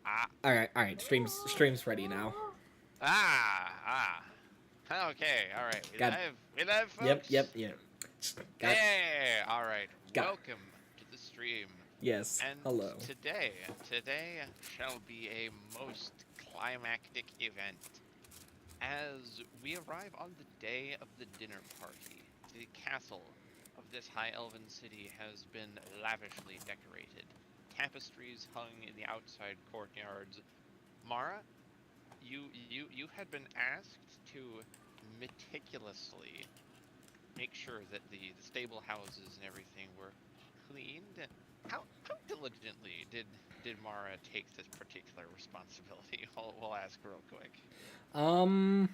Ah, All right. Stream's ready now. ah. Okay, all right. We Got. live. We live, Yep. folks. Got. Hey, all right. Got. Welcome to the stream. Yes. And Hello. today shall be a most climactic event as we arrive on the day of the dinner party. The castle of this high elven city has been lavishly decorated. Tapestries hung in the outside courtyards. Mara, you had been asked to meticulously make sure that the stable houses and everything were cleaned. How diligently did Mara take this particular responsibility? We'll ask real quick. Um.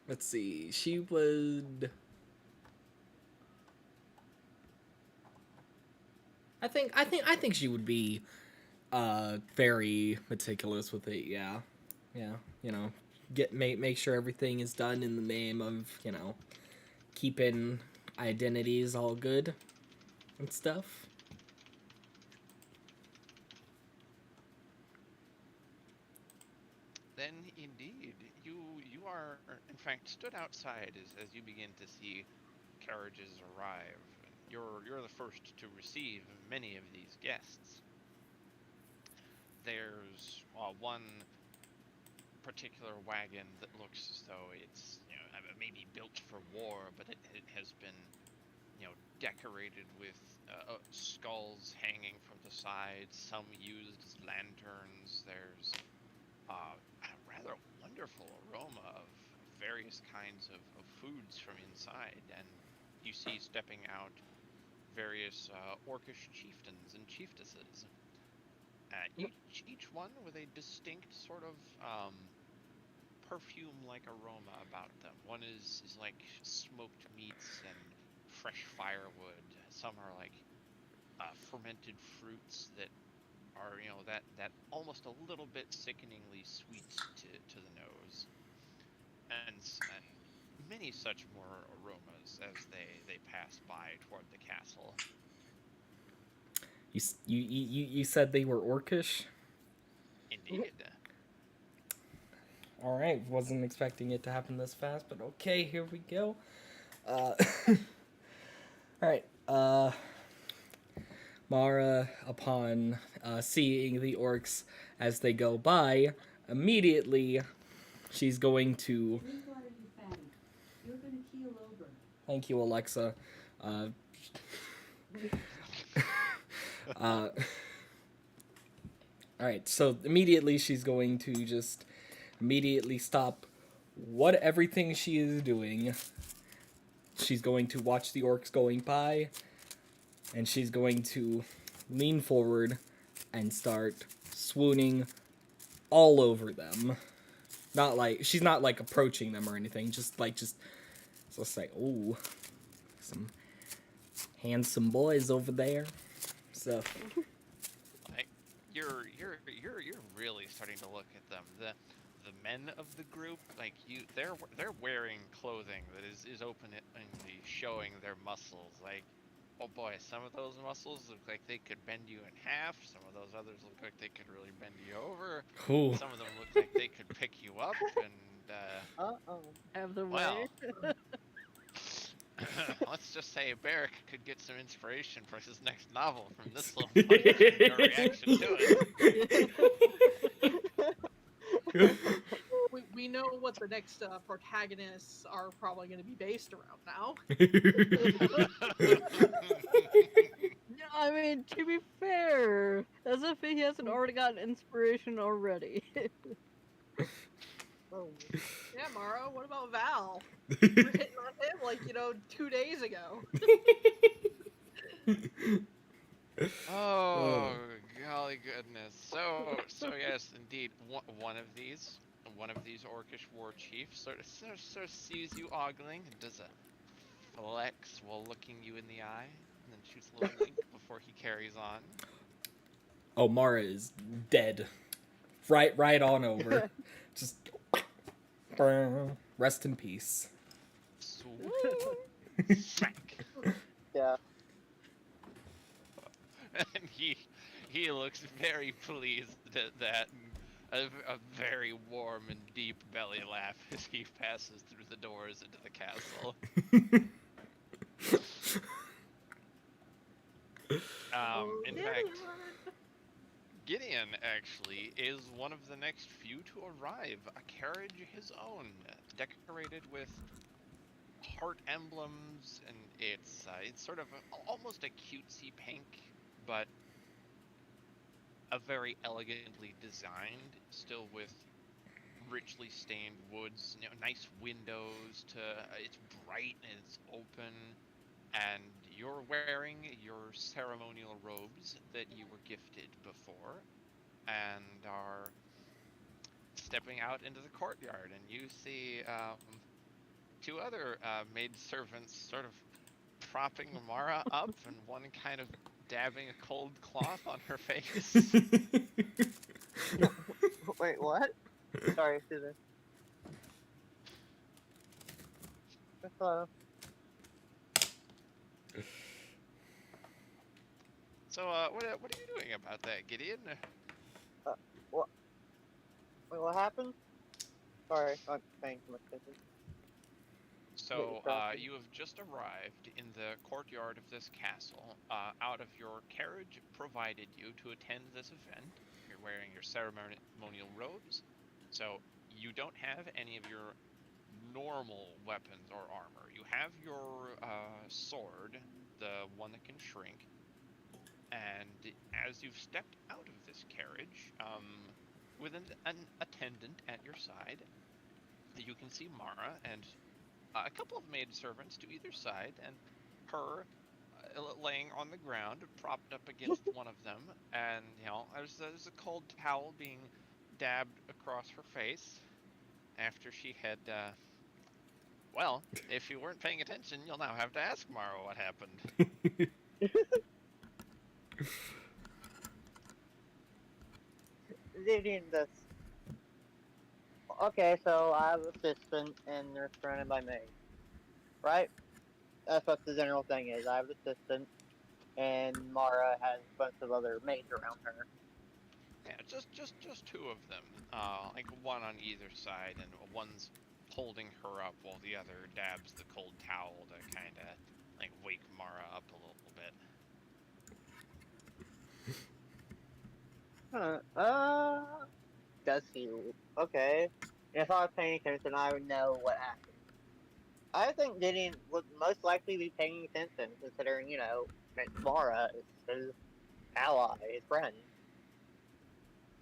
Let's see. She would. I think she would be very meticulous with it. Yeah. Yeah. Make sure everything is done in the name of keeping identities all good and stuff. Then indeed, you are in fact stood outside as you begin to see carriages arrive. You're the first to receive many of these guests. There's one particular wagon that looks as though it's maybe built for war, but it has been decorated with skulls hanging from the sides, some used as lanterns. There's a rather wonderful aroma of various kinds of foods from inside, and you see stepping out various orcish chieftains and chieftesses. Each one with a distinct sort of perfume-like aroma about them. One is like smoked meats and fresh firewood. Some are like fermented fruits that are that almost a little bit sickeningly sweet to the nose, and many such more aromas as they pass by toward the castle. You said they were orcish. Indeed. All right, wasn't expecting it to happen this fast, but okay, here we go. All right. Mara, upon seeing the orcs as they go by, immediately she's going to. Drink water, you fatty. You're gonna keel over. Thank you, Alexa. Uh, uh, all right, so immediately she's going to just immediately stop what everything she is doing. She's going to watch the orcs going by, and she's going to lean forward and start swooning all over them. Not like she's not like approaching them or anything. Just like ooh, some handsome boys over there. So Like, you're really starting to look at them. The men of the group, like they're wearing clothing that is openly showing their muscles. Like, oh boy, some of those muscles look like they could bend you in half. Some of those others look like they could really bend you over. ooh. Some of them look like they could pick you up. And Have their way. well, let's just say Barrick could get some inspiration for his next novel from this little punch and your reaction to it. We know what the next protagonists are probably going to be based around now. Yeah, I mean, to be fair, as if he hasn't already gotten inspiration already. Oh. Yeah, Mara, what about Val? You were hitting on him like, 2 days ago. Oh, golly goodness. So yes, indeed, one of these orcish war chiefs sort of sees you ogling and does a flex while looking you in the eye, and then shoots a little wink before he carries on. Oh, Mara is dead. Right on over. Just rest in peace. Swoop. Smack. Yeah. And he looks very pleased at that, and a very warm and deep belly laugh as he passes through the doors into the castle. In fact, Gideon actually is one of the next few to arrive. A carriage his own, decorated with heart emblems, and it's sort of almost a cutesy pink, but a very elegantly designed, still with richly stained woods, nice windows to it's bright and it's open, and you're wearing your ceremonial robes that you were gifted before and are stepping out into the courtyard, and you see two other maidservants sort of propping Mara up, and one kind of dabbing a cold cloth on her face. Wait, what? Sorry, Susan. Hello. So, what are you doing about that, Gideon? What? Wait, what happened? Sorry, I'm paying too much attention. So, distracted. you have just arrived in the courtyard of this castle, out of your carriage provided you to attend this event. You're wearing your ceremonial robes, so you don't have any of your normal weapons or armor. You have your sword, the one that can shrink, and as you've stepped out of this carriage, with an attendant at your side, you can see Mara and a couple of maidservants to either side, and her laying on the ground, propped up against one of them, and there's a cold towel being dabbed across her face after she had. Well, if you weren't paying attention, you'll now have to ask Mara what happened. Reading this. Okay, so I have an assistant, and they're surrounded by maids, right? That's what the general thing is. I have an assistant, and Mara has a bunch of other maids around her. Yeah, just two of them, like one on either side, and one's holding her up while the other dabs the cold towel to kind of like wake Mara up a little bit. Does he? Okay. If I was paying attention, I would know what happened. I think Gideon would most likely be paying attention, considering, that Mara is his ally, his friend.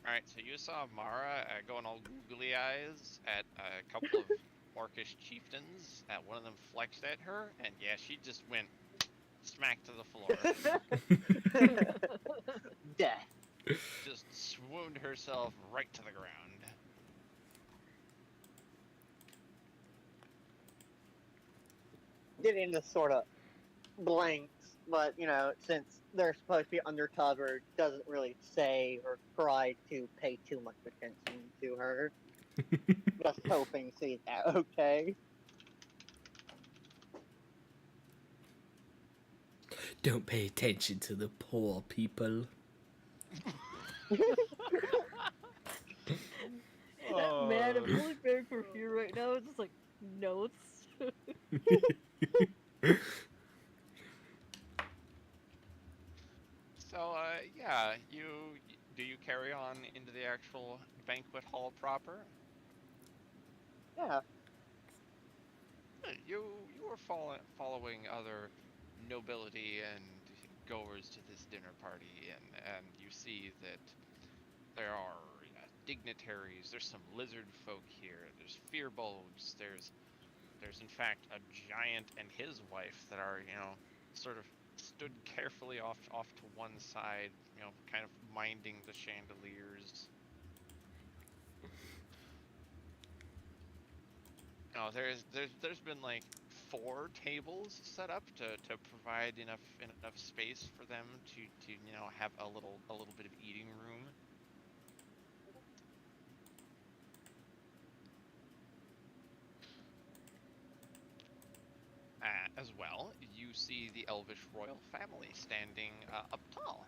Alright, so you saw Mara going all googly eyes at a couple of orcish chieftains. One of them flexed at her, and yeah, she just went smack to the floor. Death. Just swooned herself right to the ground. Gideon just sort of blanks, but, since they're supposed to be undercover, doesn't really say or try to pay too much attention to her. Just hoping she's okay. Don't pay attention to the poor people. Man, I'm really very confused right now. It's just like notes. So, yeah, do you carry on into the actual banquet hall proper? Yeah. You are following other nobility and goers to this dinner party, and you see that there are dignitaries. There's some lizard folk here. There's fearbolgs. There's in fact a giant and his wife that are sort of stood carefully off to one side, kind of minding the chandeliers. Oh, there's been like 4 tables set up to provide enough space for them to have a little bit of eating room. As well, you see the Elvish royal family standing up tall.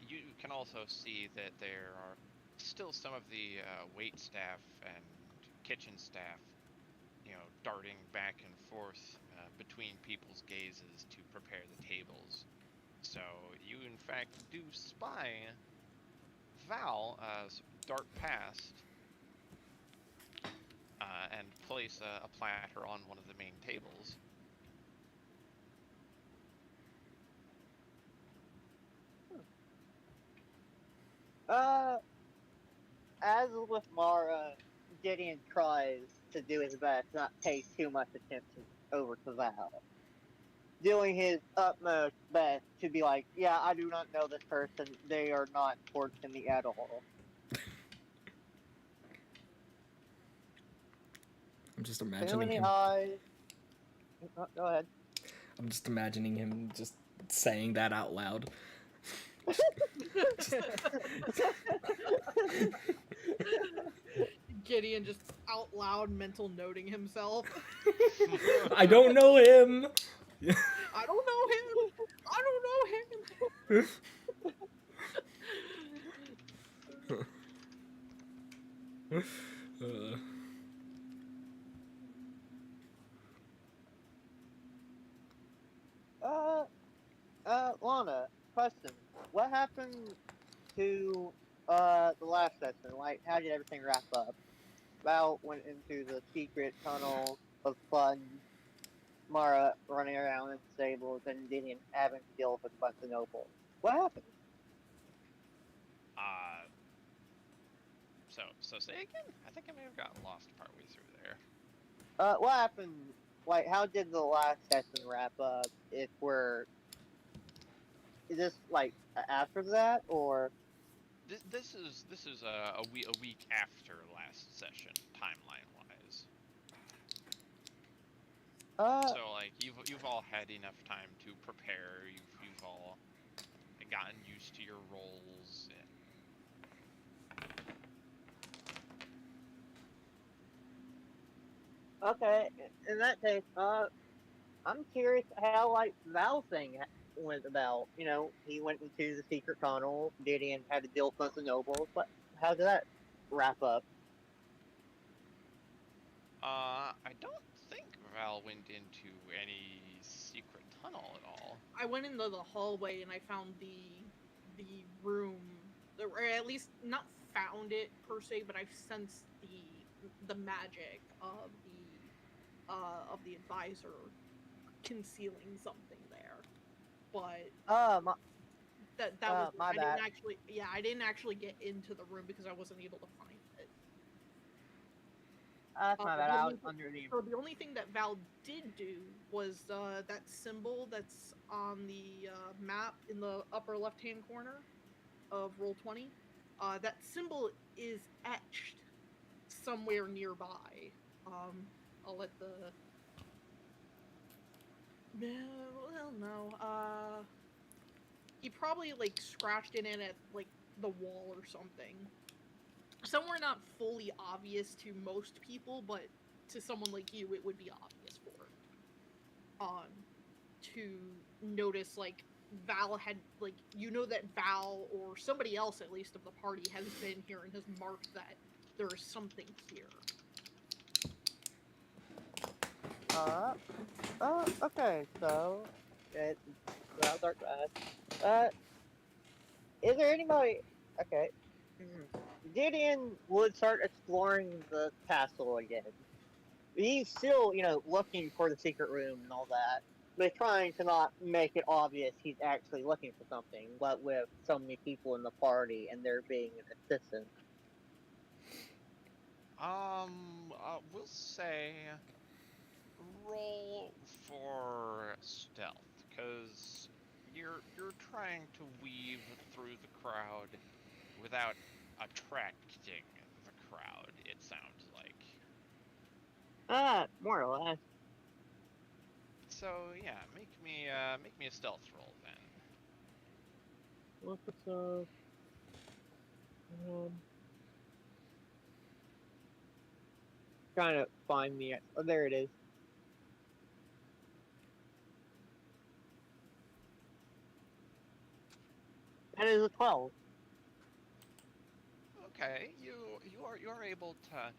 You can also see that there are still some of the wait staff and kitchen staff, darting back and forth between people's gazes to prepare the tables. So you, in fact, do spy Val dart past and place a platter on one of the main tables. As with Mara, Gideon tries to do his best not pay too much attention over to Val. Doing his utmost best to be like, yeah, I do not know this person. They are not important to me at all. I'm just Too imagining many him. eyes. Go ahead. I'm just imagining him just saying that out loud. Gideon just out loud mental noting himself. I don't know him. I don't know him. I don't know him. Uh, Lana, question. What happened to, the last session? Like, how did everything wrap up? Val went into the secret tunnel of fun, Mara running around in stables, and Gideon having to deal with a bunch of nobles. What happened? So say again? I think I may have gotten lost partway through there. What happened? Like, how did the last session wrap up? If we're, is this like after that, or This is a week after last session, timeline wise. So like you've all had enough time to prepare. You've all gotten used to your roles. okay? In that case, I'm curious how like Val thing went about. You know, he went into the secret tunnel. Gideon had to deal with the nobles. But how did that wrap up? I don't think Val went into any secret tunnel at all. I went into the hallway and I found the room, or at least not found it per se, but I've sensed the magic of the advisor concealing something there. But My, that was my I bad. didn't actually I didn't actually get into the room because I wasn't able to find it. That's my bad. I was The under the. So the only thing that Val did do was that symbol that's on the map in the upper left-hand corner of Roll20. That symbol is etched somewhere nearby. I'll let the. Well, no. He probably like scratched it in at like the wall or something. Somewhere not fully obvious to most people, but to someone like you, it would be obvious for. To notice like Val had like that Val or somebody else at least of the party has been here and has marked that there is something here. Okay, so it's Val's Dark Path. Is there anybody? Okay. Gideon would start exploring the castle again. He's still, looking for the secret room and all that, but trying to not make it obvious he's actually looking for something. But with so many people in the party and there being an assistant, We'll say roll for stealth, cause you're trying to weave through the crowd without attracting the crowd. It sounds like. more or less. So yeah, make me a stealth roll then. What's the trying to find me? Oh, there it is. That is a 12. Okay, you are able to.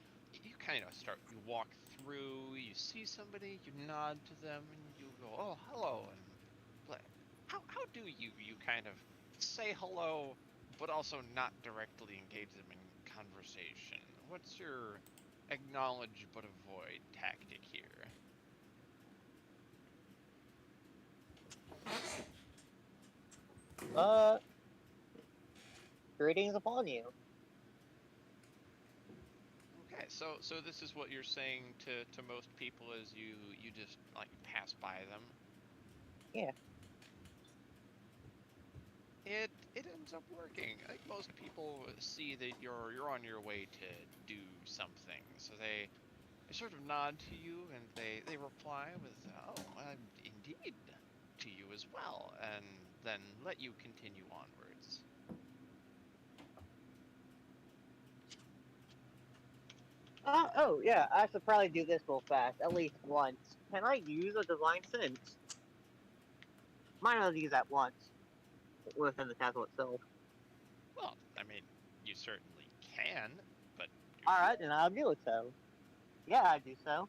You kind of start. You walk through. You see somebody. You nod to them, and you go, "Oh, hello." And how do you kind of say hello, but also not directly engage them in conversation? What's your acknowledge but avoid tactic here? Uh, Greetings upon you. Okay, so this is what you're saying to most people as you just like pass by them. Yeah. It ends up working. Like most people see that you're on your way to do something, so they sort of nod to you and they reply with indeed to you as well, and then let you continue onwards. Oh, yeah, I should probably do this real fast, at least once. Can I use a divine sense? Might not use that once within the castle itself. Well, I mean, you certainly can, but Alright, then I'll do it so. Yeah, I do so.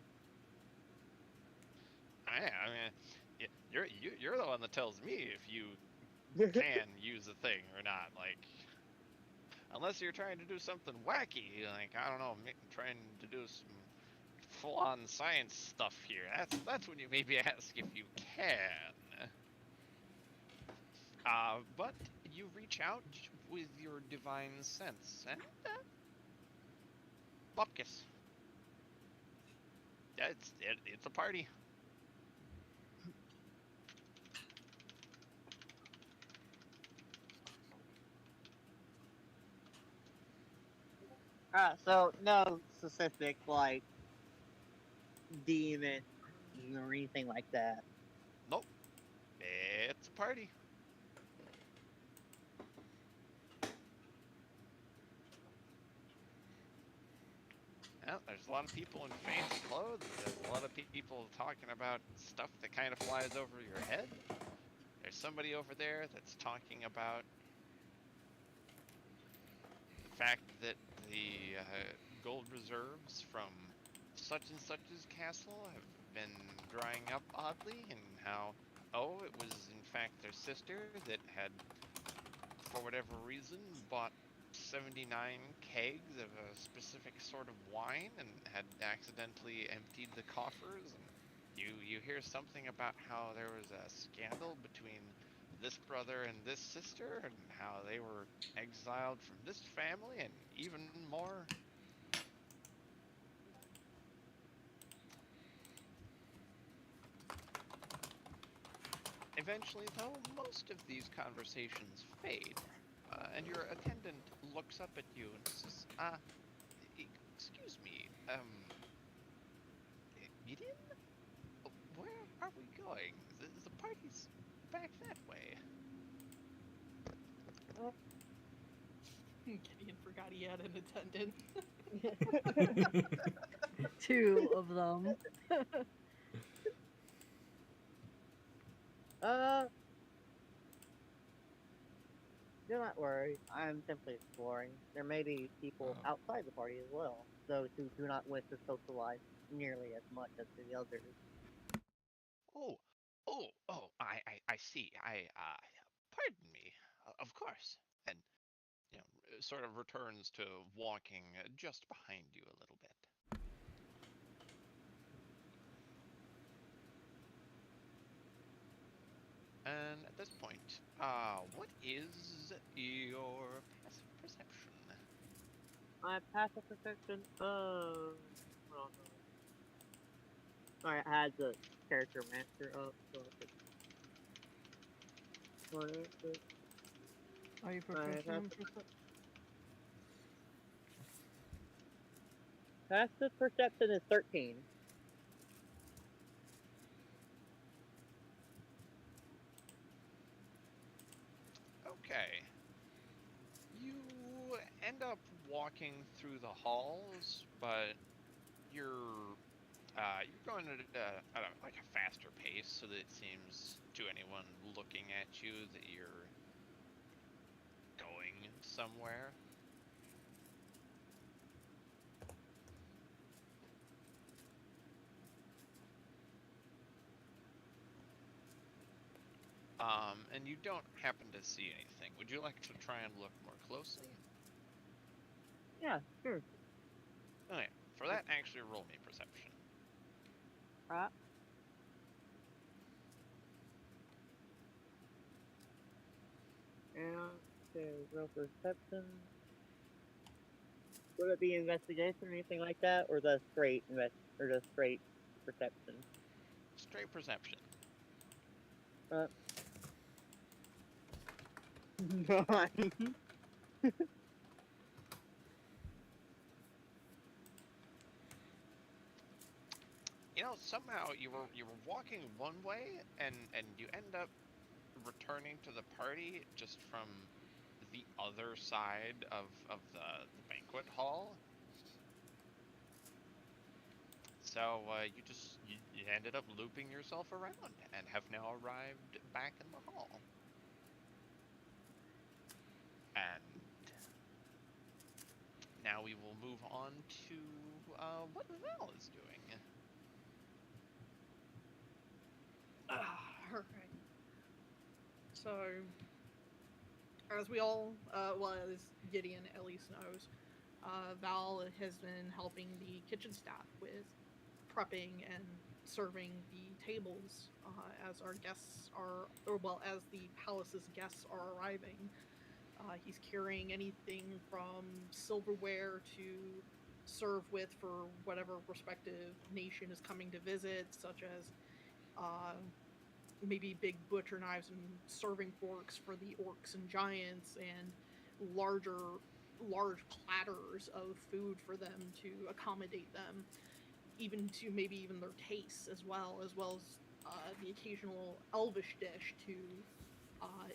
I mean, you're the one that tells me if you can use a thing or not. Like, unless you're trying to do something wacky, like I don't know, trying to do some full-on science stuff here. That's when you maybe ask if you can. But you reach out with your divine sense, and Bupkis. Yeah, it's a party. Alright, so no specific, like, demon or anything like that. Nope, it's a party. Yeah, there's a lot of people in fancy clothes. There's a lot of people talking about stuff that kind of flies over your head. There's somebody over there that's talking about the fact that the gold reserves from such and such's castle have been drying up oddly, and how, oh, it was in fact their sister that had, for whatever reason, bought 79 kegs of a specific sort of wine and had accidentally emptied the coffers. And you hear something about how there was a scandal between this brother and this sister, and how they were exiled from this family, and even more. Eventually, though, most of these conversations fade, and your attendant looks up at you and says, excuse me, Gideon? Where are we going? The party's back that way. Gideon forgot he had an attendant. Two of them. Uh, do not worry. I'm simply exploring. There may be people outside the party as well, those who do not wish to socialize nearly as much as the others. Oh, I see. Pardon me. Of course. And, sort of returns to walking just behind you a little bit. And at this point, what is your passive perception? My passive perception. Hold on. Sorry, I had the character master up. So I could... Are you Alright, proficient in perception? passive perception is 13. Okay. You end up walking through the halls, but you're going at like a faster pace, so that it seems to anyone looking at you that you're somewhere. And you don't happen to see anything. Would you like to try and look more closely? Yeah, sure. Okay, for that, actually roll me perception. Right? And okay, real perception. Would it be investigation or anything like that, or the straight or the straight perception? Straight perception. Uh, 9. You know, somehow you were walking one way, and you end up returning to the party just from the other side of the banquet hall. So you ended up looping yourself around and have now arrived back in the hall. And now we will move on to what Val is doing. Alright. So, as we all, well, as Gideon at least knows, Val has been helping the kitchen staff with prepping and serving the tables as our guests are, or well, as the palace's guests are arriving. He's carrying anything from silverware to serve with for whatever respective nation is coming to visit, such as uh, maybe big butcher knives and serving forks for the orcs and giants, and large platters of food for them to accommodate them, even to maybe even their tastes as well as the occasional elvish dish to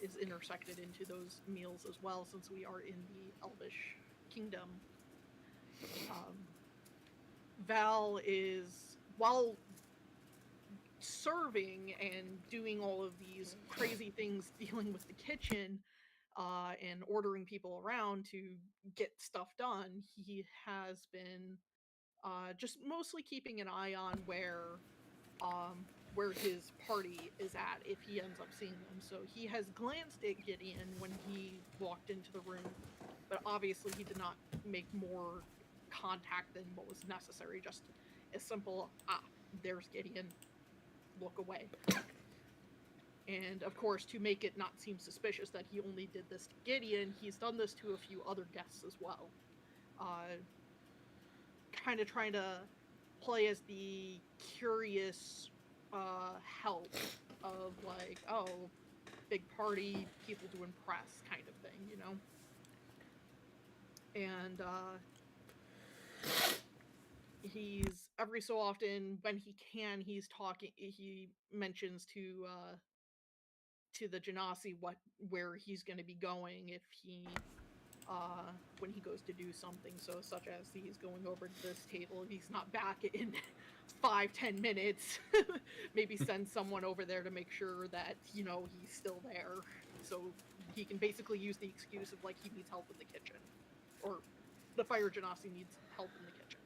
is intersected into those meals as well, since we are in the elvish kingdom. um, Val is, while serving and doing all of these crazy things dealing with the kitchen and ordering people around to get stuff done, he has been just mostly keeping an eye on where his party is at if he ends up seeing them. So he has glanced at Gideon when he walked into the room, but obviously he did not make more contact than what was necessary. Just as simple, there's Gideon, look away. And of course, to make it not seem suspicious that he only did this to Gideon, he's done this to a few other guests as well. Kind of trying to play as the curious help of like, oh, big party, people to impress kind of thing, you know? And he's every so often when he can, he mentions to the Genasi where he's going to be going if he when he goes to do something. So such as he's going over to this table, he's not back in 5-10 minutes. Maybe send someone over there to make sure that he's still there, so he can basically use the excuse of like he needs help in the kitchen, or the fire Genasi needs help in the kitchen.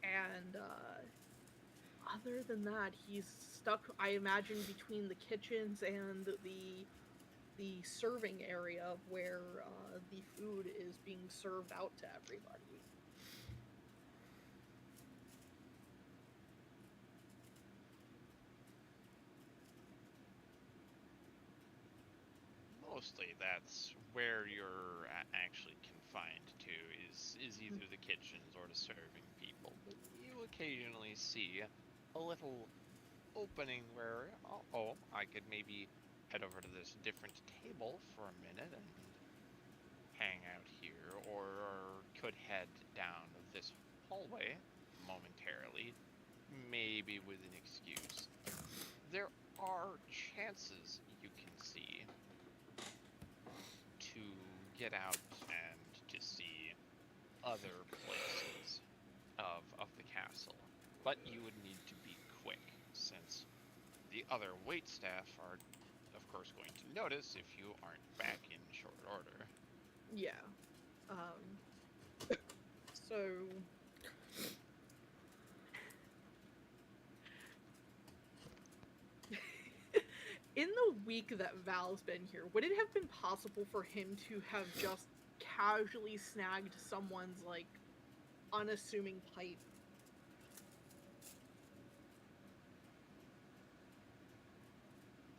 And other than that, he's stuck, I imagine, between the kitchens and the serving area where the food is being served out to everybody. Mostly, that's where you're actually confined to, is either the kitchens or to serving people. But you occasionally see a little opening where, oh, I could maybe head over to this different table for a minute and hang out here, or could head down this hallway momentarily, maybe with an excuse. There are chances you can see to get out and to see other places of the castle, but you would need to be quick, since the other waitstaff are of course, going to notice if you aren't back in short order. Yeah. So in the week that Val's been here, would it have been possible for him to have just casually snagged someone's like unassuming pipe?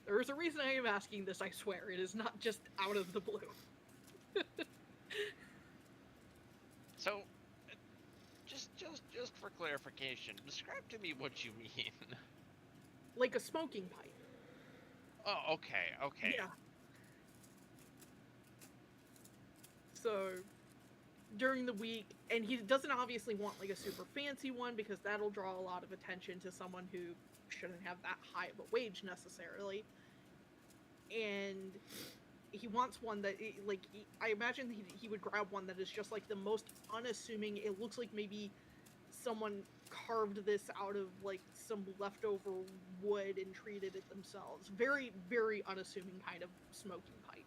There is a reason I am asking this, I swear. It is not just out of the blue. So, just for clarification, describe to me what you mean. Like a smoking pipe. Oh, okay. Yeah. So, during the week, and he doesn't obviously want like a super fancy one because that'll draw a lot of attention to someone who shouldn't have that high of a wage necessarily. And he wants one that, I imagine he would grab one that is just like the most unassuming. It looks like maybe someone carved this out of like some leftover wood and treated it themselves. Very, very unassuming kind of smoking pipe.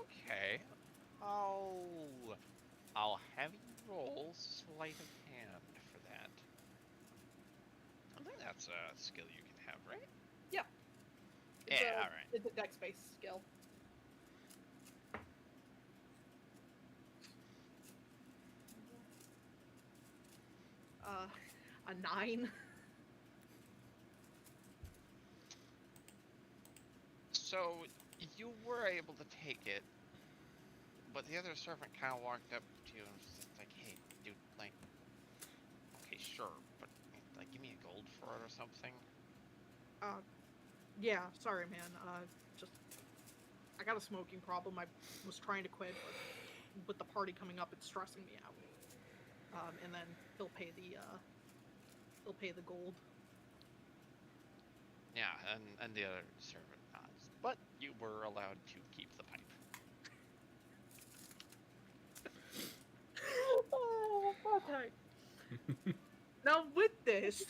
Okay. I'll have you roll sleight of hand for that. I think that's a skill you can have, right? Yeah. Yeah, alright. It's a dex-based skill. A 9. So, you were able to take it, but the other servant kind of walked up to you and was just like, hey, dude, like, okay, sure, but, like, give me a gold for it or something. Yeah, sorry, man. Just, I got a smoking problem. I was trying to quit, but with the party coming up, it's stressing me out. And then he'll pay the gold. Yeah, and the other servant nods. But you were allowed to keep the pipe. Oh, okay. Now with this,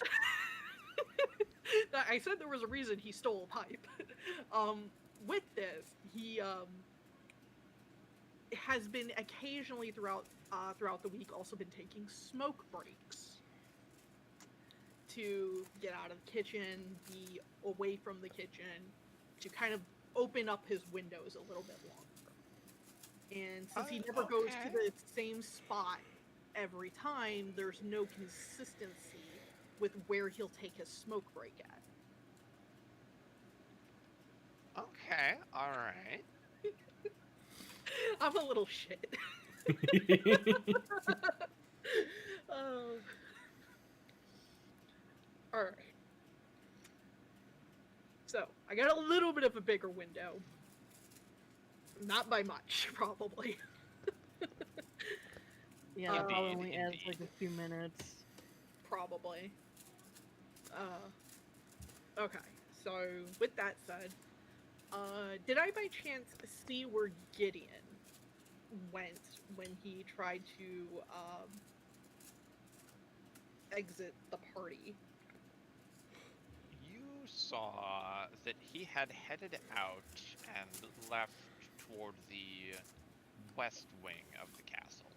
I said there was a reason he stole a pipe. With this, he has been occasionally throughout the week also been taking smoke breaks to get out of the kitchen, be away from the kitchen, to kind of open up his windows a little bit longer. And since he never goes to the same spot every time, there's no consistency with where he'll take his smoke break at. Okay, alright. I'm a little shit. Alright. So, I got a little bit of a bigger window. Not by much, probably. Yeah, that Indeed, probably adds like indeed. a few minutes. Probably. Okay, so with that said, did I by chance see where Gideon went when he tried to exit the party? You saw that he had headed out and left toward the west wing of the castle.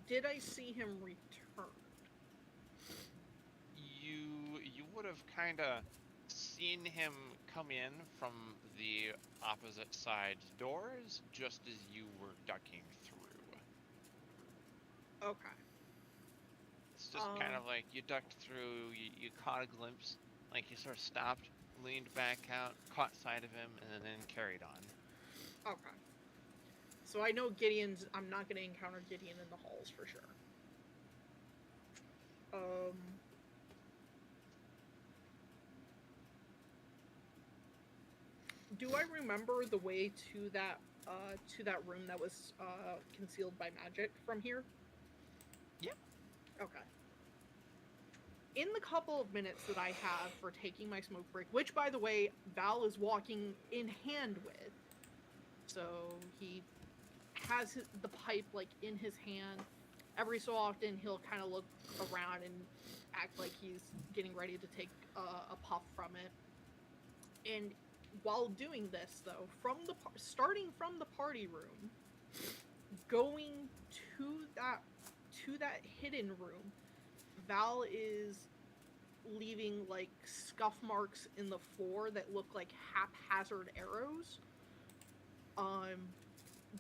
Did I see him return? You would have kind of seen him come in from the opposite side doors just as you were ducking through. Okay. It's just kind of like you ducked through, you caught a glimpse, like you sort of stopped, leaned back out, caught sight of him, and then carried on. Okay. So I know Gideon's. I'm not going to encounter Gideon in the halls for sure. Do I remember the way to that room that was concealed by magic from here? Yep. Okay. In the couple of minutes that I have for taking my smoke break, which by the way, Val is walking in hand with, so he has the pipe like in his hand. Every so often he'll kind of look around and act like he's getting ready to take a puff from it. And while doing this, though, starting from the party room, going to that hidden room, Val is leaving like scuff marks in the floor that look like haphazard arrows.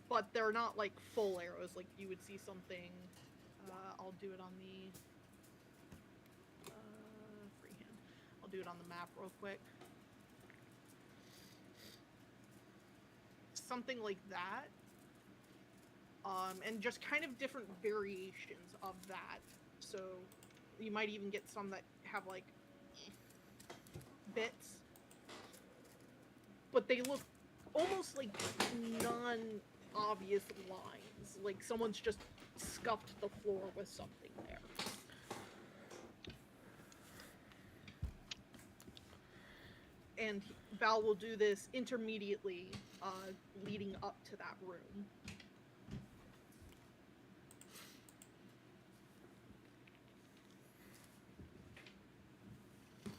But they're not like full arrows, like you would see something. I'll do it on the freehand. I'll do it on the map real quick. Something like that. And just kind of different variations of that. So you might even get some that have like bits, but they look almost like non-obvious lines, like someone's just scuffed the floor with something there. And Val will do this intermediately, leading up to that room.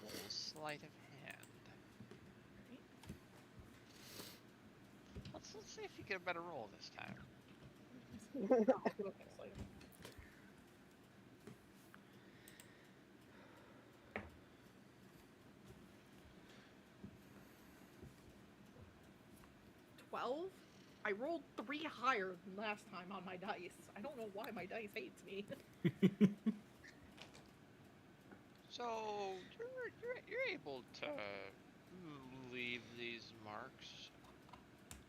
Roll sleight of hand. Let's see if you get a better roll this time. Okay, so 12. I rolled 3 higher than last time on my dice. I don't know why my dice hates me. So you're able to leave these marks.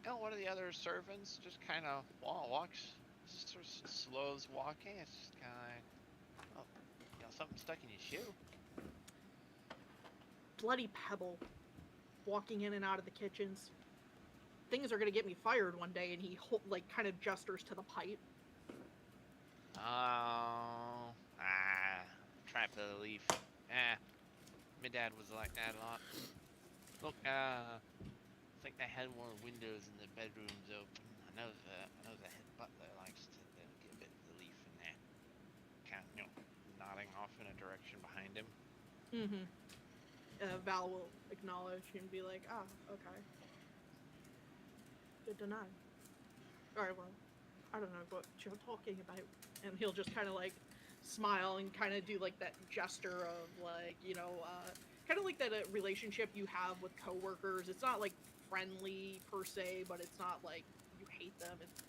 You know, one of the other servants just kind of walks, just sort of slows walking. It's just kind of like, oh, you know, something stuck in your shoe. Bloody Pebble, walking in and out of the kitchens. Things are gonna get me fired one day, and he kind of gestures to the pipe. Oh, trap of the leaf. My dad was like that a lot. Look, it's like they had one of the windows in the bedrooms open. I know the head butler likes to get a bit of the leaf in there. Kind of, you know, nodding off in a direction behind him. Mm-hmm. Val will acknowledge and be like, okay. Good to know. Alright, well, I don't know what you're talking about. And he'll just kind of like smile and kind of do like that gesture of like, you know, kind of like that relationship you have with coworkers. It's not like friendly per se, but it's not like you hate them. It's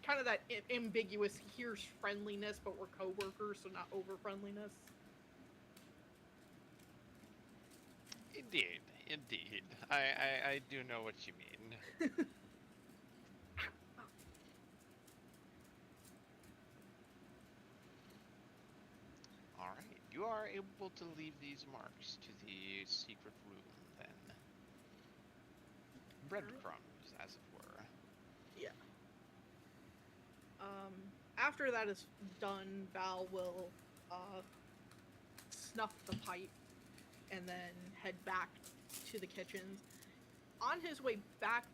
kind of that ambiguous, here's friendliness, but we're coworkers, so not over friendliness. Indeed. I do know what you mean. Alright, you are able to leave these marks to the secret room then. Breadcrumbs, as it were. Yeah. After that is done, Val will snuff the pipe and then head back to the kitchens. On his way back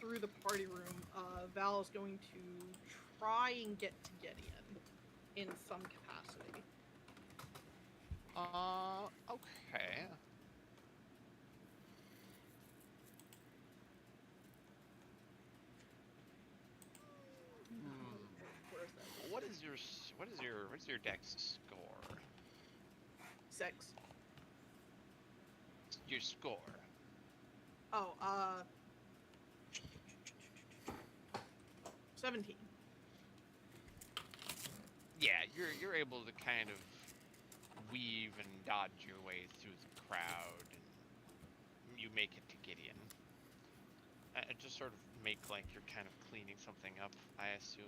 through the party room, Val is going to try and get to Gideon in some capacity. Okay. Where's that? What is your dex score? 6. Your score. Oh, 17. Yeah, you're able to kind of weave and dodge your way through the crowd, and you make it to Gideon. Just sort of make like you're kind of cleaning something up, I assume.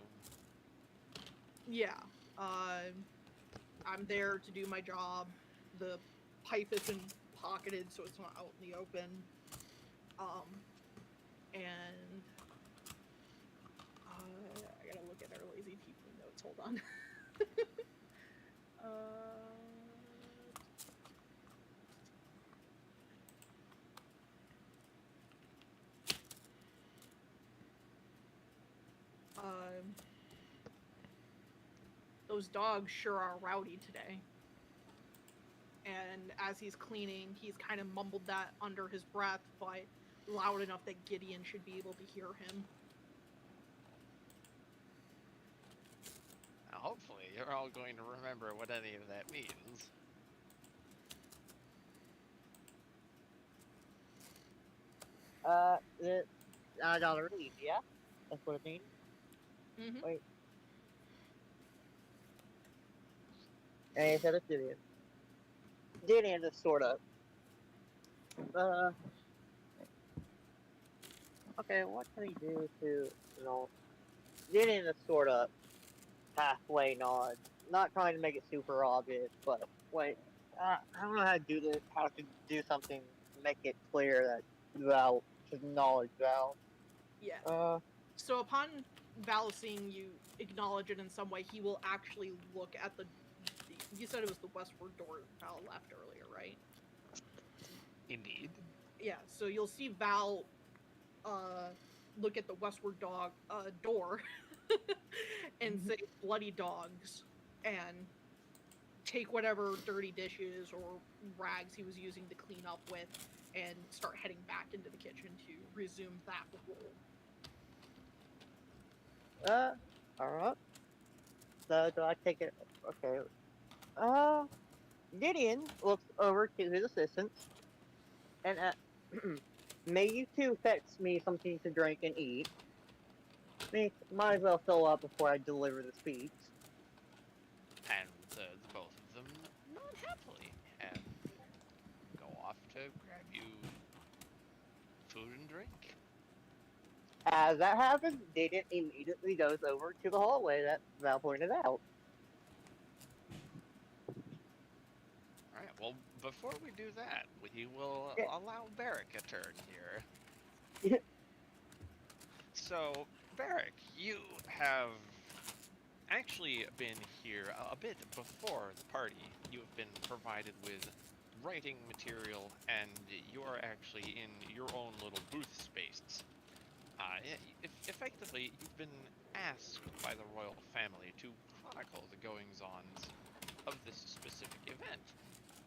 Yeah. I'm there to do my job. The pipe has been pocketed so it's not out in the open. And I gotta look at our lazy tiefling notes. Hold on. Those dogs sure are rowdy today. and as he's cleaning, he's kind of mumbled that under his breath, but loud enough that Gideon should be able to hear him. Now, hopefully, you're all going to remember what any of that means. I gotta read, yeah? That's what it means? Mm-hmm. Wait. And he said it's Gideon. Gideon is sort of. Okay, what can he do to, you know. Gideon is sort of halfway nod. Not trying to make it super obvious, but wait. I don't know how to do this, how to do something to make it clear that Val should acknowledge Val. Yeah. So upon Val seeing you acknowledge it in some way, he will actually look at the. You said it was the westward door Val left earlier, right? Indeed. Yeah. So you'll see Val look at the westward door and say "bloody dogs" and take whatever dirty dishes or rags he was using to clean up with and start heading back into the kitchen to resume that role. Alright. So, do I take it? Okay. Gideon looks over to his assistants and, may you two fetch me something to drink and eat. Might as well fill up before I deliver the speech. And the both of them nod happily and go off to grab you food and drink. As that happens, Gideon immediately goes over to the hallway that Val pointed out. Alright, well, before we do that, we will Yeah. allow Barrick a turn here. Yeah. So, Barrick, you have actually been here a bit before the party. You have been provided with writing material, and you are actually in your own little booth space. Effectively, you've been asked by the royal family to chronicle the goings-ons of this specific event,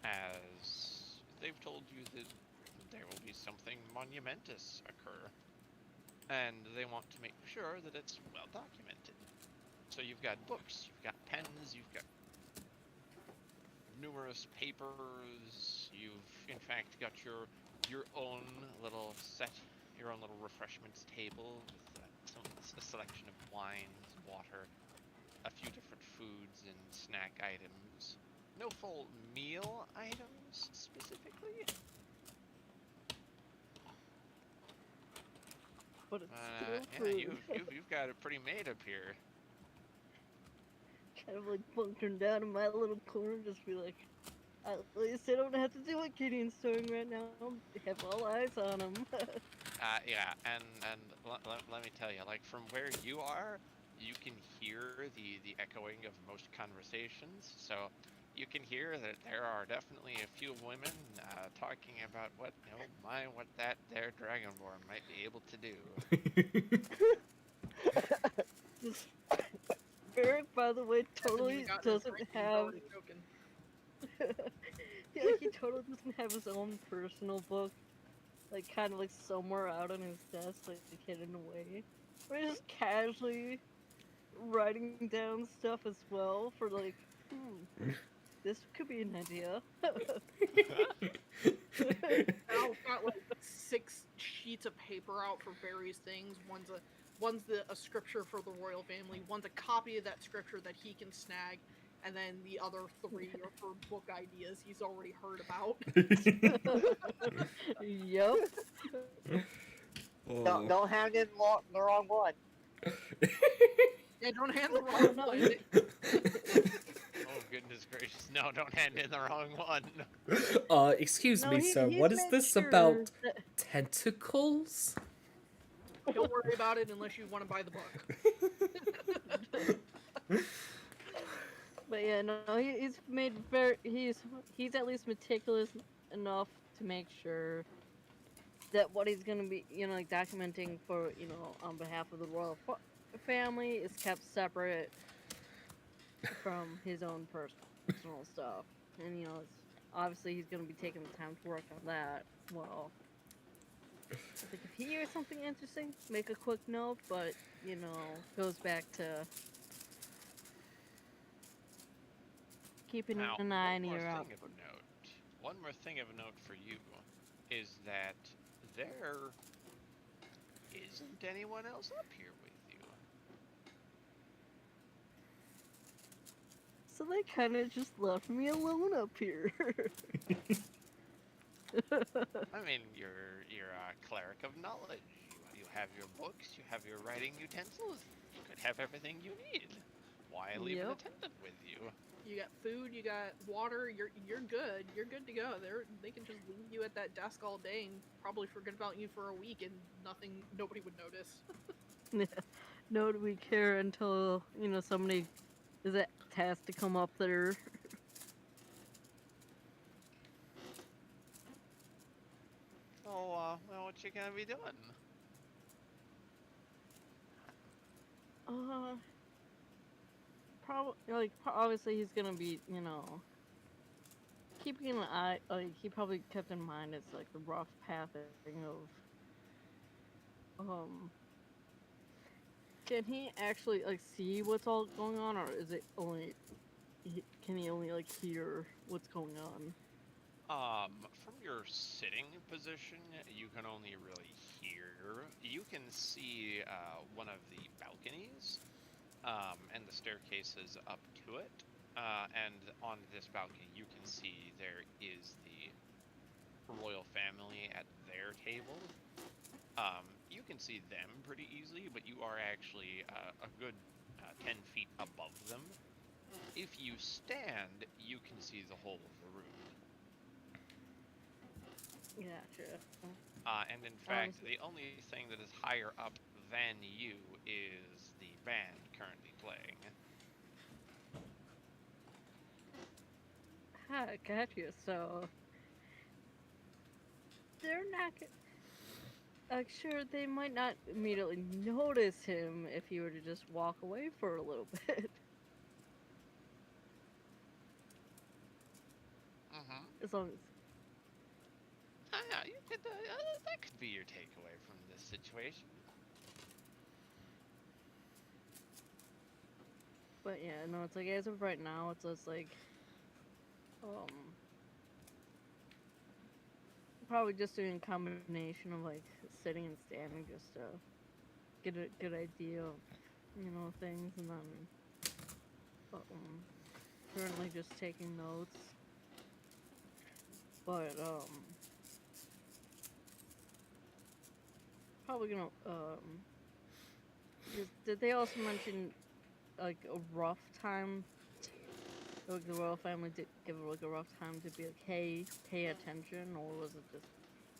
as they've told you that there will be something monumentous occur, and they want to make sure that it's well documented. So you've got books, you've got pens, you've got numerous papers, you've in fact got your own little set, your own little refreshments table with a selection of wines, water, a few different foods and snack items. No full meal items specifically. But it's still Yeah, food. you've got it pretty made up here. Kind of like bunkering down in my little corner, just be like, at least I don't have to do what Gideon's doing right now. I have all eyes on him. Yeah, and let me tell you, like from where you are, you can hear the echoing of most conversations. So you can hear that there are definitely a few women talking about what what that there Dragonborn might be able to do. Just Barrick, by the way, totally Hasn't even gotten his doesn't drink and he's have. already joking. Yeah, he totally doesn't have his own personal book, like kind of like somewhere out on his desk, like hidden away. But he's just casually writing down stuff as well for like, this could be an idea. Al's got like 6 sheets of paper out for various things. One's a scripture for the royal family. One's a copy of that scripture that he can snag, and then the other 3 are for book ideas he's already heard about. Yep. Don't hand in the wrong one. Yeah, don't hand the wrong one. Oh goodness gracious! No, don't hand in the wrong one. Excuse No, me, sir. he's What is made this sure about that- tentacles? Don't worry about it unless you want to buy the book. But yeah, no, he's at least meticulous enough to make sure that what he's gonna be, like documenting for, on behalf of the royal family is kept separate from his own personal stuff. And obviously he's gonna be taking the time to work on that. Well, it's like if he hears something interesting, make a quick note. But goes back to keeping Now, an eye one and more ear out. thing of note. One more thing of note for you is that there isn't anyone else up here with you. So they kind of just left me alone up here. I mean, you're a cleric of knowledge. You have your books, you have your writing utensils. You could have everything you need. Why leave an Yep. attendant with you? You got food, you got water. You're good. You're good to go. They can just leave you at that desk all day and probably forget about you for a week, and nobody would notice. Nor do we care until somebody is tasked to come up there. Oh, well, what you gonna be doing? Probably obviously he's gonna be keeping an eye. Like he probably kept in mind it's like the rough pathing of Can he actually like see what's all going on, or is it only can he only like hear what's going on? From your sitting position, you can only really hear. You can see one of the balconies, and the staircases up to it. And on this balcony, you can see there is the royal family at their table. You can see them pretty easily, but you are actually a good 10 feet above them. If you stand, you can see the whole of the room. Gotcha. And in fact, the only thing that is higher up than you is the band currently playing. Gotcha. So they're not. Like, sure, they might not immediately notice him if he were to just walk away for a little bit. Mm-hmm. As long as Yeah, you could, that could be your takeaway from this situation. But yeah, no, it's like as of right now, it's just like, probably just doing a combination of like sitting and standing just to get a good idea of, things, and then, currently just taking notes. But probably gonna did they also mention like a rough time? Like the royal family did give like a rough time to be like, hey, pay attention, or was it just,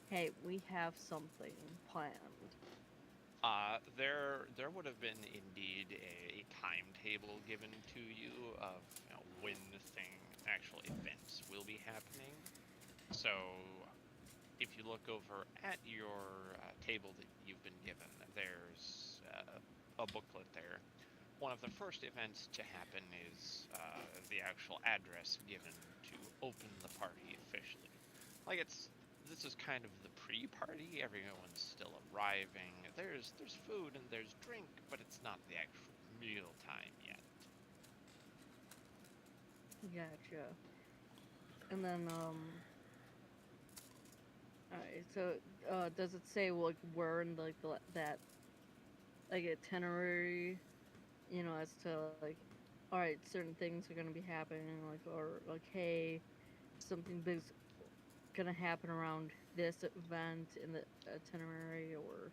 hey, we have something planned? There would have been indeed a timetable given to you of when the actual events will be happening. So, if you look over at your table that you've been given, there's a booklet there. One of the first events to happen is the actual address given to open the party officially. Like this is kind of the pre-party. Everyone's still arriving. There's food and there's drink, but it's not the actual meal time yet. Gotcha. And then alright, so does it say like where in like that like itinerary, as to like, all right, certain things are gonna be happening, like, or like, hey, something big's gonna happen around this event in the itinerary, or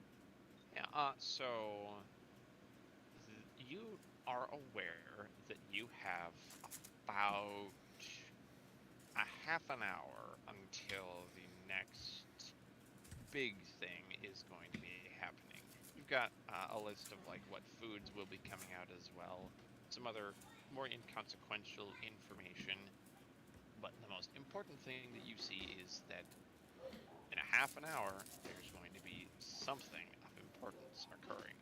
Yeah. So you are aware that you have about a half an hour until the next big thing is going to be happening. You've got a list of like what foods will be coming out as well, some other more inconsequential information, but the most important thing that you see is that in a half an hour there's going to be something of importance occurring.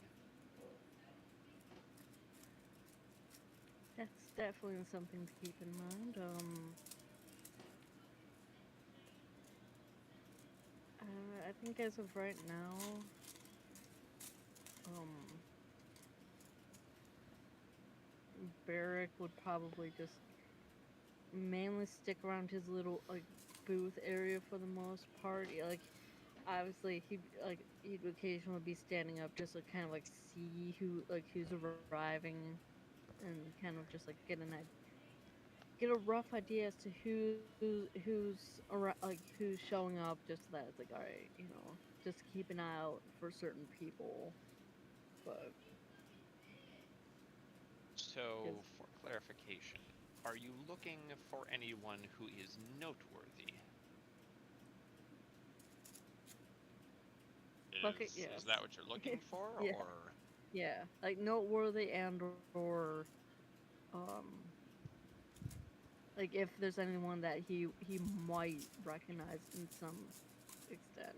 that's definitely something to keep in mind. think as of right now, um, Barrick would probably just mainly stick around his little like booth area for the most part. Like obviously he'd occasionally be standing up just to kind of like see who's arriving and kind of just like get a rough idea as to who's showing up, just so that it's like, all right, just keep an eye out for certain people. But So, yes, for clarification, are you looking for anyone who is noteworthy? bucket, Is yes. that what you're looking for, Yeah, or yeah, like noteworthy and or um like if there's anyone that he might recognize in some extent.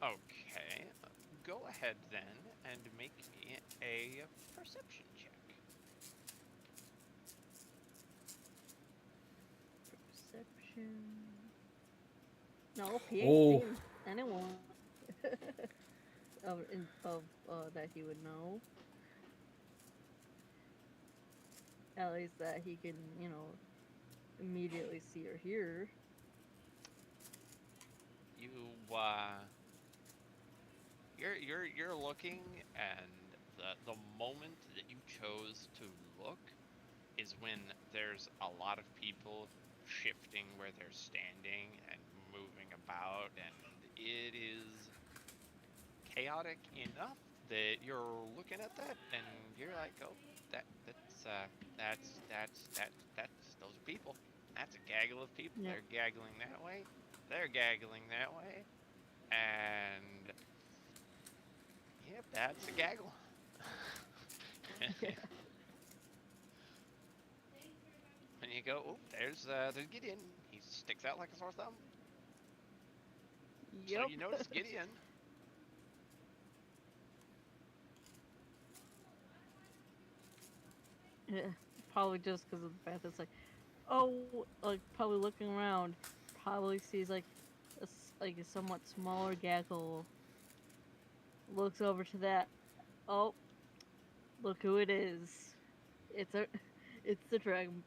okay? Go ahead then and make me a perception check. Perception. No, he ain't Oh, seen anyone of that he would know. At least that he can, immediately see or hear. You you're looking, and the moment that you chose to look is when there's a lot of people shifting where they're standing and moving about, and it is chaotic enough that you're looking at that and you're like, oh, that's those are people. That's a gaggle of people. Yeah. They're gaggling that way. They're gaggling that way. And yep, that's a gaggle. Yeah. And you go, oh, there's Gideon. He sticks out like a sore thumb. So Yep. you notice Gideon. Yeah. Probably just because of the fact that it's like, oh, like probably looking around, probably sees like like a somewhat smaller gaggle. Looks over to that. Oh, look who it is. It's a, it's the dragon.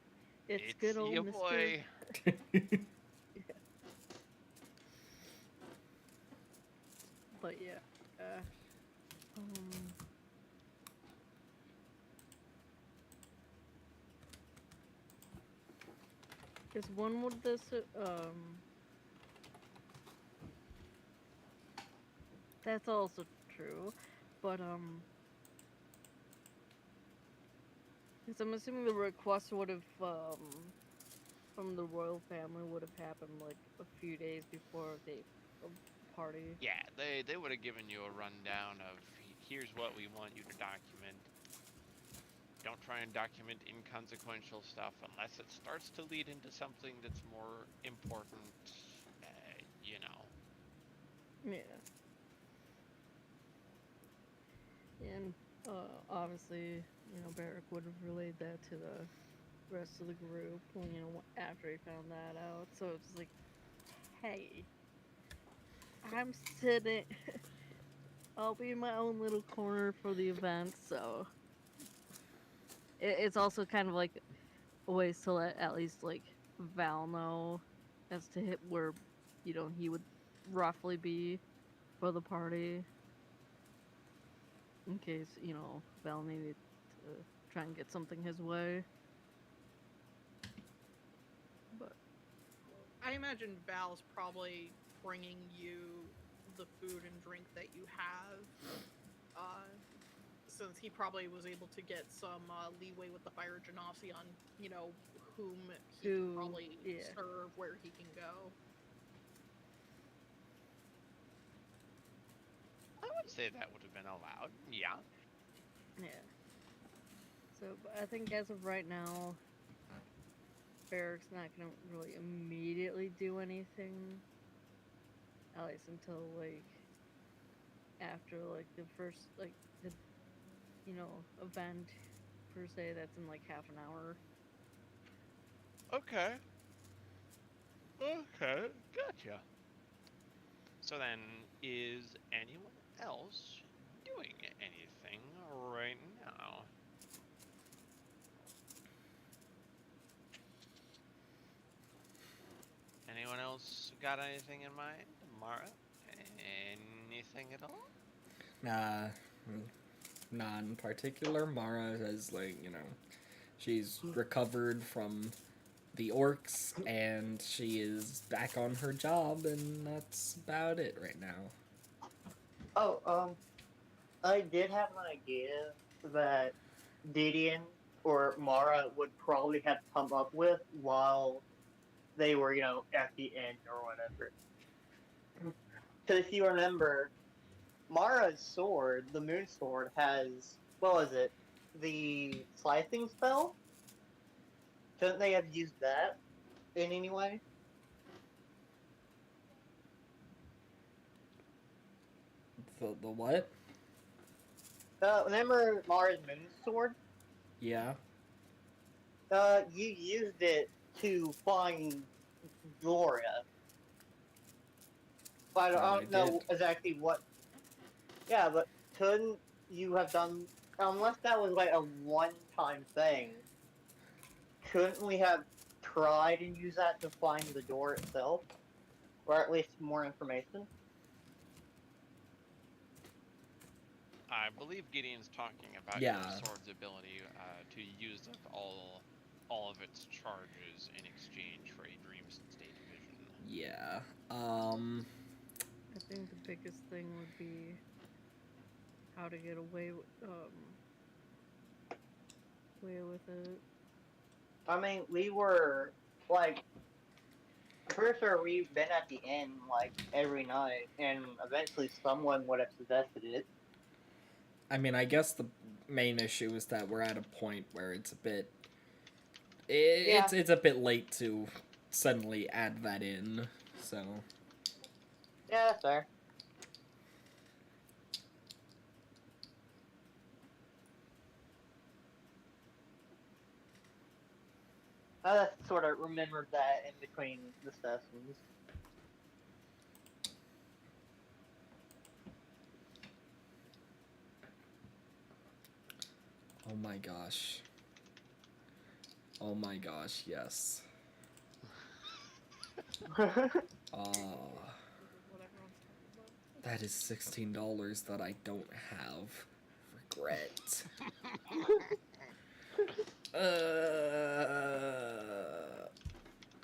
It's It's good old your Mister. boy. But yeah. Um. Is one with this that's also true, but because I'm assuming the request would have from the royal family would have happened like a few days before the party. Yeah, they would have given you a rundown of here's what we want you to document. Don't try and document inconsequential stuff unless it starts to lead into something that's more important. You know. Yeah, and obviously, Barrack would have relayed that to the rest of the group when after he found that out. So it's like, hey, I'm sitting. I'll be in my own little corner for the event, so it's also kind of like ways to let at least like Val know as to where he would roughly be for the party in case Val needed to try and get something his way. But I imagine Val's probably bringing you the food and drink that you have, since he probably was able to get some leeway with the fire genasi on, whom he can probably yeah, serve, where he can go. I would say that would have been allowed. Yeah. yeah. So but I think as of right now, Barrack's not gonna really immediately do anything, at least until like after like the first like the event per se that's in like half an hour. Okay. Okay. Gotcha. So then, is anyone else doing anything right now? Anyone else got anything in mind? Mara? Anything at all? Nah, not in particular. Mara is like, she's recovered from the orcs and she is back on her job, and that's about it right now. Oh, I did have an idea that Didion or Mara would probably have come up with while they were, at the end or whatever. Because if you remember, Mara's sword, the Moon Sword, has, what was it? The slicing spell? Couldn't they have used that in any way? The what? Remember Mara's Moon Sword? Yeah. You used it to find Gloria. But That I I don't know did. exactly what. Yeah, but couldn't you have done, unless that was like a one-time thing, couldn't we have tried and used that to find the door itself? Or at least more information? I believe Gideon's talking about your Yeah. sword's ability to use up all of its charges in exchange for a dream state vision. Yeah. I think the biggest thing would be how to get away with it. I mean, we were, like, I'm pretty sure we've been at the inn, like, every night, and eventually someone would have suggested it. I mean, I guess the main issue is that we're at a point where it's a bit. Yeah. It's a bit late to suddenly add that in. So. Yeah, that's fair. I just sort of remembered that in between the sessions. Oh my gosh. Oh my gosh, yes. Oh, What everyone's talking about. that is $16 that I don't have. Regret.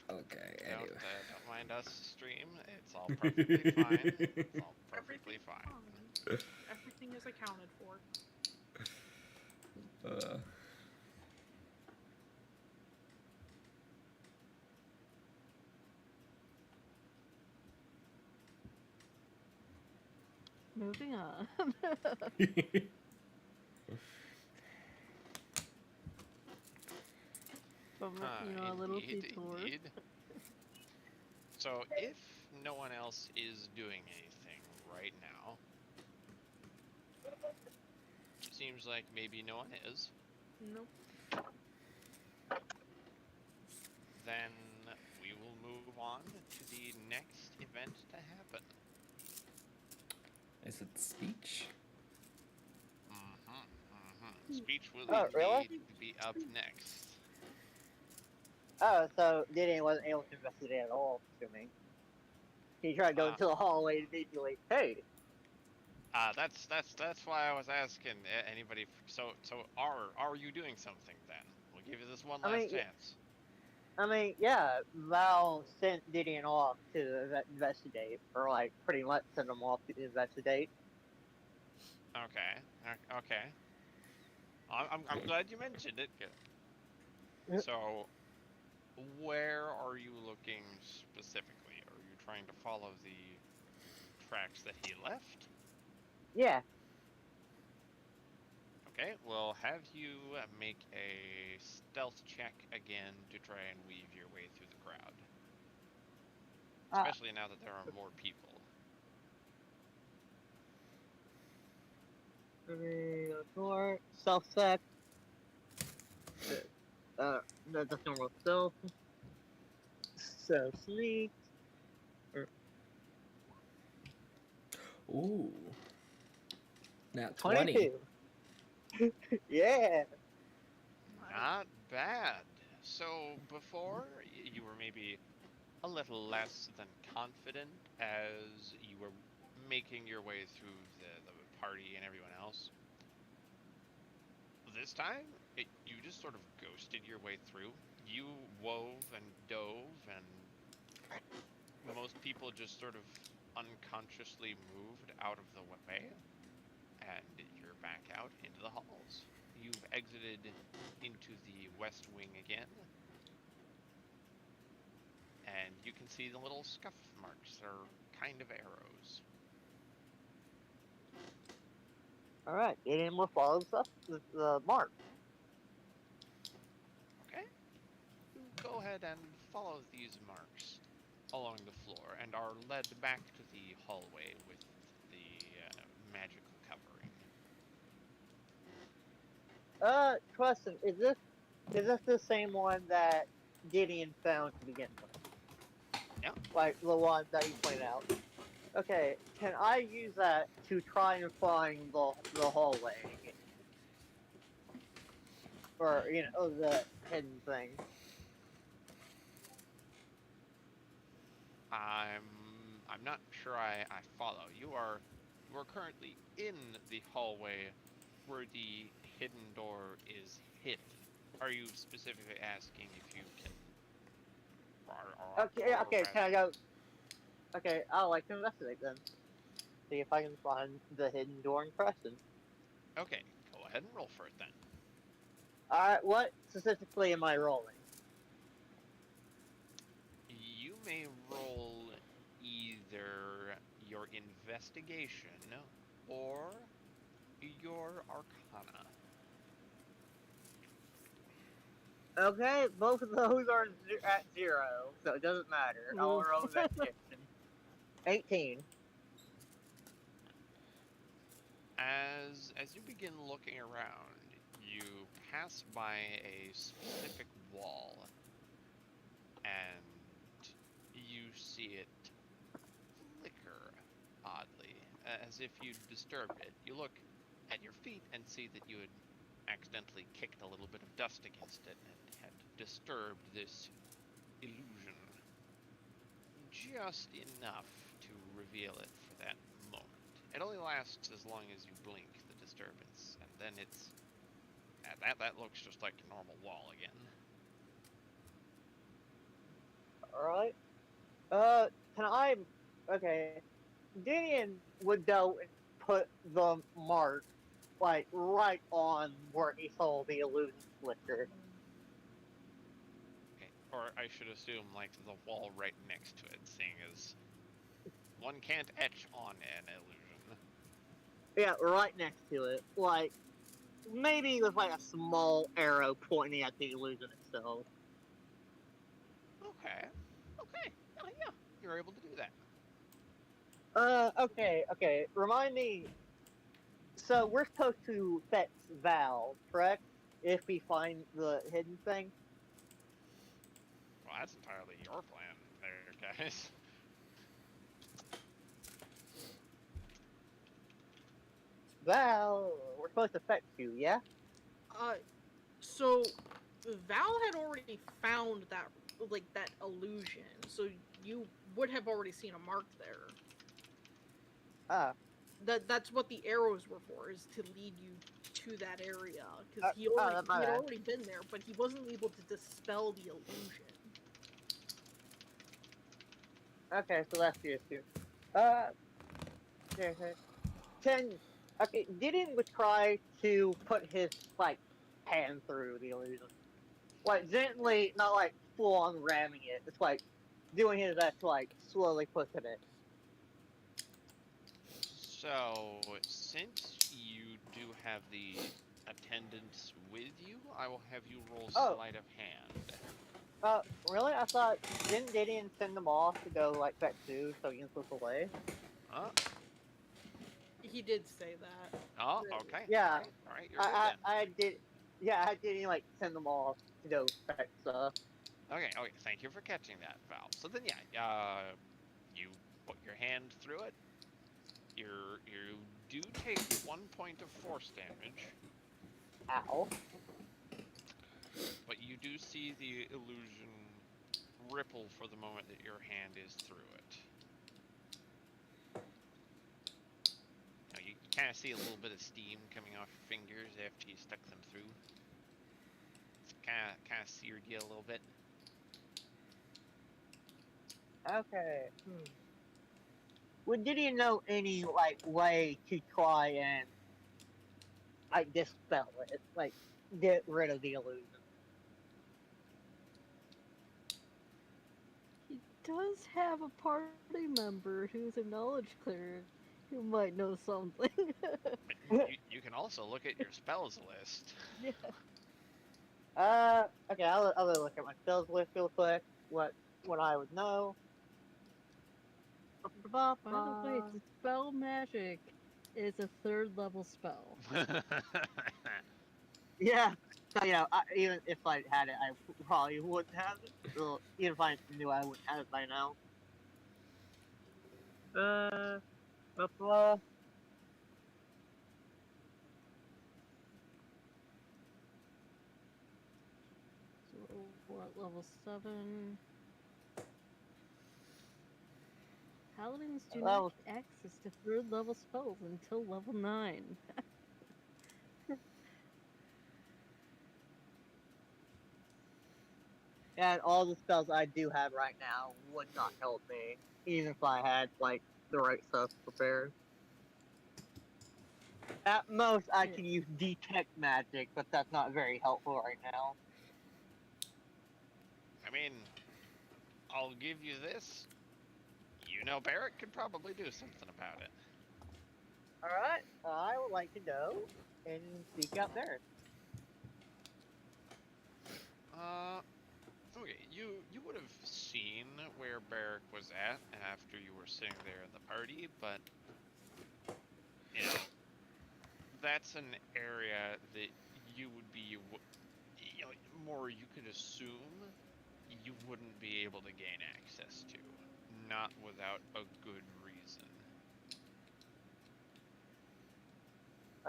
Okay, anyway. Don't mind us stream. It's all perfectly fine. It's all perfectly Everything's fine. Everything is accounted for. Moving on. From a little detour. Indeed. So, if no one else is doing anything right now, seems like maybe no one is, Nope. then we will move on to the next event to happen. Is it speech? Speech will Oh, really? indeed be up next. Oh, so Didion wasn't able to investigate at all, assuming. He tried to go into the hallway and be like, hey. That's why I was asking anybody. So are you doing something then? We'll give you this one last chance. I mean, yeah, Val sent Didion off to investigate, or like pretty much sent him off to investigate. Okay. I'm glad you mentioned it. So, where are you looking specifically? Are you trying to follow the tracks that he left? Yeah. Okay, we'll have you make a stealth check again to try and weave your way through the crowd. Especially now that there are more people. More self-check. That's normal stealth. So sneak. Ooh. Nat 20. 22. Yeah. Not bad. So before you were maybe a little less than confident as you were making your way through the party and everyone else. This time, you just sort of ghosted your way through. You wove and dove, and most people just sort of unconsciously moved out of the way, and you're back out into the halls. You've exited into the west wing again, and you can see the little scuff marks. They're kind of arrows. Alright, Gideon will follow the mark. Okay? You go ahead and follow these marks along the floor and are led back to the hallway with the magical covering. Question, is this the same one that Gideon found to begin with? Yeah. Like the one that you pointed out. Okay, can I use that to try and find the hallway? Or, the hidden thing. I'm not sure I follow. You are currently in the hallway where the hidden door is hidden. Are you specifically asking if you can? Okay, can I go? Okay, I'll like to investigate then. See if I can find the hidden door in question. Okay, go ahead and roll for it then. Alright, what specifically am I rolling? You may roll either your investigation or your arcana. Okay, both of those are at 0, so it doesn't matter. I'll roll investigation. 18. As you begin looking around, you pass by a specific wall, and you see it flicker oddly, as if you'd disturbed it. You look at your feet and see that you had accidentally kicked a little bit of dust against it and had disturbed this illusion just enough to reveal it for that moment. It only lasts as long as you blink the disturbance, and then it's that looks just like a normal wall again. Alright. Can I... Okay. Gideon would go and put the mark, like, right on where he saw the illusion flicker. Okay. Or I should assume, like, the wall right next to it, seeing as one can't etch on an illusion. Yeah, right next to it. Like, maybe with, like, a small arrow pointing at the illusion itself. Okay. Okay. Oh, yeah. You're able to do that. Okay. Remind me. So we're supposed to fetch Val, correct? If we find the hidden thing? Well, that's entirely your plan there, guys. Val, we're supposed to fetch you, yeah? So Val had already found that illusion, so you would have already seen a mark there. Ah. That's what the arrows were for, is to lead you to that area, because he my had bad. already been there, but he wasn't able to dispel the illusion. Okay, so that's the issue. Gideon would try to put his, like, hand through the illusion. Like, gently, not like full on ramming it. It's like doing his best to, like, slowly pushing it. So, since you do have the attendants with you, I will have you roll sleight of hand. Really? I thought, didn't Gideon send them off to go, like, fetch food so he can slip away? He did say that. Oh, okay. Yeah. Alright, you're good then. I did, like, send them off to go fetch stuff. Okay, thank you for catching that, Val. So then, yeah, you put your hand through it, You do take 1 point of force damage, Ow. but you do see the illusion ripple for the moment that your hand is through it. Now, you kind of see a little bit of steam coming off your fingers after you stuck them through. It's kind of seared you a little bit. Okay. Did you know any like way to try and like dispel it, like get rid of the illusion? He does have a party member who's a knowledge cleric who might know something. You can also look at your spells list. Yeah. Okay, I'll look at my spells list real quick. What I would know. By the way, dispel magic is a 3rd level spell. Yeah. So even if I had it, I probably wouldn't have it. Well, even if I knew I wouldn't have it by now. Blah, blah. So we're at level 7. Paladins do not get access to 3rd level spells until level 9. And all the spells I do have right now would not help me, even if I had like the right stuff prepared. At most, I can use detect magic, but that's not very helpful right now. I mean, I'll give you this. You know, Barrett could probably do something about it. All right, I would like to go and seek out there. Okay, you would have seen where Barrick was at after you were sitting there in the party, but you know, that's an area that you would be, you know, more you could assume you wouldn't be able to gain access to, not without a good reason.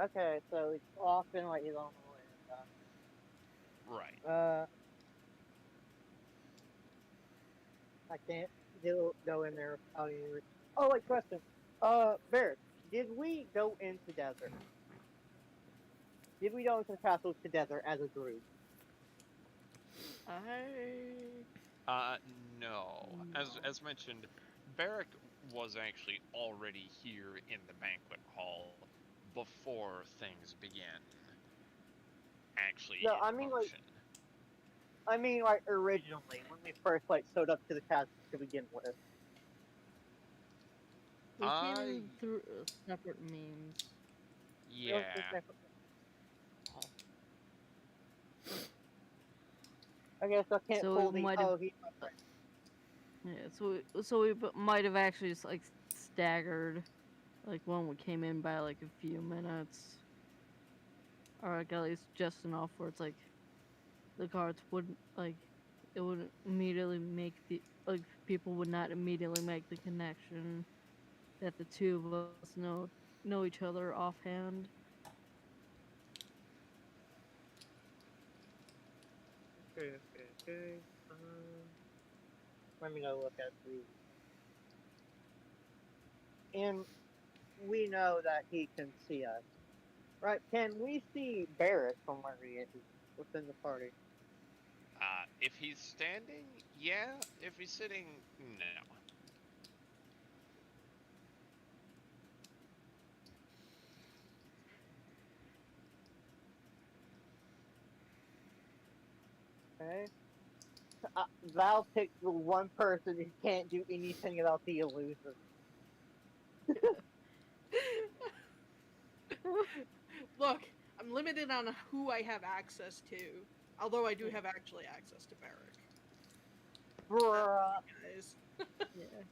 Okay, so it's often like you don't know where. Right. I can't go in there without any. Oh, wait, question. Barrett, did we go into desert? Did we go into the castle together as a group? No. As mentioned, Barrick was actually already here in the banquet hall before things began. Actually, No, in motion. I mean, like originally when we first showed up to the castle to begin with. We came in through separate means. Yeah. I guess I can't So pull we the. might have. Yeah, so we might have actually just like staggered, like when we came in by like a few minutes, or like at least just enough where it's like the guards wouldn't like it wouldn't immediately make the like people would not immediately make the connection that the two of us know each other offhand. Okay. Let me go look at the. And we know that he can see us, right? Can we see Barrett from where he is within the party? If he's standing, yeah. If he's sitting, no. Okay. Val picked the one person who can't do anything about the illusion. Look, I'm limited on who I have access to, although I do have actually access to Barrick. Bruh. Guys. Yeah.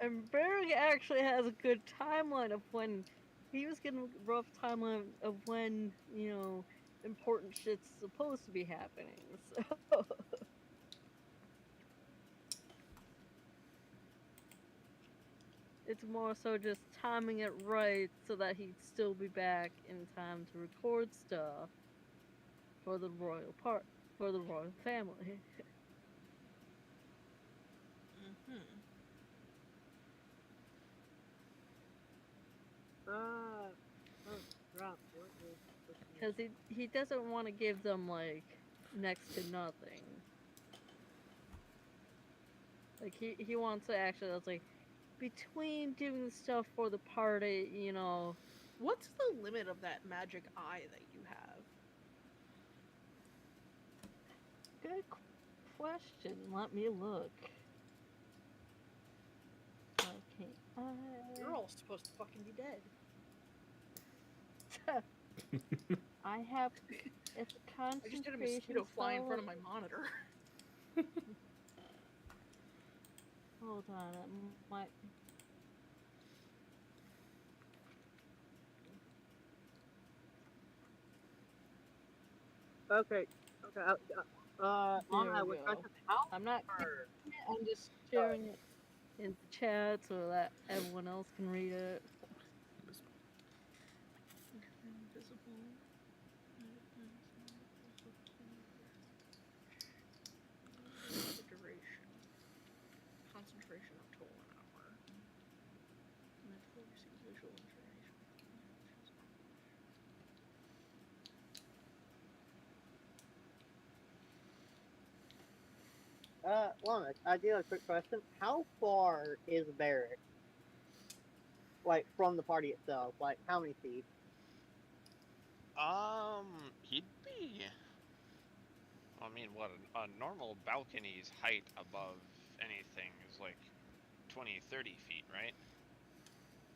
And Berg actually has a good timeline of when he was getting a rough timeline of when, important shit's supposed to be happening. So It's more so just timing it right so that he'd still be back in time to record stuff for the for the royal family. Mm-hmm. Oh, crap. What is Because he doesn't want to give them like next to nothing. Like he wants to actually, that's like, between doing stuff for the party, you know. What's the limit of that magic eye that you have? Good question. Let me look. Okay, You're all supposed to fucking be dead. I have. It's a I just had a concentration mosquito fly in spell. front of my monitor. Hold on, it might. Okay. Okay. Mom, There I we was go. how I'm not. far? I'm just sharing it in the chat so that everyone else can read it. Invisible. The duration. Concentration up to 1 hour. Mental receive visual information. Lana, I do have a quick question. How far is Barrett? Like, from the party itself? Like, how many feet? He'd be. I mean, what a normal balcony's height above anything is like 20, 30 feet, right?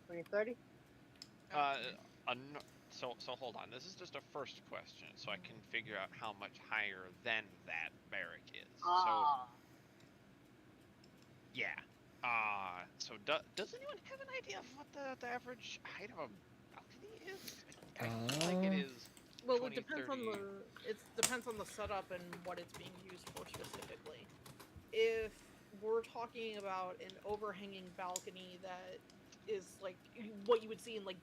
20, 30? Uh, so hold on. This is just a first question, so I can figure out how much higher than that barrack is. So Ah. yeah. So does anyone have an idea of what the average height of a balcony is? I feel like it is Well, 20, 30. it depends on the setup and what it's being used for specifically. If we're talking about an overhanging balcony that is like what you would see in like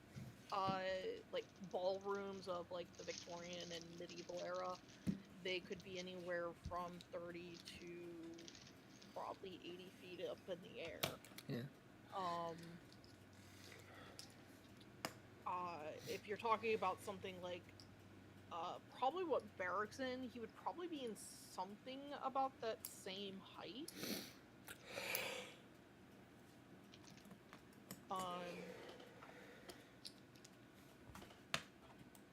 ballrooms of like the Victorian and medieval era, they could be anywhere from 30 to probably 80 feet up in the air. Yeah. If you're talking about something like probably what Barrack's in, he would probably be in something about that same height.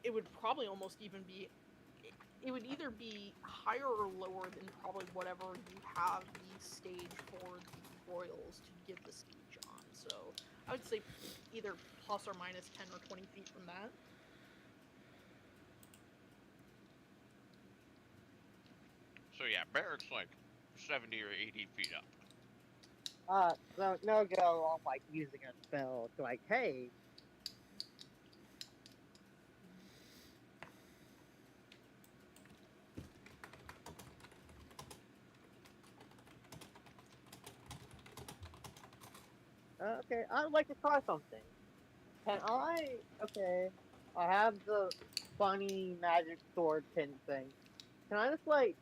It would probably almost even be. It would either be higher or lower than probably whatever you have the stage for the royals to give the speech on. So I would say either plus or minus 10 or 20 feet from that. So yeah, barrack's like 70 or 80 feet up. So no go on like using a spell to like, hey. Okay, I'd like to try something. Can I? Okay, I have the funny magic sword pin thing. Can I just like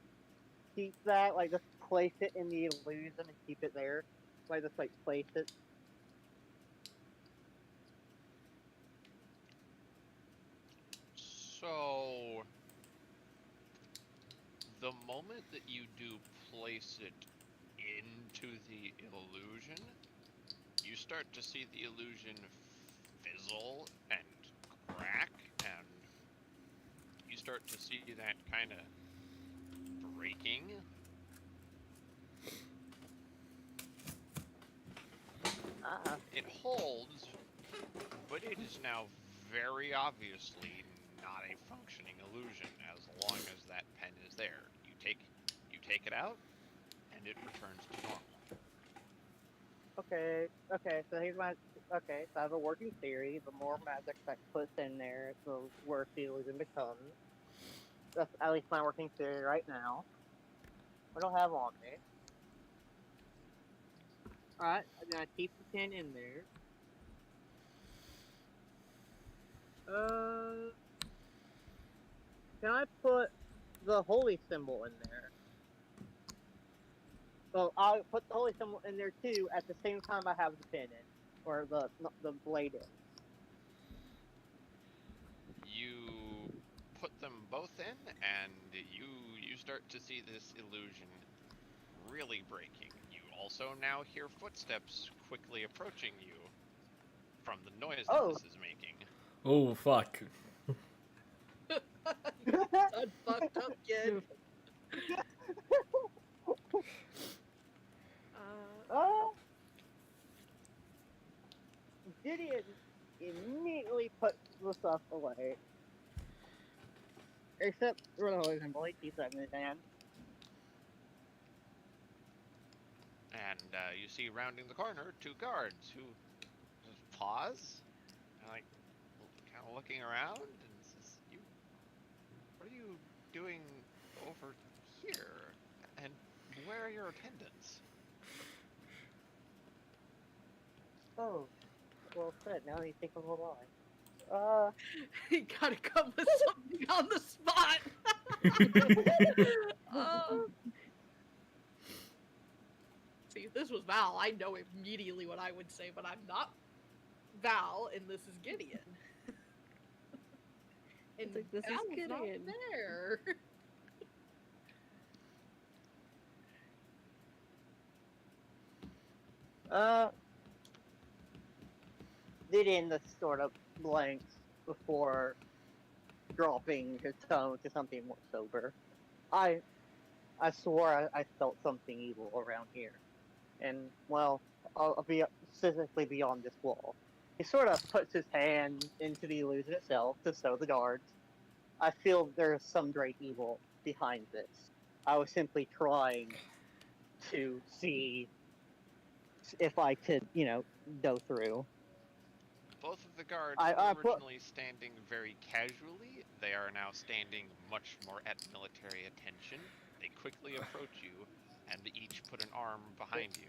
keep that? Like just place it in the illusion and keep it there? Like just like place it. So the moment that you do place it into the illusion, you start to see the illusion fizzle and crack, and you start to see that kind of breaking. It holds, but it is now very obviously not a functioning illusion as long as that pen is there. You take it out, and it returns to normal. Okay, okay, so here's my. Okay, so I have a working theory. The more magic that puts in there, the worse the illusion becomes. That's at least my working theory right now. What do I have on me? Alright, I'm gonna keep the pin in there. Can I put the holy symbol in there? Well, I'll put the holy symbol in there too. At the same time, I have the pin in, or the blade in. You put them both in, and you start to see this illusion really breaking. You also now hear footsteps quickly approaching you from the noise that Oh. this is making. Oh fuck. Done fucked up, kid. Gideon immediately puts the stuff away. Except for the holy symbol, he keeps that in his hand. And you see rounding the corner 2 guards who just pause, and like kind of looking around, and says, "You, what are you doing over here? And where are your attendants?" Oh, well said. Now you think of a lie. You gotta come with something on the spot. See, if this was Val, I know immediately what I would say, but I'm not Val, and this is Gideon. And It's like, this is Val's not Gideon. there. Gideon just sort of blanks before dropping his tone to something more sober. I swore I felt something evil around here. And, well, I'll be physically beyond this wall. He sort of puts his hand into the illusion itself to show the guards. I feel there's some great evil behind this. I was simply trying to see if I could, go through. Both of the guards I were put- originally standing very casually. They are now standing much more at military attention. They quickly approach you, and each put an arm behind you.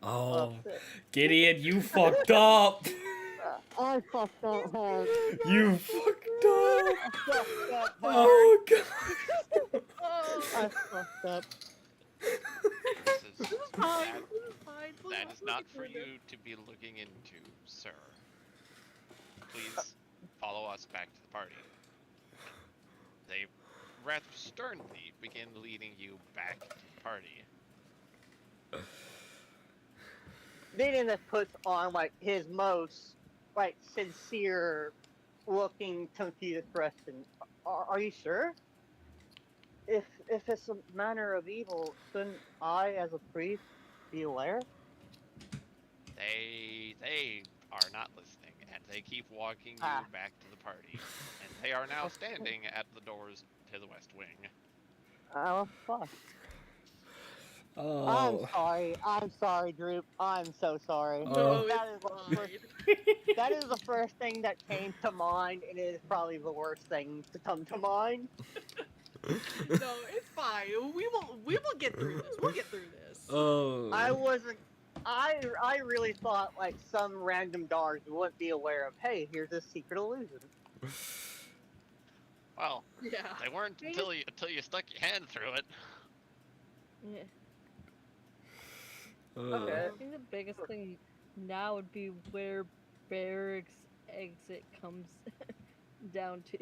Oh, Shit. Gideon, you fucked up. I fucked up hard. You fucked up. I fucked up hard. Oh god. I fucked up. This is Fine, that, this is fine. that is not for you to be looking into, sir. Please follow us back to the party. They rather sternly begin leading you back to the party. Gideon that puts on his most sincere looking confused expression. Are you sure? If it's a manner of evil, shouldn't I, as a priest, be aware? They are not listening, and they keep walking you Ah. back to the party. And they are now standing at the doors to the west wing. Oh fuck! Oh. I'm sorry, Droop. I'm so sorry. Oh. That is the first thing that came to mind, and it is probably the worst thing to come to mind. No, it's fine. We will get through this. We'll get through this. Oh. I really thought some random guards wouldn't be aware of. Hey, here's a secret illusion. Well, Yeah. they weren't until you stuck your hand through it. Yeah. Okay. I think the biggest thing now would be where Barrack's exit comes down to.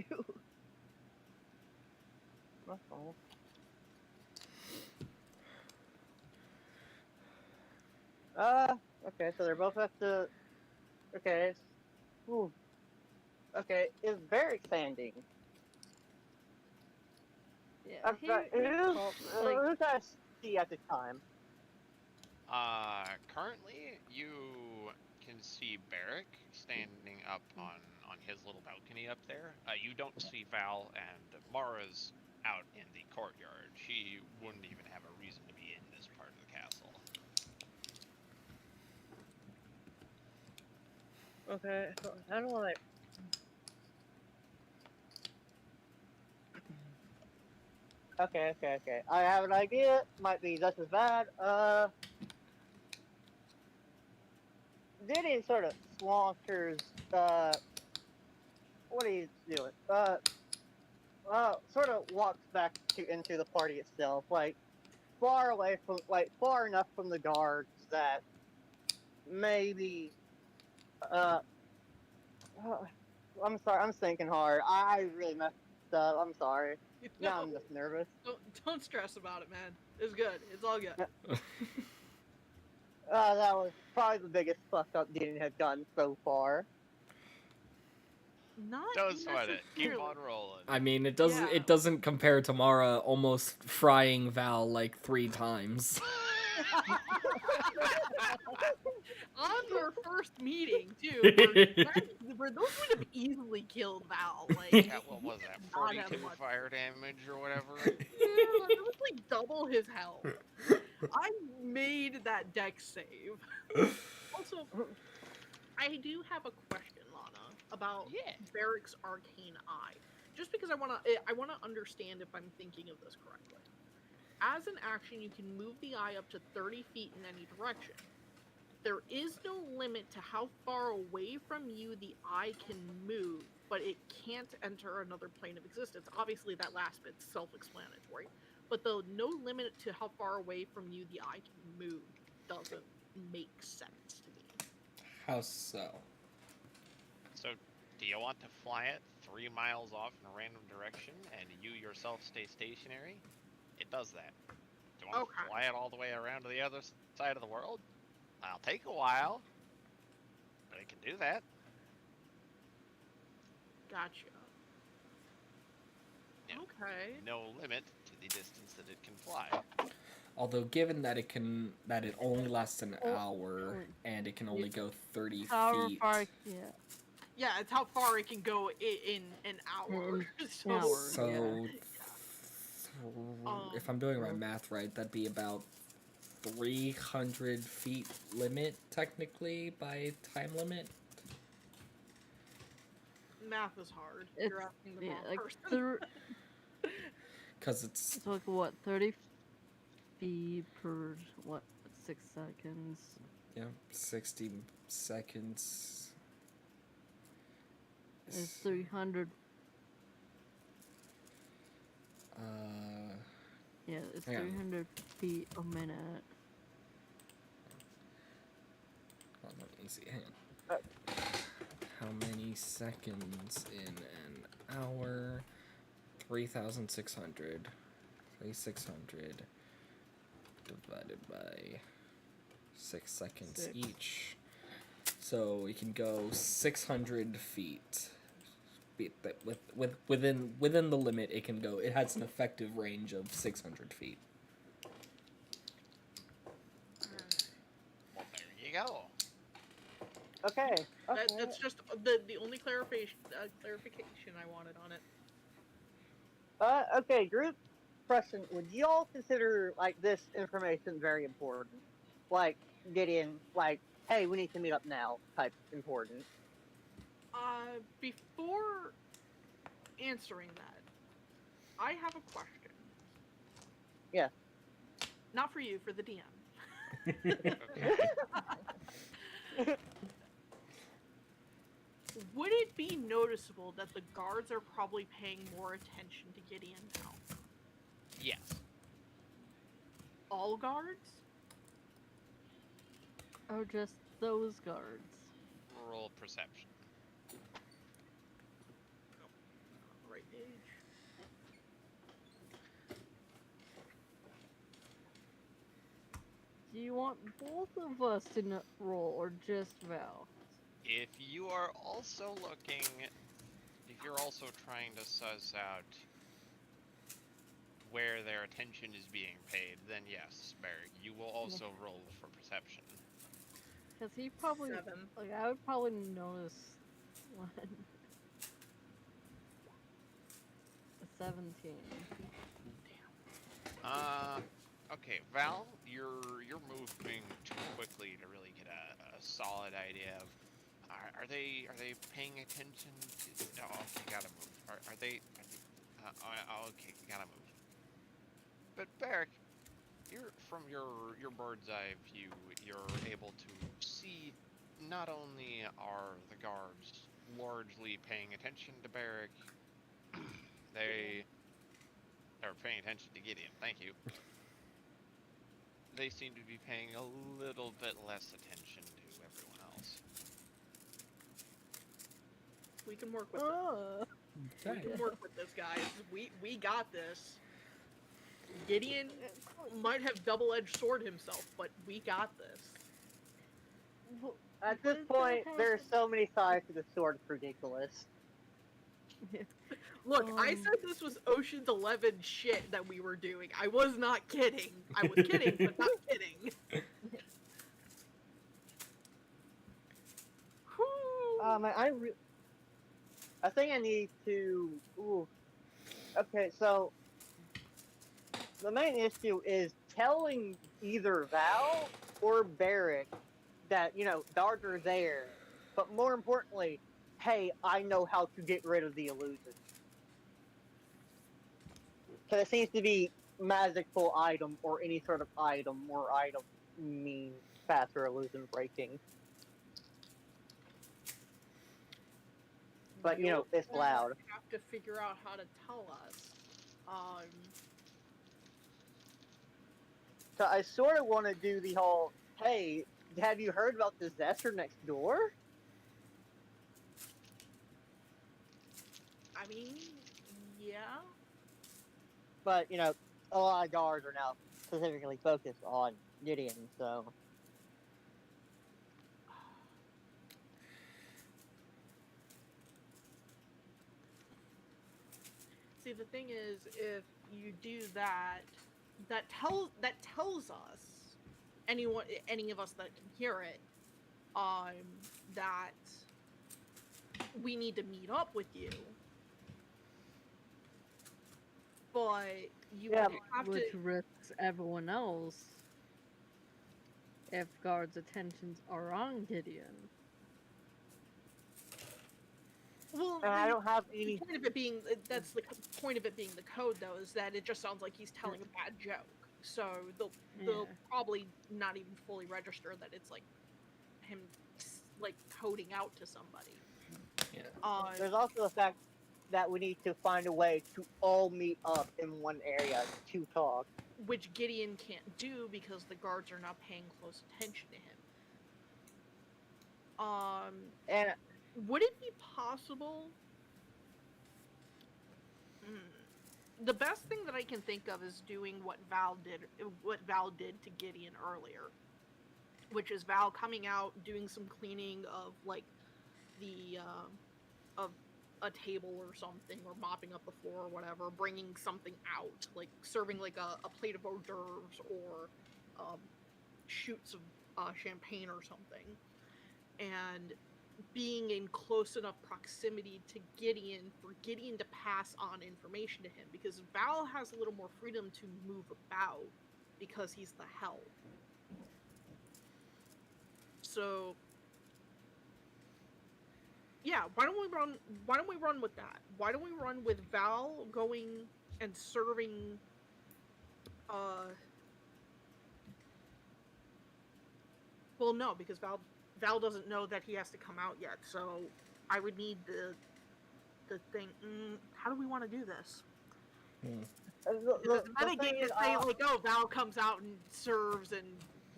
That's all. Okay, so they're both at the. Okay. Ooh. Okay, is Barrack standing? Yeah, Who's that see at the time? Currently, you can see Barrack standing up on his little balcony up there. You don't see Val, and Mara's out in the courtyard. She wouldn't even have a reason to be in this part of the castle. Okay, so how do I... Okay. I have an idea. Might be just as bad. Gideon sort of saunters what are you doing? Sort of walks back into the party itself, like far away from, like far enough from the guards that maybe, uh, uh, I'm sorry, I'm thinking hard. I really messed up. I'm sorry. Now I'm No, just nervous. don't stress about it, man. It's good. It's all good. That was probably the biggest fuck up Dean had done so far. Not Don't sweat it. Keep necessarily. on rolling. I mean, it Yeah. doesn't compare to Mara almost frying Val like 3 times. On their first meeting too, where those would have easily killed Val. Like, Yeah, what was that? not have 42 much. fire damage or whatever? Yeah, like, it was like double his health. I made that deck save. Also, I do have a question, Lana, about Yeah. Barrick's Arcane Eye. Just because I wanna understand if I'm thinking of this correctly. As an action, you can move the eye up to 30 feet in any direction. There is no limit to how far away from you the eye can move, but it can't enter another plane of existence. Obviously, that last bit's self-explanatory, but the no limit to how far away from you the eye can move doesn't make sense to me. How so? So, do you want to fly it 3 miles off in a random direction and you yourself stay stationary? It does that. Do you want Okay. to fly it all the way around to the other side of the world? I'll take a while, but it can do that. Gotcha. Yeah. Okay. No limit to the distance that it can fly. Although, given that it only lasts an Oh, hour and it can only go 30 However feet. far, yeah. Yeah, it's how far it can go in an hour. An hour. So, Um, if I'm doing my math right, that'd be about 300 feet limit, technically, by time limit. Math is hard. It's, You're asking the yeah, wrong like person. Because it's... it's like what, 30 feet per, what, 6 seconds? Yeah, 60 seconds. It's 300. Yeah, it's hang on. 300 feet a minute. Hold on, let me see. Hang on. How many seconds in an hour? 3,600. 3,600 divided by 6 seconds 6. each. So we can go 600 feet. Within the limit, it can go. It has an effective range of 600 feet. Well, there you go. Okay. That's just the only clarification I wanted on it. Okay, group question. Would y'all consider, like, this information very important? Like, Gideon, like, hey, we need to meet up now type important. Before answering that, I have a question. Yeah. Not for you, for the DM. Okay. Would it be noticeable that the guards are probably paying more attention to Gideon now? Yes. All guards? Or just those guards? Roll perception. Right age. Do you want both of us to roll, or just Val? If you are also looking, if you're also trying to suss out where their attention is being paid, then yes, Barrick, you will also roll for perception. Because he probably, 7. like, I would probably notice one. A 17. Okay, Val, you're moving too quickly to really get a solid idea of are they paying attention to? Oh, okay, gotta move. Are they? Okay, gotta move. But Barrick, you're from your bird's eye view, you're able to see not only are the guards largely paying attention to Barrick. They are paying attention to Gideon. Thank you. They seem to be paying a little bit less attention to everyone else. We can work with this. We Okay. can work with this, guys. We got this. Gideon might have double-edged sword himself, but we got this. At this What point, the there's heck? so many sides to the sword, it's ridiculous. Look, I Um. said this was Ocean's 11 shit that we were doing. I was not kidding. I was kidding, but not kidding. Whew. Man, I think I need to. Ooh. Okay, so the main issue is telling either Val or Barrick that guards are there, but more importantly, hey, I know how to get rid of the illusion. Because it seems to be magical item or any sort of item or item means faster illusion breaking. But You'll it's loud. have to figure out how to tell us. So I sort of want to do the whole, hey, have you heard about the Zester next door? I mean, yeah. But, a lot of guards are now specifically focused on Gideon, so. See, the thing is, if you do that, that tells us, any of us that can hear it, that we need to meet up with you. But you Yeah, would have Which to. risks everyone else if guards' attentions are on Gideon. Well, And I don't have the any. point of it being that's the point of it being the code, though, is that it just sounds like he's telling a bad joke. So they'll Yeah. probably not even fully register that it's like him like coding out to somebody. Yeah. There's also the fact that we need to find a way to all meet up in one area to talk. Which Gideon can't do because the guards are not paying close attention to him. And Would it be possible? The best thing that I can think of is doing what Val did to Gideon earlier, which is Val coming out, doing some cleaning of like the of a table or something, or mopping up the floor or whatever, bringing something out, like serving like a plate of hors d'oeuvres or shoots of champagne or something, and being in close enough proximity to Gideon for Gideon to pass on information to him, because Val has a little more freedom to move about because he's the help. So yeah, why don't we run with that? Why don't we run with Val going and serving well, no, because Val doesn't know that he has to come out yet, so I would need the thing. How do we want to do this? the I thing metagame is, to say like, oh, Val comes out and serves and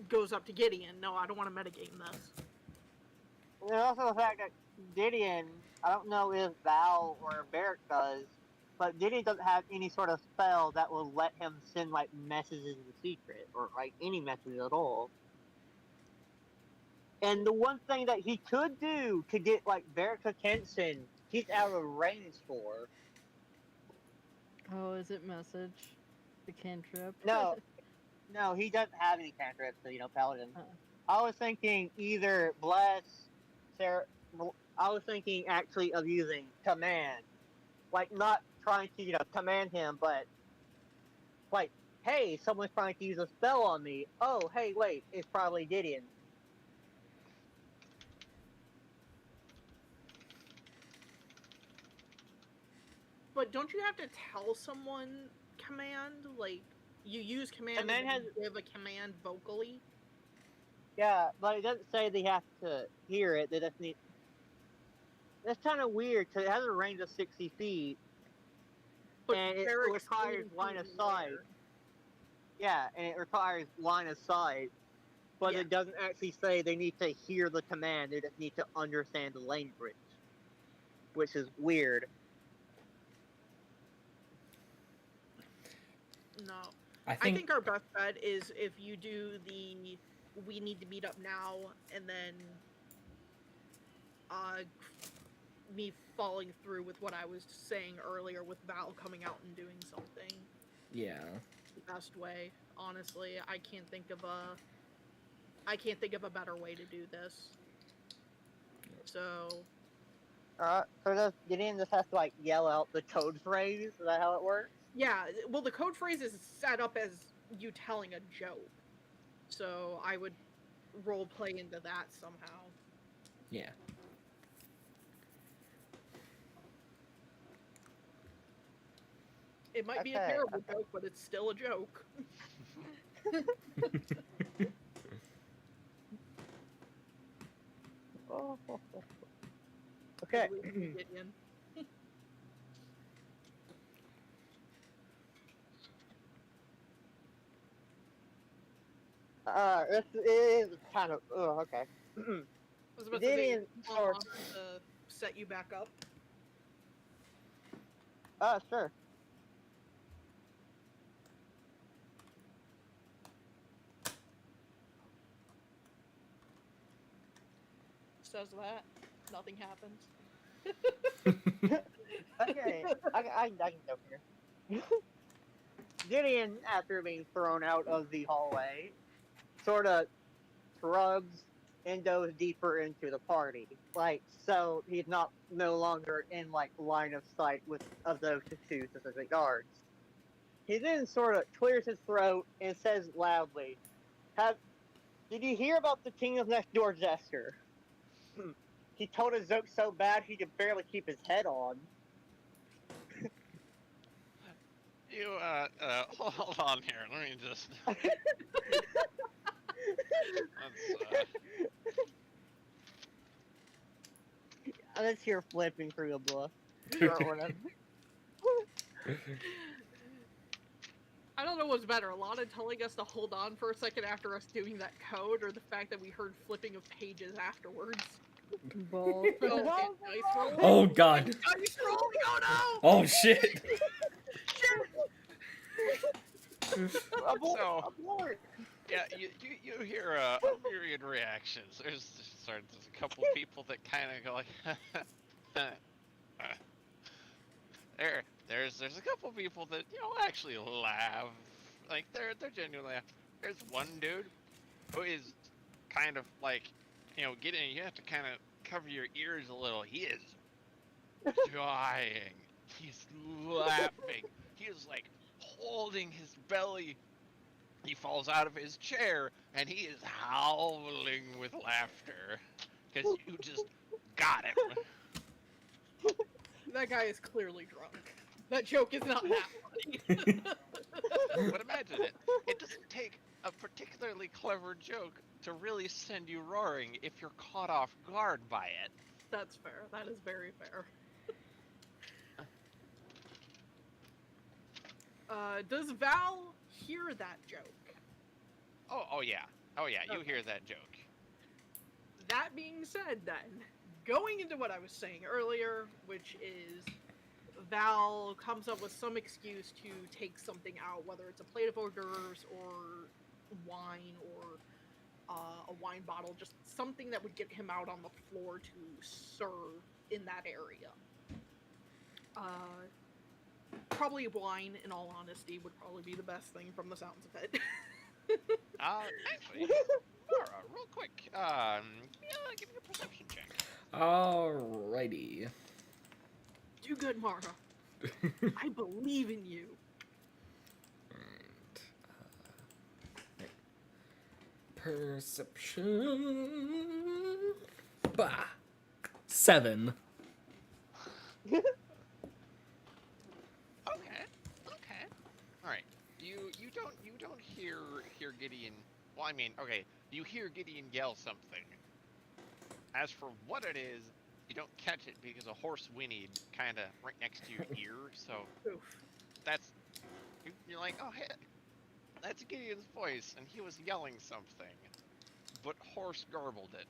goes up to Gideon. No, I don't want to metagame this. there's also the fact that Gideon, I don't know if Val or Barrick does, but Gideon doesn't have any sort of spell that will let him send like messages in secret or like any messages at all. And the one thing that he could do to get like Barrick's attention, he's out of range for. Oh, is it message? The cantrip? No, no, he doesn't have any cantrips, so Paladin. Oh. I was thinking either Bless, Sarah. I was thinking actually of using Command, like not trying to command him, but like, hey, someone's trying to use a spell on me. Oh, hey, wait, it's probably Gideon. But don't you have to tell someone command? Like, you use command Command and then has- you give a command vocally? Yeah, but it doesn't say they have to hear it. They just need. That's kind of weird because it has a range of 60 feet, But and it very requires line of extremely sight. rare. Yeah, and it requires line of sight, but Yeah. it doesn't actually say they need to hear the command. They just need to understand the language, which is weird. No. I I think think our best bet is if you do the we need to meet up now, and then uh, me following through with what I was saying earlier with Val coming out and doing something. yeah. The best way, honestly. I can't think of a better way to do this. So So does Gideon just has to like yell out the code phrase? Is that how it works? yeah, well, the code phrase is set up as you telling a joke, so I would role play into that somehow. Yeah. It might be a Okay, terrible okay. joke, but it's still a joke. Oh. Okay. Gideon. This is kind of. Oh, okay. I was about to say, Gideon you sort. want to set you back up. Sure. Says that. Nothing happens. Okay, I can go here. Gideon, after being thrown out of the hallway, sort of shrugs and goes deeper into the party. Like, so he's no longer in like line of sight of those two specific guards. He then sort of clears his throat and says loudly, did you hear about the king of next door jester? He told a joke so bad he could barely keep his head on. You, hold on here. Let me just. Let's hear flipping through the book. Or whatever. I don't know what's better, Lana telling us to hold on for a second after us doing that code, or the fact that we heard flipping of pages afterwards. Both. Oh, dice rolling. Oh god. Dice rolling! Oh no! Oh shit. So, Abort. yeah, you hear a myriad reactions. There's a couple people that kind of go like, there's a couple people that actually laugh, like they're genuinely laugh. There's one dude who is kind of like, getting, you have to kind of cover your ears a little. He is dying. He's laughing. He is like holding his belly. He falls out of his chair and he is howling with laughter because you just got him. That guy is clearly drunk. That joke is not that funny. But imagine it. It doesn't take a particularly clever joke to really send you roaring if you're caught off guard by it. That's fair. That is very fair. Does Val hear that joke? Oh yeah. Oh yeah, you Okay. hear that joke. That being said, then, going into what I was saying earlier, which is Val comes up with some excuse to take something out, whether it's a plate of hors d'oeuvres or wine or a wine bottle, just something that would get him out on the floor to serve in that area. Probably wine, in all honesty, would probably be the best thing from the sounds of it. Actually, Mara, real quick, give me a perception check. Alrighty. Do good, Mara. I believe in you. Perception. Bah. 7. Okay. All right. You don't hear Gideon. Well, I mean, okay. You hear Gideon yell something. As for what it is, you don't catch it because a horse whinnied kind of right next to your ear. So Oof. that's you're like, oh, hey, that's Gideon's voice, and he was yelling something, but horse garbled it.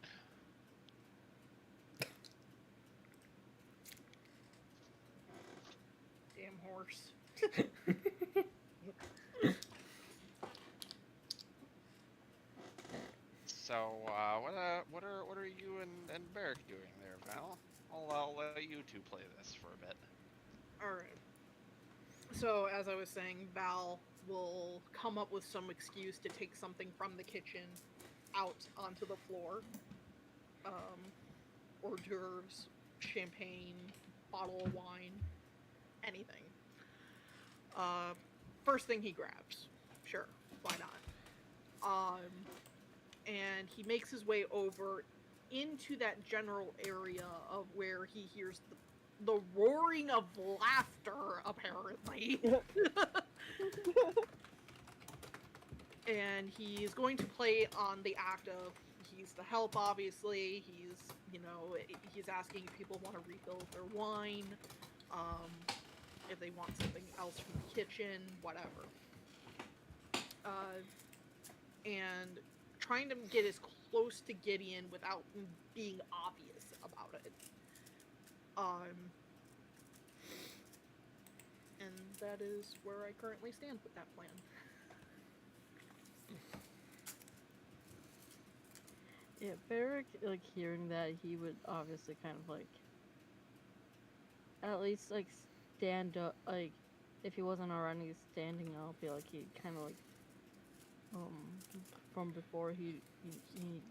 Damn horse. So what are you and Barrick doing there, Val? I'll let you two play this for a bit. Alright. So, as I was saying, Val will come up with some excuse to take something from the kitchen out onto the floor. Hors d'oeuvres, champagne, bottle of wine, anything. First thing he grabs. Sure, why not? And he makes his way over into that general area of where he hears the roaring of laughter, apparently. And he's going to play on the act of he's the help, obviously. He's asking if people want to refill their wine, if they want something else from the kitchen, whatever. And trying to get as close to Gideon without being obvious about it. And that is where I currently stand with that plan. Yeah, Barrick, like, hearing that, he would obviously kind of, like, at least, like, stand up, like, if he wasn't already standing up, he'd kind of, like, from before, he'd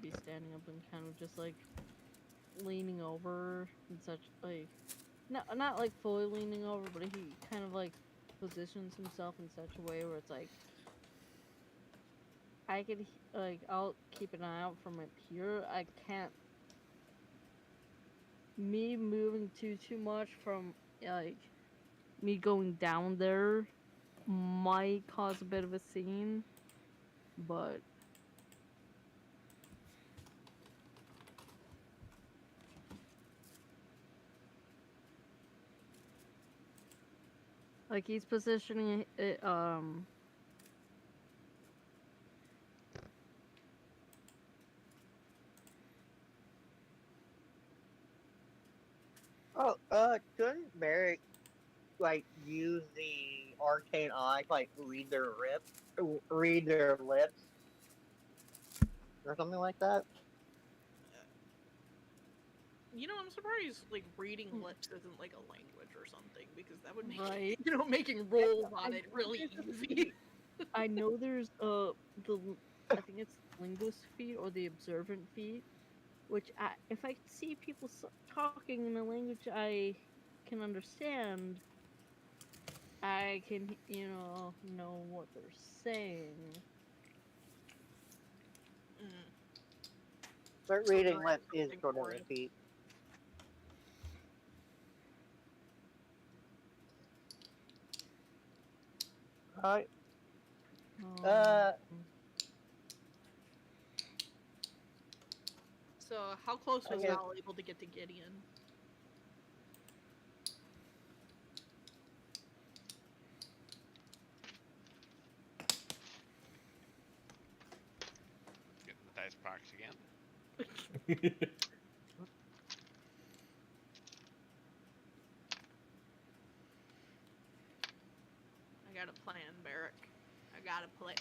be standing up and kind of just, like, leaning over and such, like, not like, fully leaning over, but he kind of, like, positions himself in such a way where it's, like, I could, like, I'll keep an eye out from up here. I can't. Me moving too much from, like, me going down there might cause a bit of a scene, but. Like, he's positioning it, Couldn't Barrick like use the arcane eye to like read their lips, or something like that? I'm surprised, like, reading lips isn't, like, a language or something, because that would make, Right. making rolls on it really easy. I know there's, I think it's linguist feat or the observant feat, which if I see people talking in a language I can understand, I can, know what they're saying. But So reading there is lips is something sort of for a it. feat. Alright. So how close was Okay. Val able to get to Gideon? Getting the dice box again. I got a plan, Barrick. I got a plan.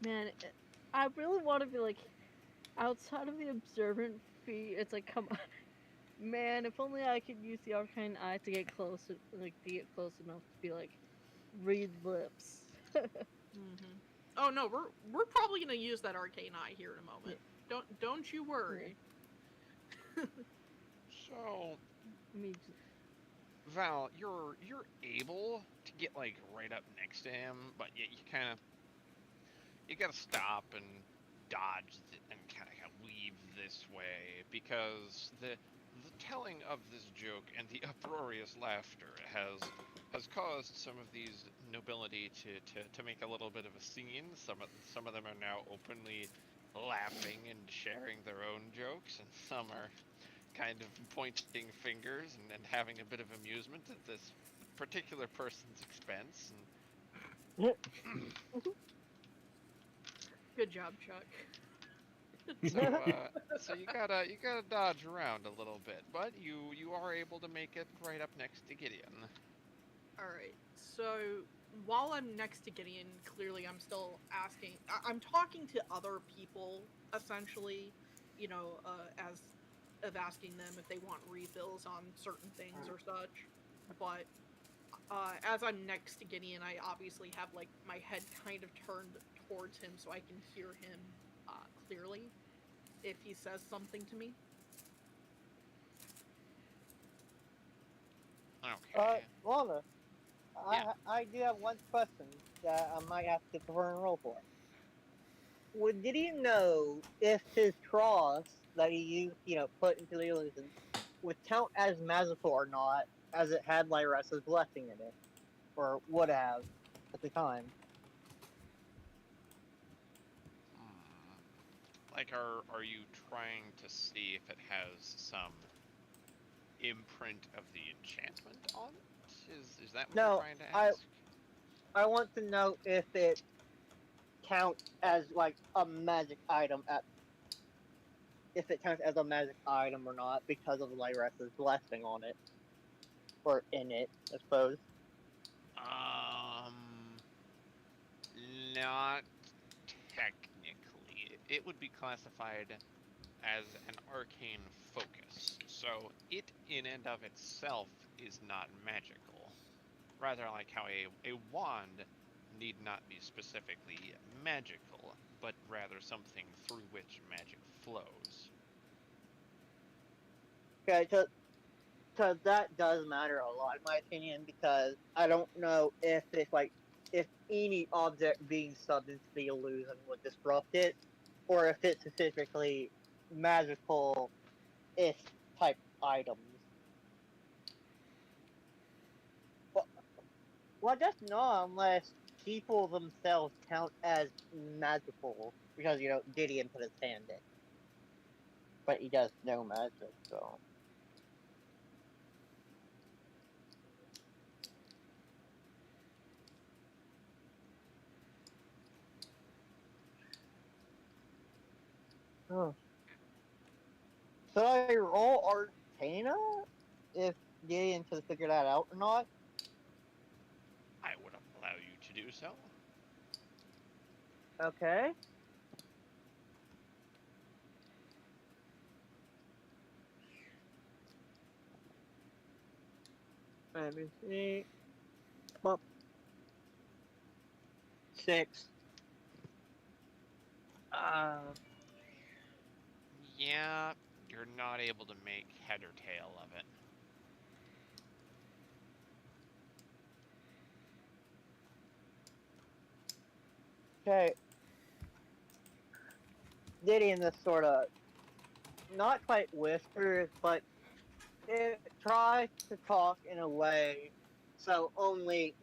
Man, I really want to be like, outside of the observant feat, it's like, come on. Man, if only I could use the arcane eye to get close, enough to be like, read lips. Oh no, we're probably gonna use that arcane eye here in a moment. Don't you worry. So, Me, Val, you're able to get like right up next to him, but yet you gotta stop and dodge and kind of weave this way because the telling of this joke and the uproarious laughter has caused some of these nobility to make a little bit of a scene. Some of them are now openly laughing and sharing their own jokes, and some are kind of pointing fingers and having a bit of amusement at this particular person's expense. Good job, Chuck. And so you gotta dodge around a little bit, but you are able to make it right up next to Gideon. Alright, so while I'm next to Gideon, clearly I'm still asking. I'm talking to other people, essentially, as of asking them if they want refills on certain things or such. But as I'm next to Gideon, I obviously have like my head kind of turned towards him so I can hear him clearly if he says something to me. Okay. Lana, Yeah. I do have one question that I might have to prefer and roll for. Did he know if his cross that he used, put into the illusion, would count as magical or not, as it had Lyrasa's blessing in it, or would have at the time? Like, are you trying to see if it has some imprint of the enchantment on it? Is that what No, you're trying to ask? I want to know if it counts as like a magic item if it counts as a magic item or not because of Lyrasa's blessing on it. Or in it, I suppose. Not technically. It would be classified as an arcane focus, so it in and of itself is not magical. Rather, like how a wand need not be specifically magical, but rather something through which magic flows. Okay, because that does matter a lot in my opinion, because I don't know if it's like if any object being subbed into the illusion would disrupt it, or if it's specifically magical-ish type items. Well, I guess not unless people themselves count as magical, because Gideon put his hand in, but he does no magic, so. Oh. Should I roll Arcana if Gideon could figure that out or not? I would allow you to do so. Okay. Let me see. Well, 6. Yeah, you're not able to make head or tail of it. Okay. Gideon just sort of, not quite whispers, but it tries to talk in a way so only,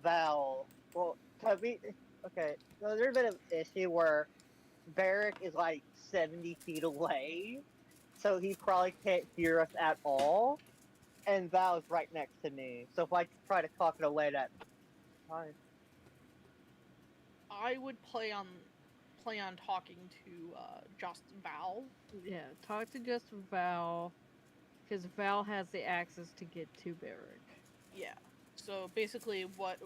Val. Well, okay, so there's a bit of issue where Barrick is like 70 feet away, so he probably can't hear us at all. And Val's right next to me, so if I try to talk in a way that, fine. I would play on talking to just Val. Yeah, talk to just Val, because Val has the access to get to Barrick. Yeah. So basically, what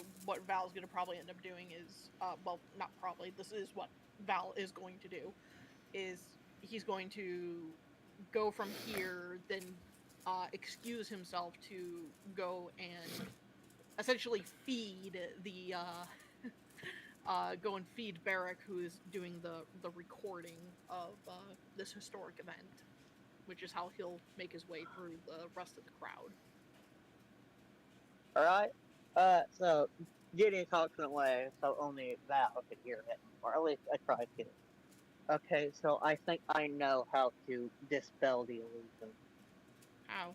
Val's gonna probably end up doing is, well, not probably. This is what Val is going to do. Is he's going to go from here, then excuse himself to go and essentially feed the go and feed Barrick, who is doing the recording of this historic event, which is how he'll make his way through the rest of the crowd. Alright? So Gideon talks in a way so only Val could hear it, or at least I tried to. Okay, so I think I know how to dispel the illusion. How?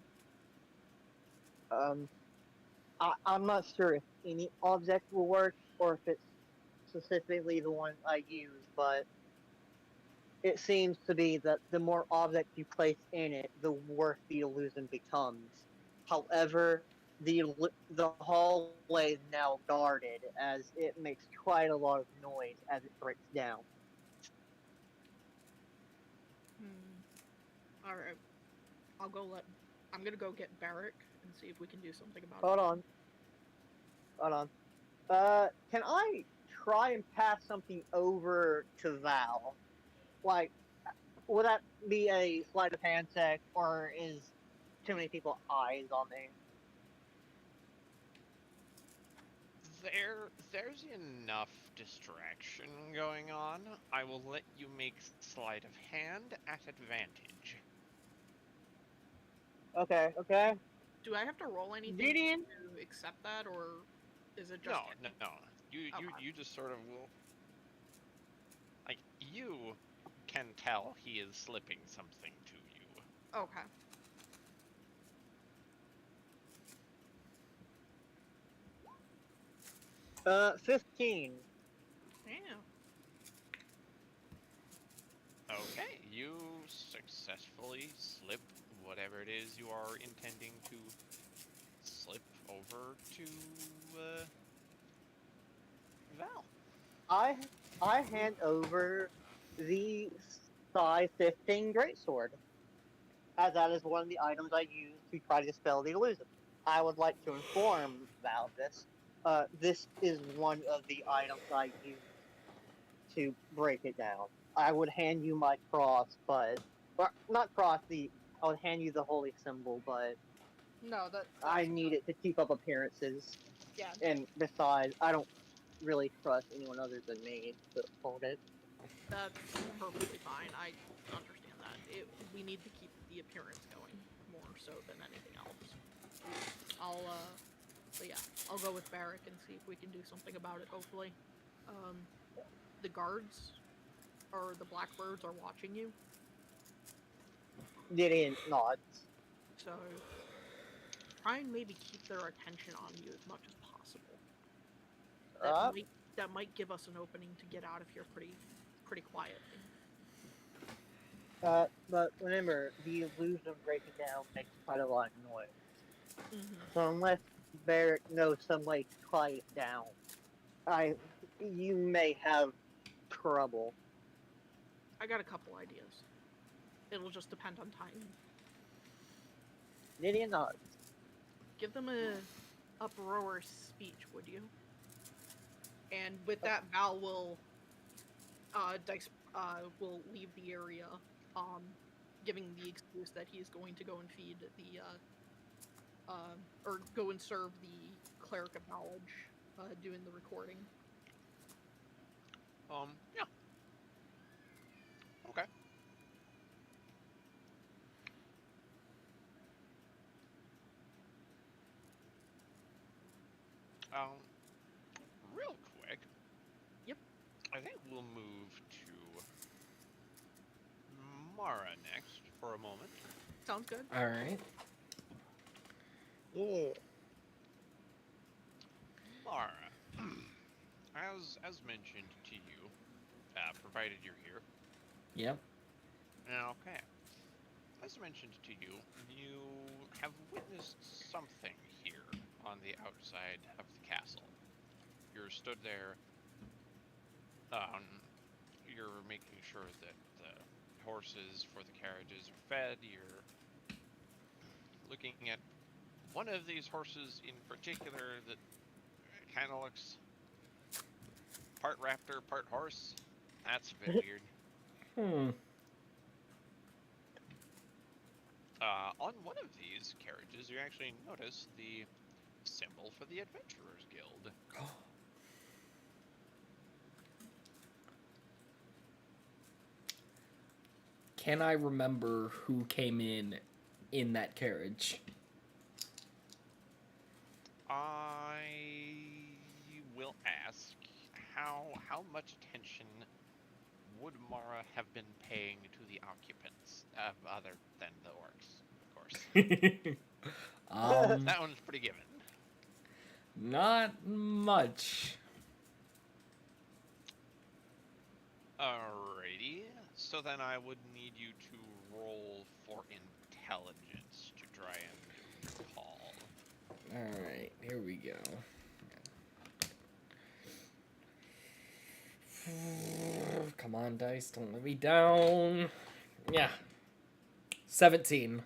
I'm not sure if any object will work, or if it's specifically the one I use, but it seems to be that the more objects you place in it, the worse the illusion becomes. However, the hallway is now guarded, as it makes quite a lot of noise as it breaks down. All right. I'll go let. I'm gonna go get Barrick and see if we can do something about Hold it. on, hold on. Can I try and pass something over to Val? Like, would that be a sleight of hand check, or is too many people eyes on me? There's enough distraction going on. I will let you make sleight of hand at advantage. Okay, okay. Do I have to roll anything Gideon? to accept that, or is it just? No, no, no. You Okay. you just sort of will, like, you can tell he is slipping something to you. Okay. 15. Yeah. Okay, you successfully slip whatever it is you are intending to slip over to Val. I hand over the size 15 greatsword, as that is one of the items I use to try to dispel the illusion. I would like to inform Val this. This is one of the items I use to break it down. I would hand you my cross, but or not cross. I would hand you the holy symbol, but No, I need it to keep up appearances. Yeah, And besides, I don't really trust anyone other than me to hold it. that's perfectly fine. I understand that. We need to keep the appearance going more so than anything else. But yeah, I'll go with Barrick and see if we can do something about it. Hopefully, the guards or the blackbirds are watching you, Gideon nods. so try and maybe keep their attention on you as much as possible. That might give us an opening to get out of here pretty quietly. But remember, the illusion of breaking down makes quite a lot of noise. Mm-hmm. So unless Barrett knows some way to quiet it down, you may have trouble. I got a couple ideas. It'll just depend on timing. Gideon nods. Give them a uproar speech, would you? And with that, Val will will leave the area, giving the excuse that he's going to go and feed the or go and serve the cleric of knowledge, doing the recording. Yeah. Okay. Real quick. Yep. I think we'll move to Mara next for a moment. Sounds good. All right. Yeah. Mara, as mentioned to you, provided you're here. Yep. Okay. As mentioned to you, you have witnessed something here on the outside of the castle. You're stood there. You're making sure that the horses for the carriages are fed. You're looking at one of these horses in particular that kind of looks part raptor, part horse. That's a bit weird. On one of these carriages, you actually notice the symbol for the Adventurers Guild. Can I remember who came in that carriage? I will ask, how much attention would Mara have been paying to the occupants, other than the orcs, of course? That one's pretty given. Not much. Alrighty, So then I would need you to roll for intelligence to try and recall. Alright, here we go. Come on, dice, don't let me down. Yeah. 17.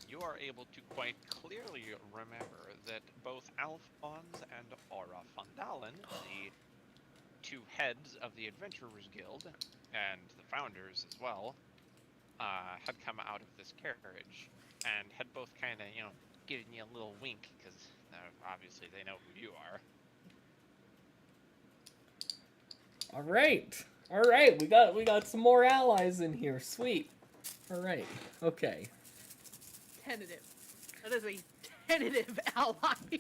You are able to quite clearly remember that both Alphonse and Aura Fondalen, the two heads of the Adventurers Guild, and the founders as well, had come out of this carriage, and had both kind of, given you a little wink, because obviously they know who you are. Alright, we got some more allies in here. Sweet. Alright, okay. Tentative. That is a tentative ally.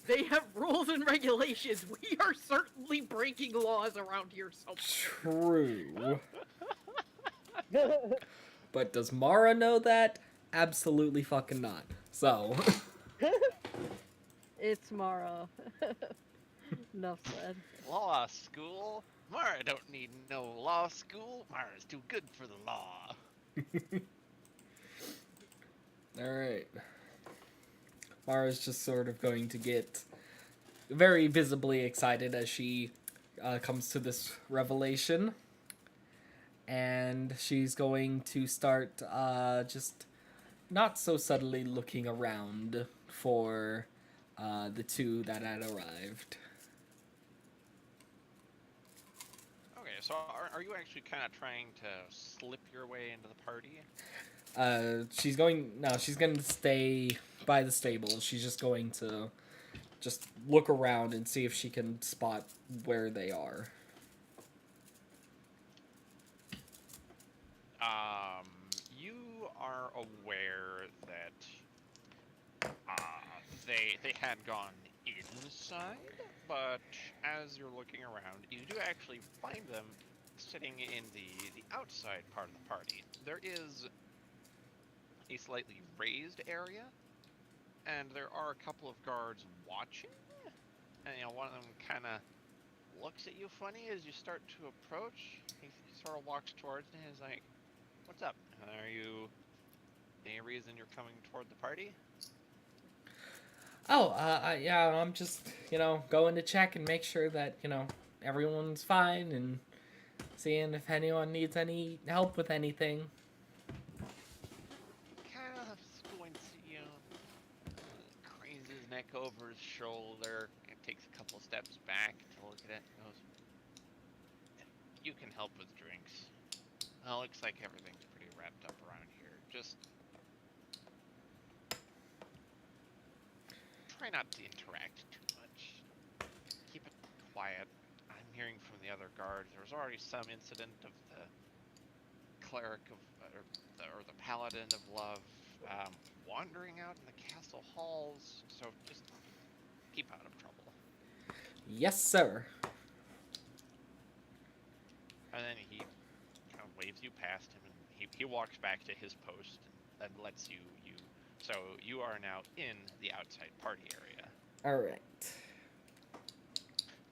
They have rules and regulations. We are certainly breaking laws around here somewhere. True. But does Mara know that? Absolutely fucking not. So. It's Mara. Enough said. Law school? Mara don't need no law school. Mara's too good for the law. Alright. Mara's just sort of going to get very visibly excited as she comes to this revelation. And she's going to start just not so subtly looking around for the two that had arrived. Okay, so are you actually kind of trying to slip your way into the party? She's going to stay by the stable. She's just going to just look around and see if she can spot where they are. You are aware that they had gone inside, but as you're looking around, you do actually find them sitting in the outside part of the party. There is a slightly raised area, and there are a couple of guards watching, and one of them kind of looks at you funny as you start to approach. He sort of walks towards you and is like, "What's up? Are you any reason you're coming toward the party?" Oh, yeah, I'm just, going to check and make sure that, everyone's fine and seeing if anyone needs any help with anything. Kind of squints at you, cranes his neck over his shoulder, and takes a couple steps back to look at it, and goes, "You can help with drinks. Well, looks like everything's pretty wrapped up around here. Just try not to interact too much. Keep it quiet. I'm hearing from the other guards there was already some incident of the cleric of, or the paladin of love, wandering out in the castle halls, so just keep out of trouble." Yes, sir. And then he kind of waves you past him, and he walks back to his post and lets you. So you are now in the outside party area. All right.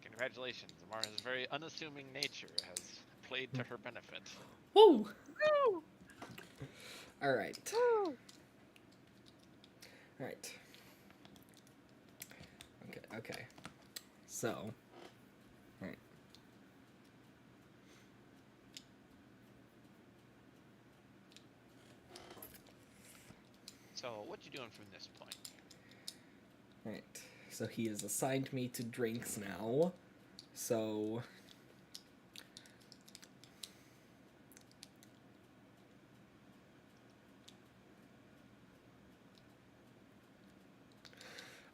Congratulations, Amara's very unassuming nature has played to her benefit. Woo! Woo! All right. Woo! All right. Okay. So. Right. So what you doing from this point? Right. So he has assigned me to drinks now. So.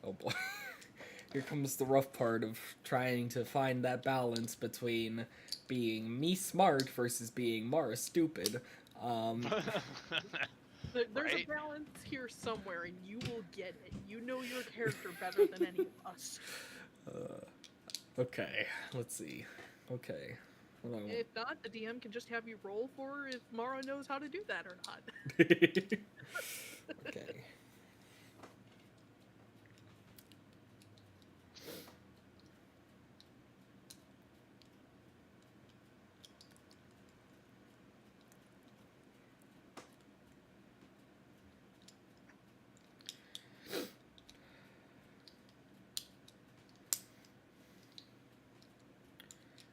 Oh boy. Here comes the rough part of trying to find that balance between being me smart versus being Mara stupid. There's Right? a balance here somewhere, and you will get it. You know your character better than any of us. Okay, let's see. Okay. Hold on. If not, the DM can just have you roll for if Mara knows how to do that or not. Okay.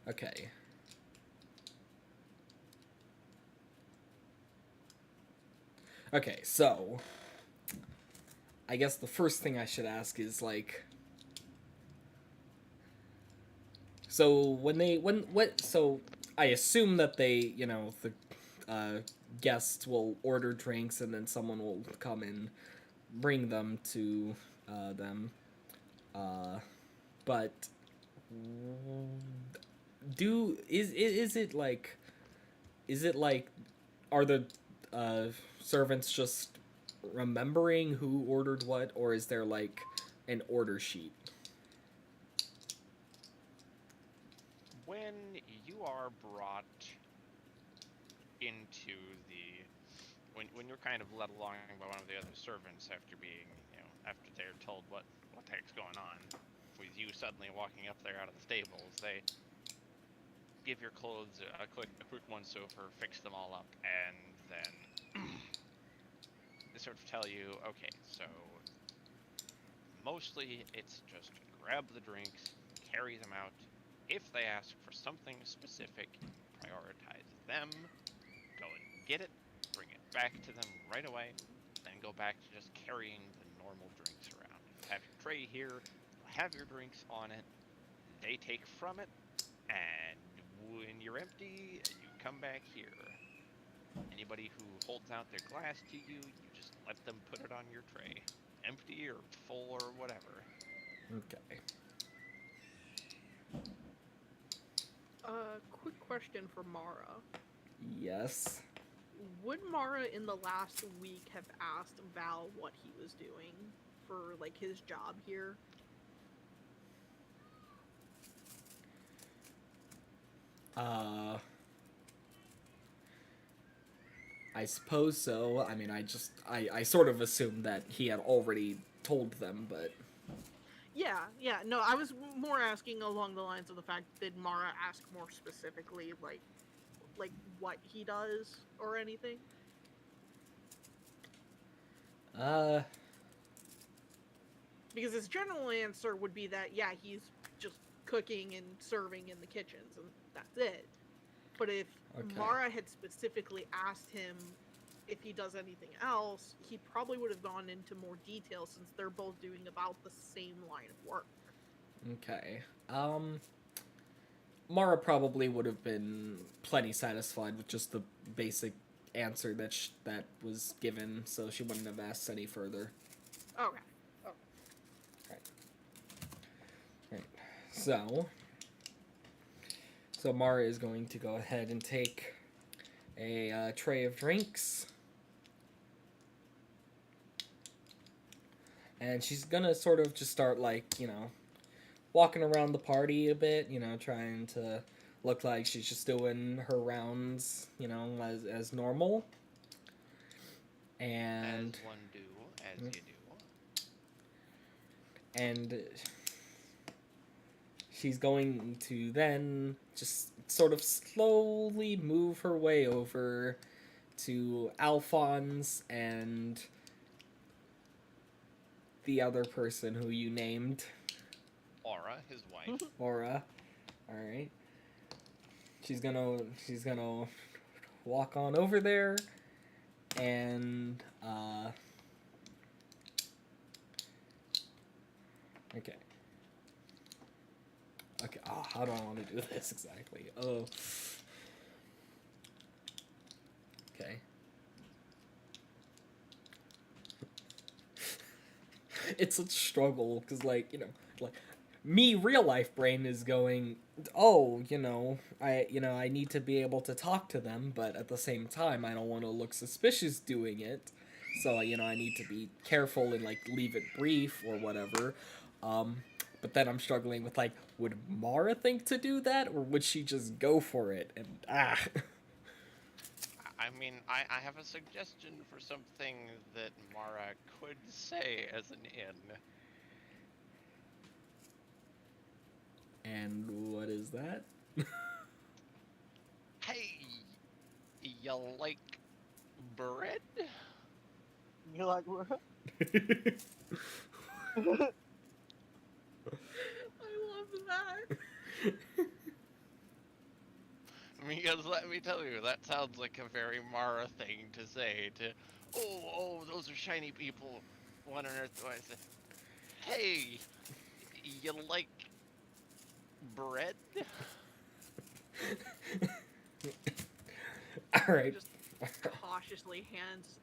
Okay. Okay, so I guess the first thing I should ask is like, so when they when what so I assume that they, the guests will order drinks and then someone will come and bring them to them. But is it like are the servants just remembering who ordered what, or is there like an order sheet? When you are brought into the when you're kind of led along by one of the other servants after being, after they're told what the heck's going on, with you suddenly walking up there out of the stables, they give your clothes a quick once over, fix them all up, and then they sort of tell you, okay, so mostly it's just grab the drinks, carry them out. If they ask for something specific, prioritize them, go and get it, bring it back to them right away, then go back to just carrying the normal drinks around. You have your tray here, you have your drinks on it, they take from it, and when you're empty, you come back here. Anybody who holds out their glass to you, you just let them put it on your tray. Empty or full or whatever. Okay. Quick question for Mara. Yes. Would Mara in the last week have asked Val what he was doing for, like, his job here? I suppose so. I mean, I sort of assumed that he had already told them, but Yeah, no, I was more asking along the lines of the fact, did Mara ask more specifically, like what he does or anything? Because his general answer would be that, yeah, he's just cooking and serving in the kitchens, and that's it. But if Okay. Mara had specifically asked him if he does anything else, he probably would have gone into more detail since they're both doing about the same line of work. Okay. Mara probably would have been plenty satisfied with just the basic answer that was given, so she wouldn't have asked any further. Okay. Right. So Mara is going to go ahead and take a tray of drinks, and she's gonna sort of just start walking around the party a bit, trying to look like she's just doing her rounds, as normal. And As one do, as you do. And she's going to then just sort of slowly move her way over to Alphonse and the other person who you named. Aura, his wife. Aura. Alright. She's gonna walk on over there and okay. Okay, how do I want to do this exactly? Oh. Okay. It's a struggle, because, me, real life brain is going, I need to be able to talk to them, but at the same time, I don't want to look suspicious doing it. So, I need to be careful and, leave it brief or whatever. But then I'm struggling with, would Mara think to do that, or would she just go for it? And, I mean, I have a suggestion for something that Mara could say as an in. And what is that? Hey, you like bread? You like what? I love that. Because let me tell you, that sounds like a very Mara thing to say. Those are shiny people. What on earth do I say? Hey, you like bread? All right. Just cautiously hands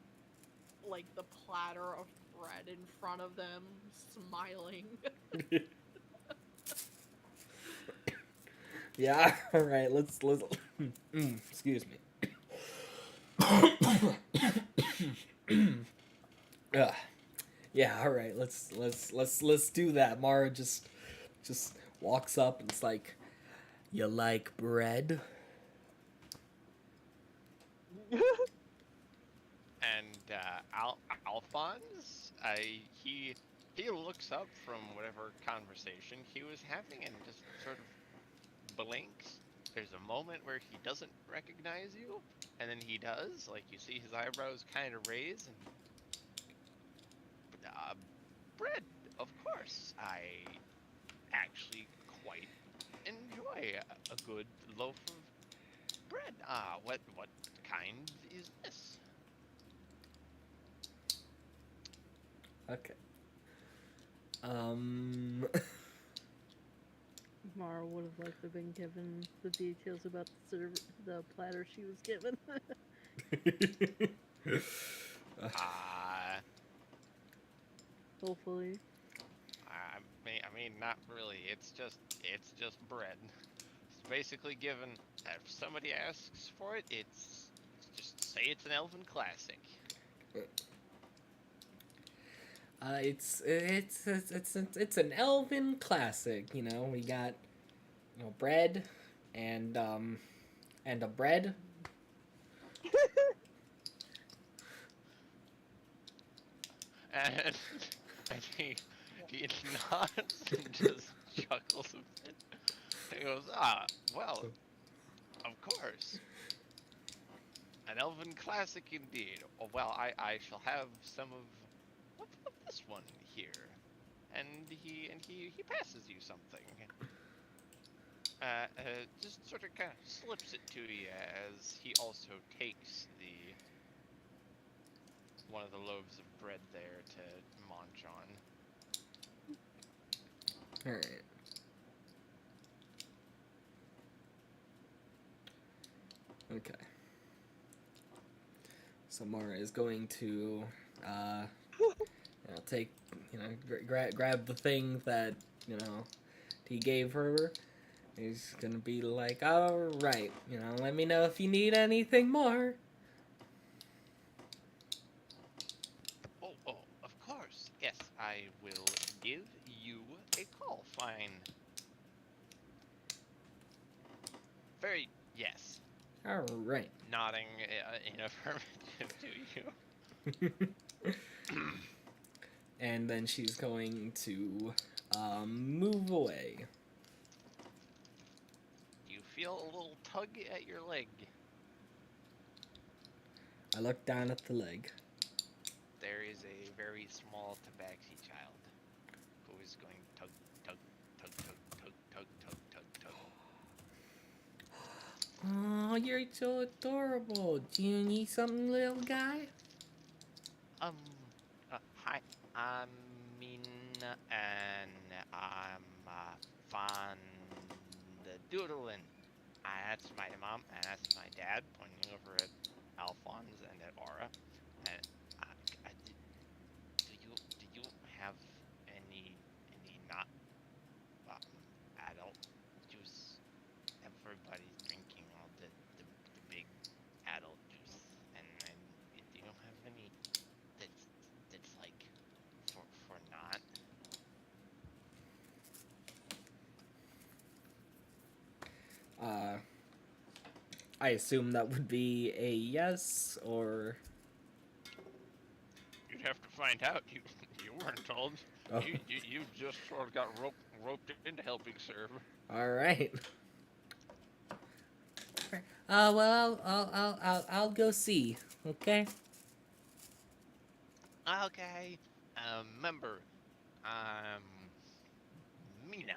like the platter of bread in front of them, smiling. Yeah. All right. Let's. Excuse me. Yeah. All right. Let's do that. Mara just walks up and it's like, you like bread? And Alphonse, he looks up from whatever conversation he was having and just sort of blinks. There's a moment where he doesn't recognize you, and then he does. Like you see his eyebrows kind of raise, and bread, of course. I actually quite enjoy a good loaf of bread. What kind is this? Okay. Mara would have liked to have been given the details about the platter she was given. Uh, Hopefully. I mean, not really. It's just bread. It's basically given. If somebody asks for it, it's just say it's an elven classic. It's an elven classic. You know, we got bread, and a bread. And he nods and just chuckles a bit. He goes, well, of course. An elven classic indeed. Oh, well, I shall have some of this one here. And he passes you something. Just sort of kind of slips it to you as he also takes one of the loaves of bread there to munch on. All right. Okay. So Mara is going to, take, grab the thing that, he gave her. He's gonna be like, all right, let me know if you need anything more. Oh, of course. Yes, I will give you a call. Fine. Very, yes. All right. Nodding in affirmative to you. And then she's going to move away. You feel a little tug at your leg. I look down at the leg. There is a very small tabaxi child who is going tug, tug, tug, tug, tug, tug, tug, tug, tug. Oh, you're so adorable. Do you need something, little guy? Hi, I'm Mina, and I'm fond doodling. That's my mom, and that's my dad, pointing over at Alphonse and at Aura. And do you have any not adult juice? Everybody's drinking all the big adult juice, and do you have any that's like for not? I assume that would be a yes, or... You'd have to find out. You weren't told. Oh. You just sort of got roped into helping serve. All right. Well, I'll go see. Okay. Okay. Remember, Mina.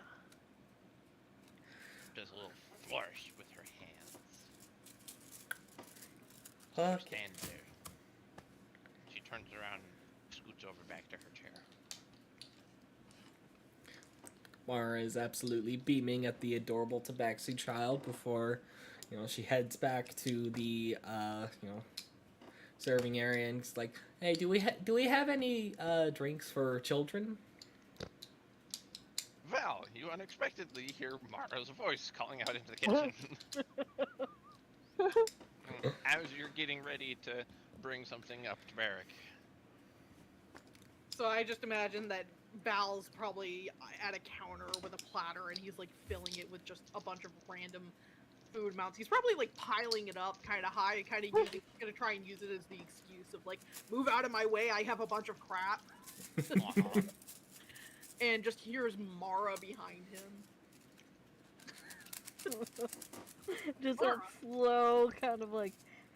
Does a little flourish with her hands. Just Okay. stand there. She turns around and scoots over back to her chair. Mara is absolutely beaming at the adorable Tabaxi child before, she heads back to the, serving area and it's like, hey, do we have any drinks for children? Val, you unexpectedly hear Mara's voice calling out into the kitchen. As you're getting ready to bring something up to Barrick. So I just imagine that Val's probably at a counter with a platter and he's like filling it with just a bunch of random food amounts. He's probably like piling it up kind of high, kind of gonna try and use it as the excuse of like, move out of my way, I have a bunch of crap. Uh-huh. And just hears Mara behind him. Just that slow kind of like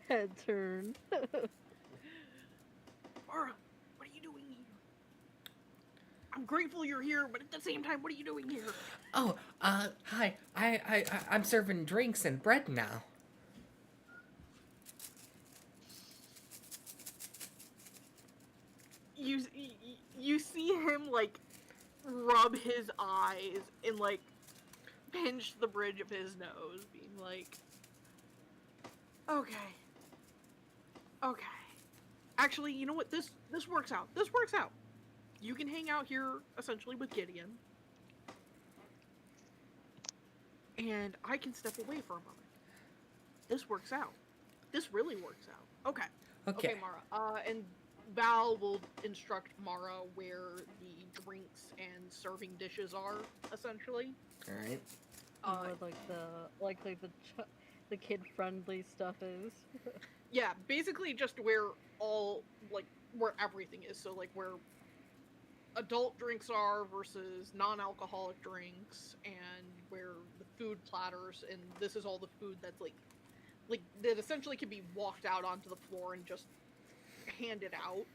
head turn. Mara, what are you doing here? I'm grateful you're here, but at the same time, what are you doing here? Oh, hi. I'm serving drinks and bread now. You see him like rub his eyes and like pinch the bridge of his nose, being like, okay. Actually, you know what? This works out. This works out. You can hang out here essentially with Gideon. And I can step away for a moment. This works out. This really works out. Okay, Mara. And Val will instruct Mara where the drinks and serving dishes are, essentially. All right. Where the kid friendly stuff is. Yeah, basically just where where everything is. So like where adult drinks are versus non-alcoholic drinks, and where the food platters, and this is all the food that's like that essentially can be walked out onto the floor and just handed out.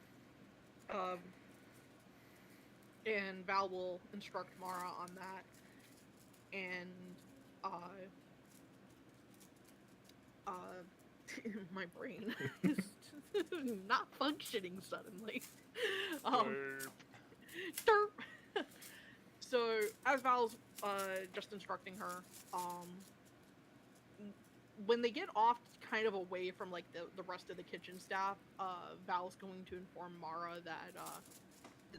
And Val will instruct Mara on that, and my brain is not functioning suddenly. Derp. So as Val's just instructing her, when they get off kind of away from like the rest of the kitchen staff, Val's going to inform Mara that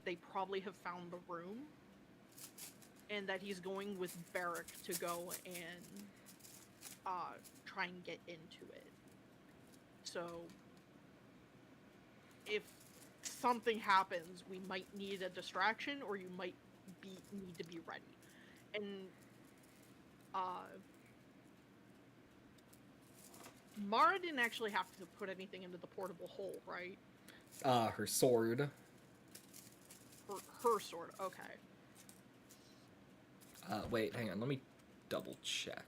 they probably have found the room, and that he's going with Barrick to go and try and get into it. So if something happens, we might need a distraction, or you might need to be ready. And Mara didn't actually have to put anything into the portable hole, right? Her sword. Her sword, okay. Wait, hang on. Let me double check.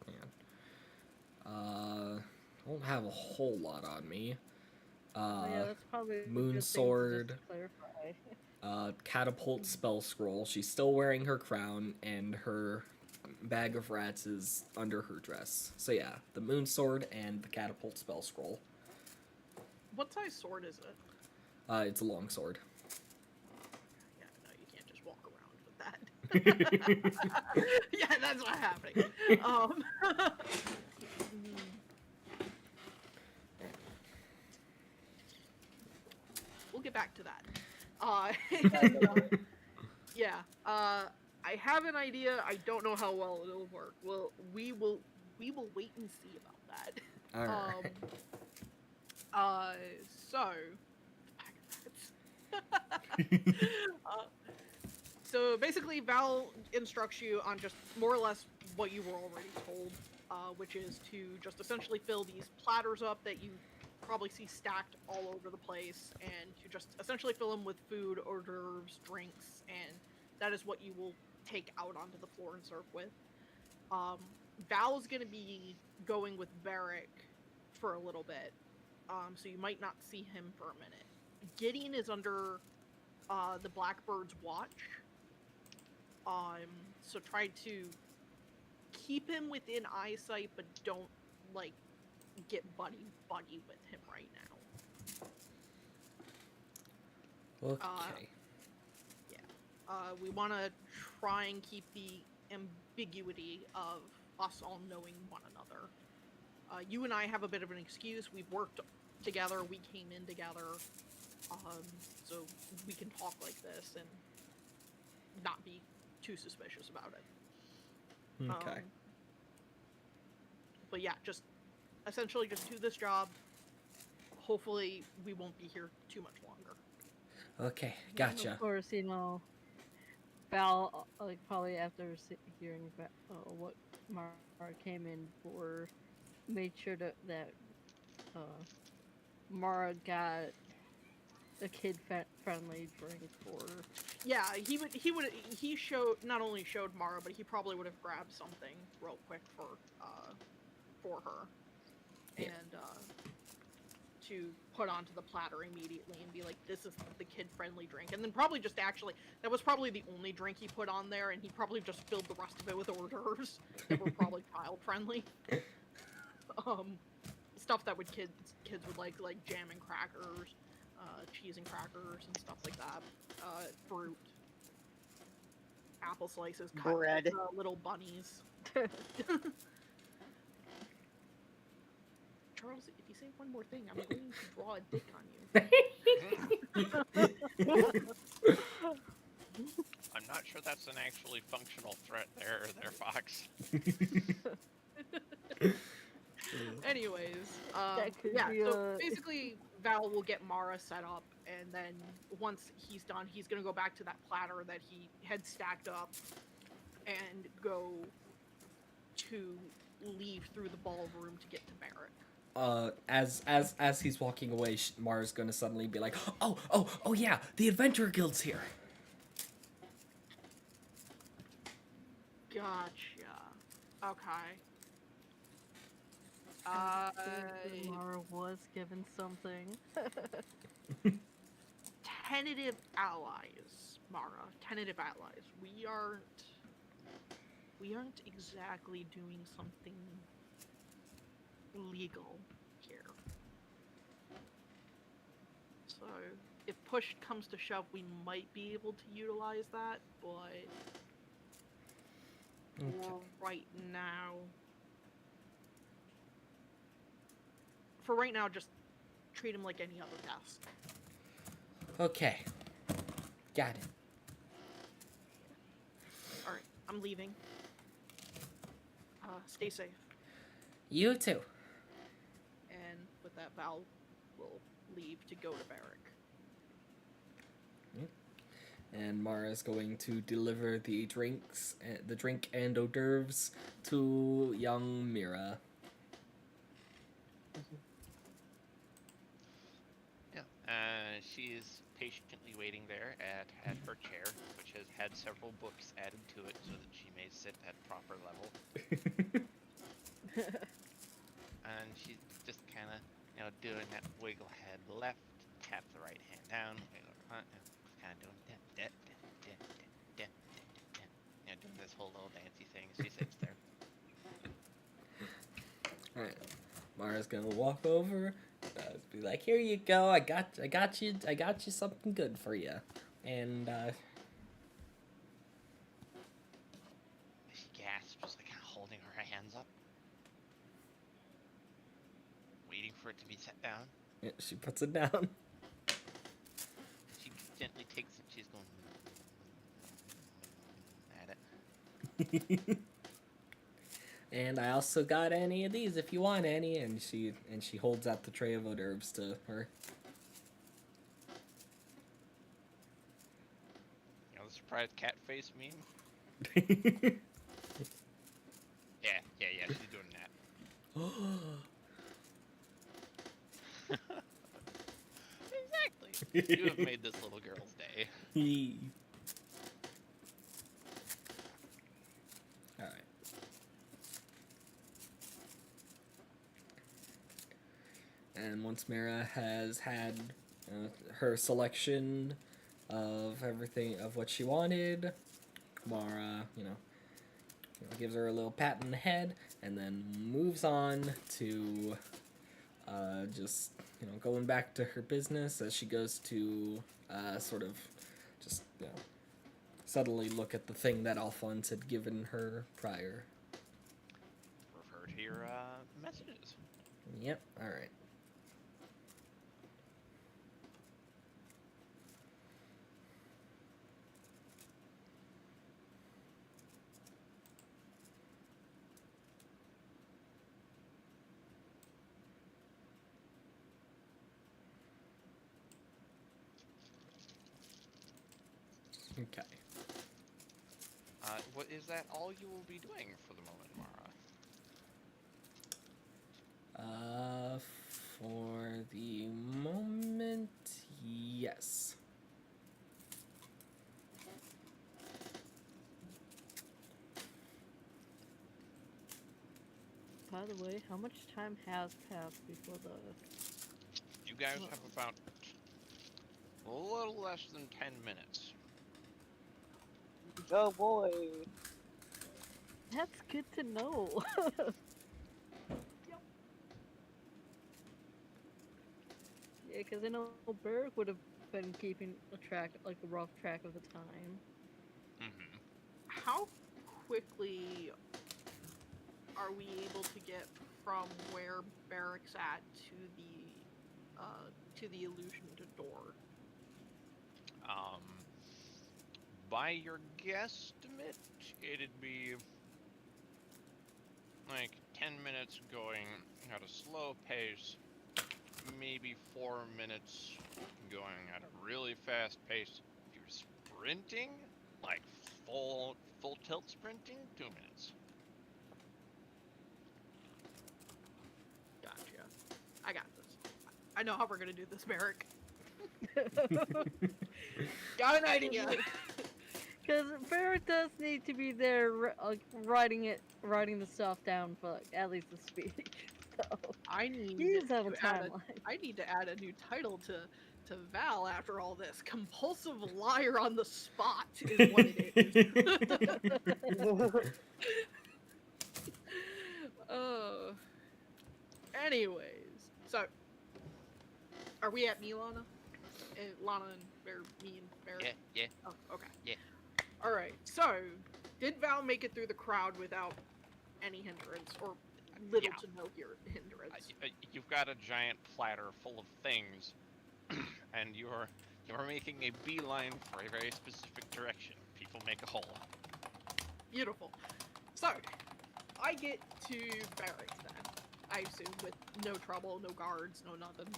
Hang on. I don't have a whole lot on me. Yeah, that's probably a Moon good thing to sword. just clarify. Catapult spell scroll. She's still wearing her crown, and her bag of rats is under her dress. So yeah, the moon sword and the catapult spell scroll. What size sword is it? It's a long sword. Yeah, no, you can't just walk around with that. Yeah, that's not happening. We'll get back to that. Yeah, I have an idea. I don't know how well it'll work. Well, we will wait and see about that. Alright. So, so basically, Val instructs you on just more or less what you were already told, which is to just essentially fill these platters up that you probably see stacked all over the place, and to just essentially fill them with food, hors d'oeuvres, drinks, and that is what you will take out onto the floor and serve with. Val's gonna be going with Varric for a little bit, so you might not see him for a minute. Gideon is under the Blackbird's watch, so try to keep him within eyesight, but don't get buddy with him right now. Okay. We want to try and keep the ambiguity of us all knowing one another. You and I have a bit of an excuse. We've worked together. We came in together. So we can talk like this and not be too suspicious about it. Okay. But yeah, just essentially just do this job. Hopefully we won't be here too much longer. Okay, And gotcha. of course, Val, like probably after hearing what Mara came in for, made sure that Mara got a kid-friendly drink for. Yeah, he not only showed Mara, but he probably would have grabbed something real quick for her, Yeah. and to put onto the platter immediately and be like, this is the kid-friendly drink, and then probably just that was probably the only drink he put on there, and he probably just filled the rest of it with hors d'oeuvres that were probably child-friendly. Stuff that kids would like jam and crackers, cheese and crackers and stuff like that, fruit, apple slices, cut Bread. with, little bunnies. Charles, if you say one more thing, I'm going to draw a dick on you. I'm not sure that's an actually functional threat there, Fox. Anyways, That could yeah, be so a- basically Val will get Mara set up, and then once he's done, he's gonna go back to that platter that he had stacked up and go to leave through the ballroom to get to Barrack. As he's walking away, Mara's gonna suddenly be like, oh yeah, the Adventurer Guild's here. Gotcha. Okay. I think Mara was given something. Tentative allies, Mara. Tentative allies. We aren't exactly doing something legal here. So, if push comes to shove, we might be able to utilize that, but for right now, just treat him like any other guest. Okay, got it. Alright, I'm leaving. Stay safe. You too. And with that, Val will leave to go to Barrack. And Mara's going to deliver the drink and hors d'oeuvres to young Mira. Yeah. She's patiently waiting there at her chair, which has had several books added to it so that she may sit at proper level. And she's just kind of, doing that wiggle head left, tap the right hand down, wiggle front, kind of doing doing this whole little dancey thing. She sits there. Alright. Mara's gonna walk over, be like, "Here you go. I got you something good for you." And She gasps, just like holding her hands up, waiting for it to be set down. yeah, she puts it down. She gently takes it. She's going at it. And I also got any of these if you want any. And she holds out the tray of hors d'oeuvres to her. The surprised cat face meme? Yeah, she's doing that. Exactly. You have made this little girl's day. Alright. And once Mira has had her selection of everything, of what she wanted, Mara, gives her a little pat on the head, and then moves on to just going back to her business as she goes to sort of just subtly look at the thing that Alphonse had given her prior. Refer to your messages. Yep. All right. Okay. What is that all you will be doing for the moment, Mara? For the moment, yes. By the way, how much time has passed before the... You guys have about a little less than 10 minutes. Oh boy. That's good to know. Yeah, because I know Berg would have been keeping a rough track of the time. Mm-hmm. How quickly are we able to get from where Barrack's at to the illusion to door? By your guesstimate, it'd be like 10 minutes going at a slow pace, maybe 4 minutes going at a really fast pace. If you're sprinting, like full tilt sprinting, 2 minutes. Gotcha. I got this. I know how we're gonna do this, Barrack. Got an idea. Because Barrett does need to be there, writing the stuff down for at least the speech. So I need he does have a to add timeline. I need to add a new title to Val after all this. Compulsive liar on the spot is what it is. Anyways, so are we at me, Lana? Lana and me and Barrett? Yeah. Oh, okay. Yeah. All right. So, did Val make it through the crowd without any hindrance, or little to no hindrance? You've got a giant platter full of things, and you're making a beeline for a very specific direction. People make a hole. Beautiful. So, I get to Barracks then. I assume with no trouble, no guards, no nothing.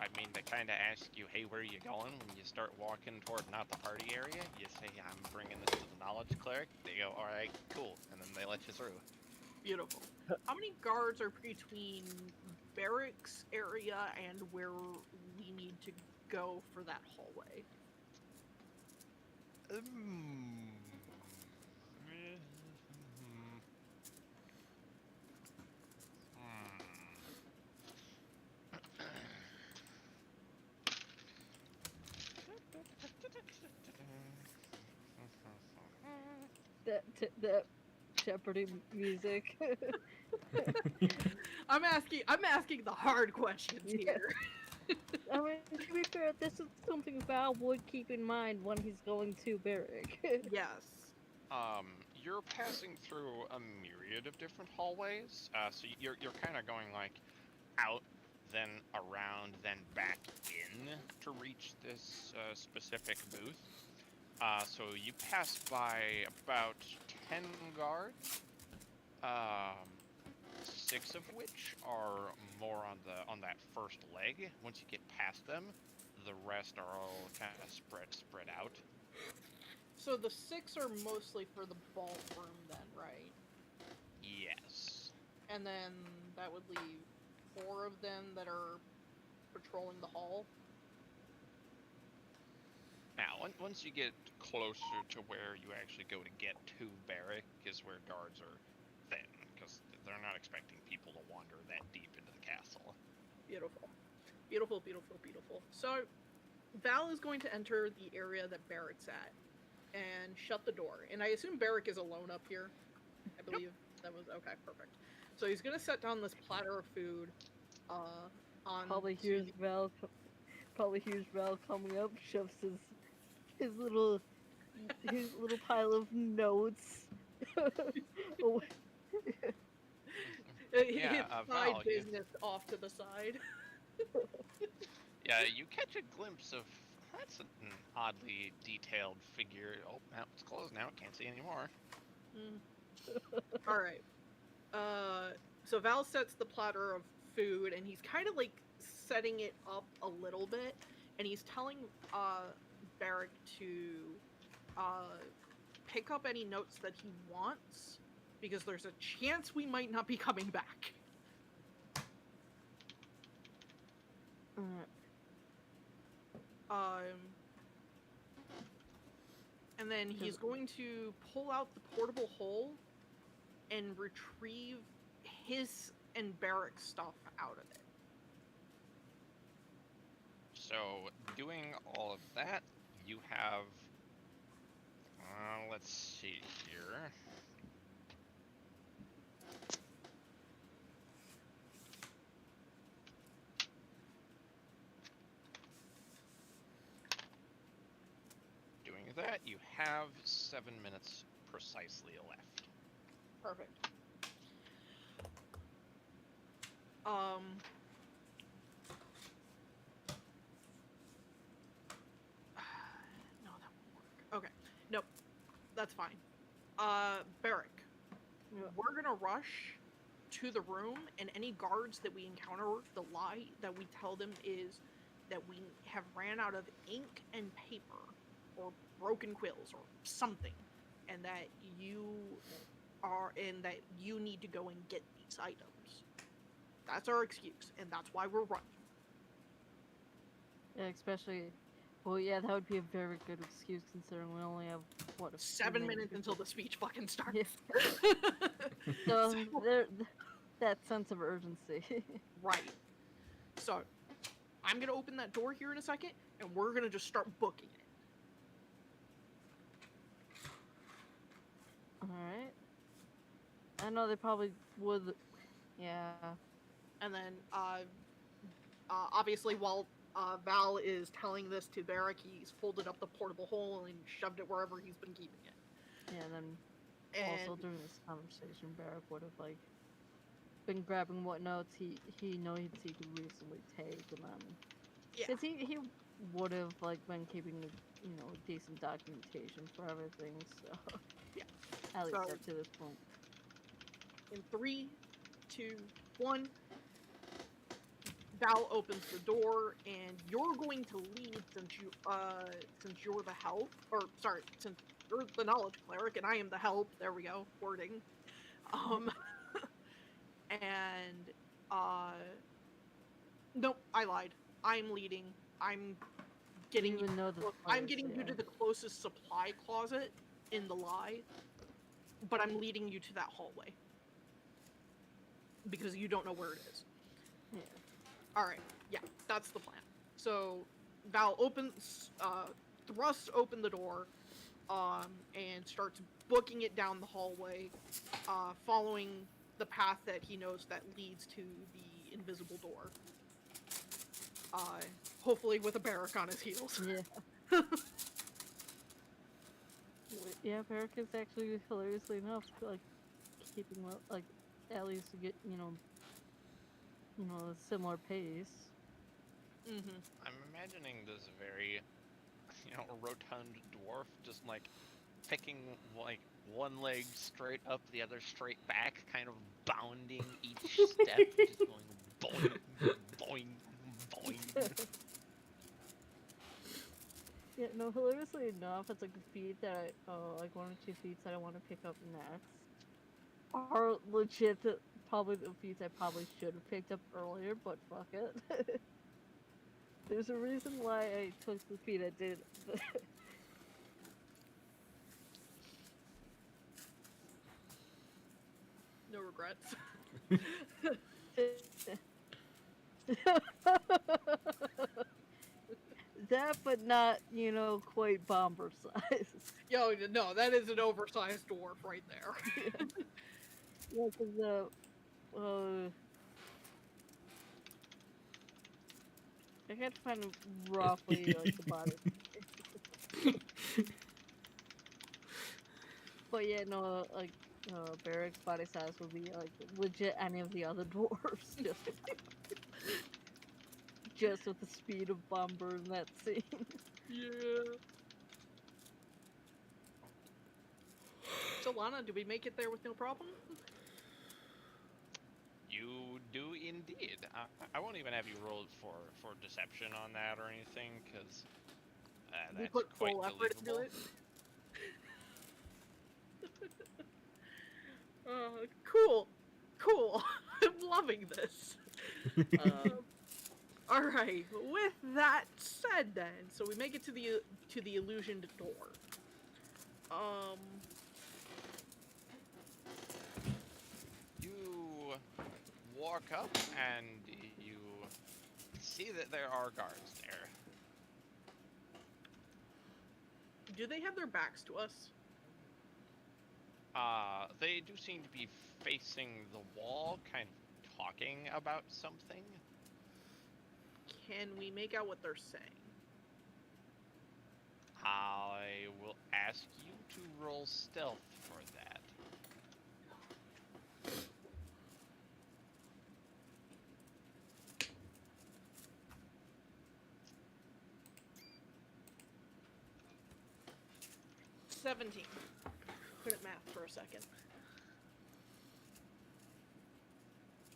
I mean, they kind of ask you, hey, where are you going? When you start walking toward not the party area, you say, I'm bringing this to the knowledge cleric. They go, all right, cool, and then they let you through. Beautiful. How many guards are between Barracks area and where we need to go for that hallway? That Jeopardy music. I'm asking the hard questions here. I mean, to be fair, this is something Val would keep in mind when he's going to Barrack. Yes. You're passing through a myriad of different hallways, so you're kind of going like out, then around, then back in to reach this specific booth. So you pass by about 10 guards, 6 of which are more on that first leg. Once you get past them, the rest are all kind of spread out. So the 6 are mostly for the ballroom then, right? Yes. And then that would leave 4 of them that are patrolling the hall. Now, once you get closer to where you actually go to get to Barrack is where guards are thin, because they're not expecting people to wander that deep into the castle. Beautiful. Beautiful, beautiful, beautiful. So, Val is going to enter the area that Barrack's at and shut the door. And I assume Barrack is alone up here. I believe that was... Okay, perfect. So he's going to set down this platter of food On Probably to hears the- Val. Probably hears Val coming up, shoves his little pile of notes away. Yeah, his side Val, business off to the side. yeah, you catch a glimpse of that's an oddly detailed figure. Oh, now it's closed. Now can't see anymore. All right. So Val sets the platter of food, and he's kind of like setting it up a little bit, and he's telling Barrick to pick up any notes that he wants, because there's a chance we might not be coming back. And then he's going to pull out the portable hole and retrieve his and Barrick's stuff out of it. So, doing all of that, you have. Let's see here. Doing that, you have 7 minutes precisely left. Perfect. No, that won't work. Okay. Nope. That's fine. Barrick. Yeah. We're gonna rush to the room, and any guards that we encounter, the lie that we tell them is that we have ran out of ink and paper, or broken quills, or something, and that you need to go and get these items. That's our excuse, and that's why we're running. Yeah, especially. Well, yeah, that would be a very good excuse considering we only have what a few 7 minutes until before- the speech fucking starts. Yeah. So that sense of urgency. Right. So, I'm gonna open that door here in a second, and we're gonna just start booking it. All right. I know they probably would. Yeah. And then, obviously, while Val is telling this to Barrick, he's folded up the portable hole and shoved it wherever he's been keeping it. Yeah. And then And also during this conversation, Barrack would have like been grabbing what notes he could reasonably take, and then yeah, because he would have like been keeping decent documentation for everything. So Yeah. at least So- up to this point. in 3, 2, 1, Val opens the door, and you're going to lead since you're the help, or sorry, since you're the knowledge cleric and I am the help. There we go, wording. And nope, I lied. I'm leading. I'm getting You even know the I'm place, getting you yeah. to the closest supply closet in the lie, but I'm leading you to that hallway because you don't know where it is. Yeah. Alright, yeah, that's the plan. So, Val thrusts open the door, and starts booking it down the hallway, following the path that he knows that leads to the invisible door. Hopefully with a Barrack on his heels. Yeah. Yeah, Barrack is actually hilariously enough like keeping like at least to get a similar pace. Mm-hmm. I'm imagining this very, rotund dwarf just like picking like one leg straight up, the other straight back, kind of bounding each step, just going boing, boing, boing. Yeah, no, hilariously enough, it's like a feat that like one or two feats that I want to pick up next are legit probably the feats I probably should have picked up earlier, but fuck it. There's a reason why I took the feat I did. No regrets. That, but not, quite bomber size. Yo, no, that is an oversized dwarf right there. Yeah, because I can't find roughly like the body. But yeah, no, like Barrack's body size would be like legit any of the other dwarves, just with the speed of Bomber in that scene. Yeah. So Lana, do we make it there with no problem? You do indeed. I won't even have you roll for deception on that or anything, because We that's put quite full effort into believable. it. Cool. Cool. I'm loving this. All right. With that said, then, so we make it to the illusioned door. You walk up and you see that there are guards there. Do they have their backs to us? They do seem to be facing the wall, kind of talking about something. Can we make out what they're saying? I will ask you to roll stealth for that. $17. Couldn't math for a second.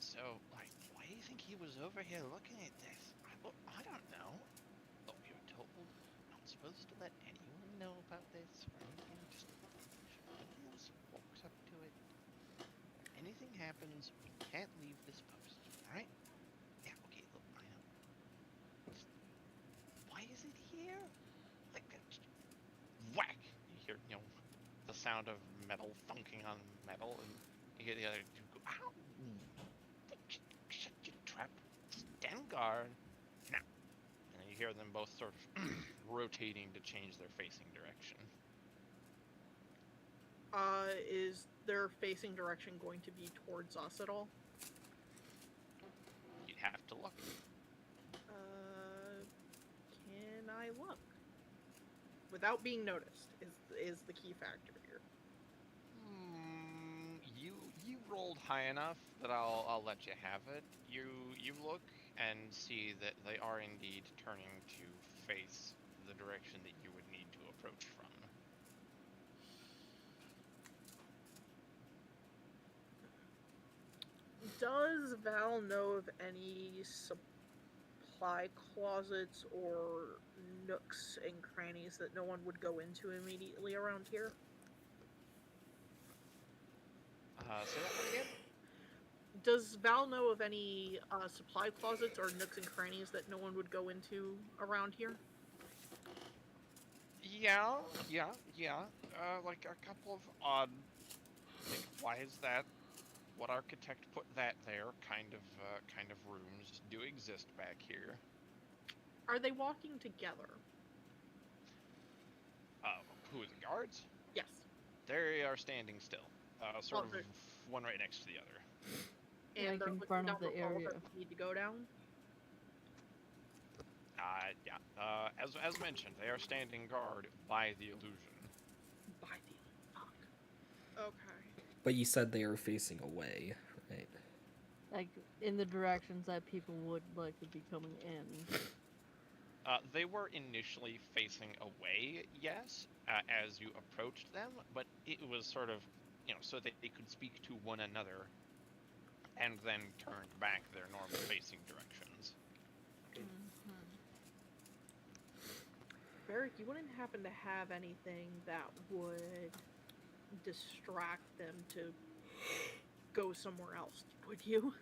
So, like, why do you think he was over here looking at this? I don't know. Oh, you're told not supposed to let anyone know about this or anything. Just nobody else walks up to it. Anything happens, we can't leave this post. Alright? Yeah, okay, look, I know. Just, why is it here? Like, whack! You hear, the sound of metal thunking on metal, and you hear the other two go, ow! Shut your trap. Stand guard. Now. And you hear them both sort of rotating to change their facing direction. Is their facing direction going to be towards us at all? You'd have to look. Can I look? Without being noticed is the key factor here. You rolled high enough that I'll let you have it. You look and see that they are indeed turning to face the direction that you would need to approach from. Does Val know of any supply closets or nooks and crannies that no one would go into immediately around here? Say that one again? Does Val know of any supply closets or nooks and crannies that no one would go into around here? Yeah. Like a couple of odd, like, why is that? What architect put that there? Kind of rooms do exist back here. Are they walking together? Who are the guards? Yes. They are standing still, sort Oh, of one right next to the other. And Like they're in looking front down of the the hall area. that we need to go down? Yeah. As mentioned, they are standing guard by the illusion. By the fuck. Okay. But you said they are facing away, right? Like in the directions that people would likely be coming in. They were initially facing away, yes, as you approached them, but it was sort of, so that they could speak to one another, and then turned back their normal facing directions. Barrick, you wouldn't happen to have anything that would distract them to go somewhere else, would you?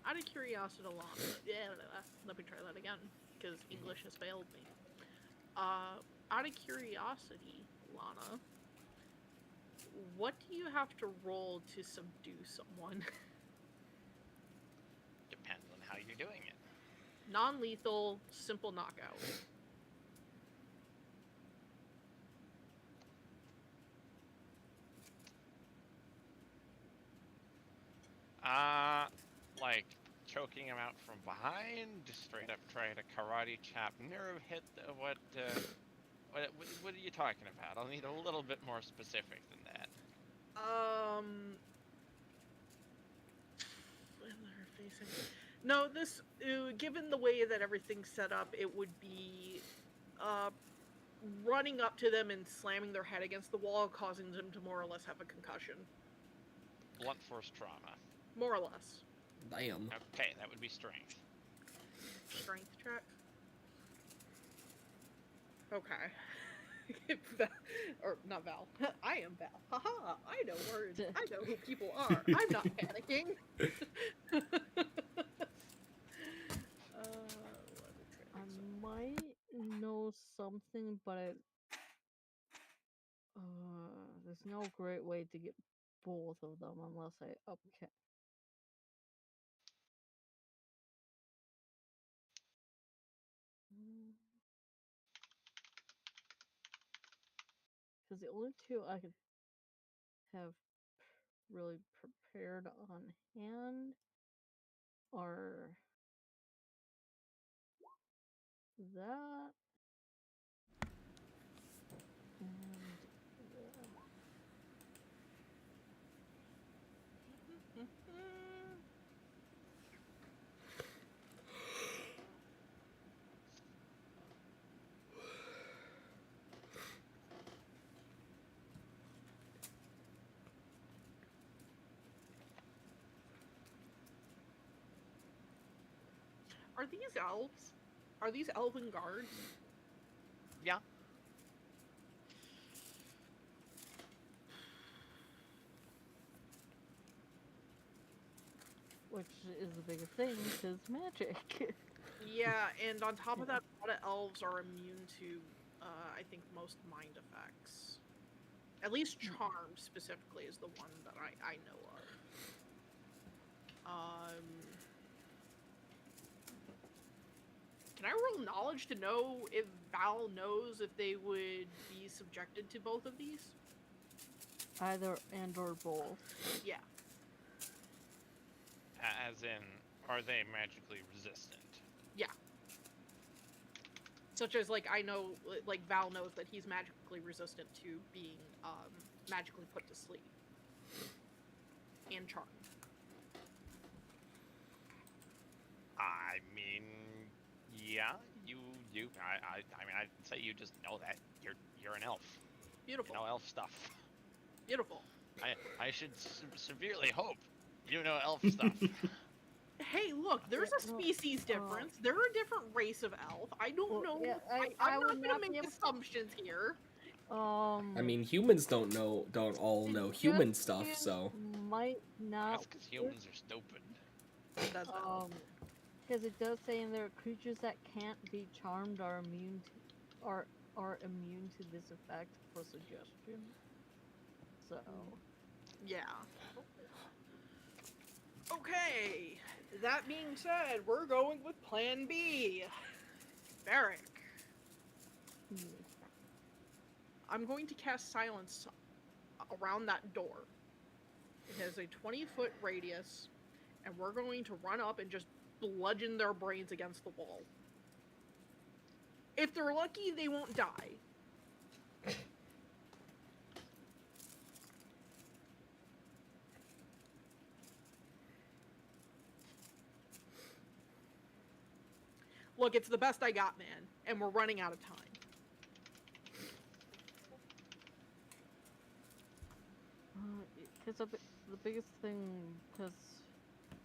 Out of curiosity, Lana, let me try that again, because English has failed me. Out of curiosity, Lana, what do you have to roll to subdue someone? Depends on how you're doing it. Non-lethal, simple knockout. Like choking him out from behind, just straight up try to karate chop nerve hit. What are you talking about? I'll need a little bit more specific than that. When they're facing. No, this given the way that everything's set up, it would be running up to them and slamming their head against the wall, causing them to more or less have a concussion. Blunt force trauma. More or less. Damn. Okay, that would be strength. Strength check. Okay. Or not Val. I am Val. Haha, I know words. I know who people are. I'm not panicking. I might know something, but there's no great way to get both of them unless I upcat. Because the only two I could have really prepared on hand are that and that. Are these elves? Are these elven guards? Yeah. Which is the biggest thing, because magic. Yeah, and on top of that, a lot of elves are immune to, I think, most mind effects. At least charm specifically is the one that I know of. Can I roll knowledge to know if Val knows if they would be subjected to both of these? Either and or both. Yeah. As in, are they magically resistant? Yeah. Such as, like, I know, like, Val knows that he's magically resistant to being, magically put to sleep. And charmed. I mean, yeah, I mean, I'd say you just know that you're an elf. Beautiful. You know elf stuff. Beautiful. I should severely hope you know elf stuff. Hey, look, there's a species difference. They're a different race of elf. I don't know. Yeah, I'm would not gonna be make able assumptions here. I mean, humans don't all know human stuff, so. Might not. That's because humans are stupid. That's Because it does say in there, creatures that can't be charmed are immune to this effect for suggestion. So. yeah. Okay. That being said, we're going with Plan B. Barrack. I'm going to cast silence around that door. It has a 20-foot radius, and we're going to run up and just bludgeon their brains against the wall. If they're lucky, they won't die. Look, it's the best I got, man, and we're running out of time. Because the biggest thing, because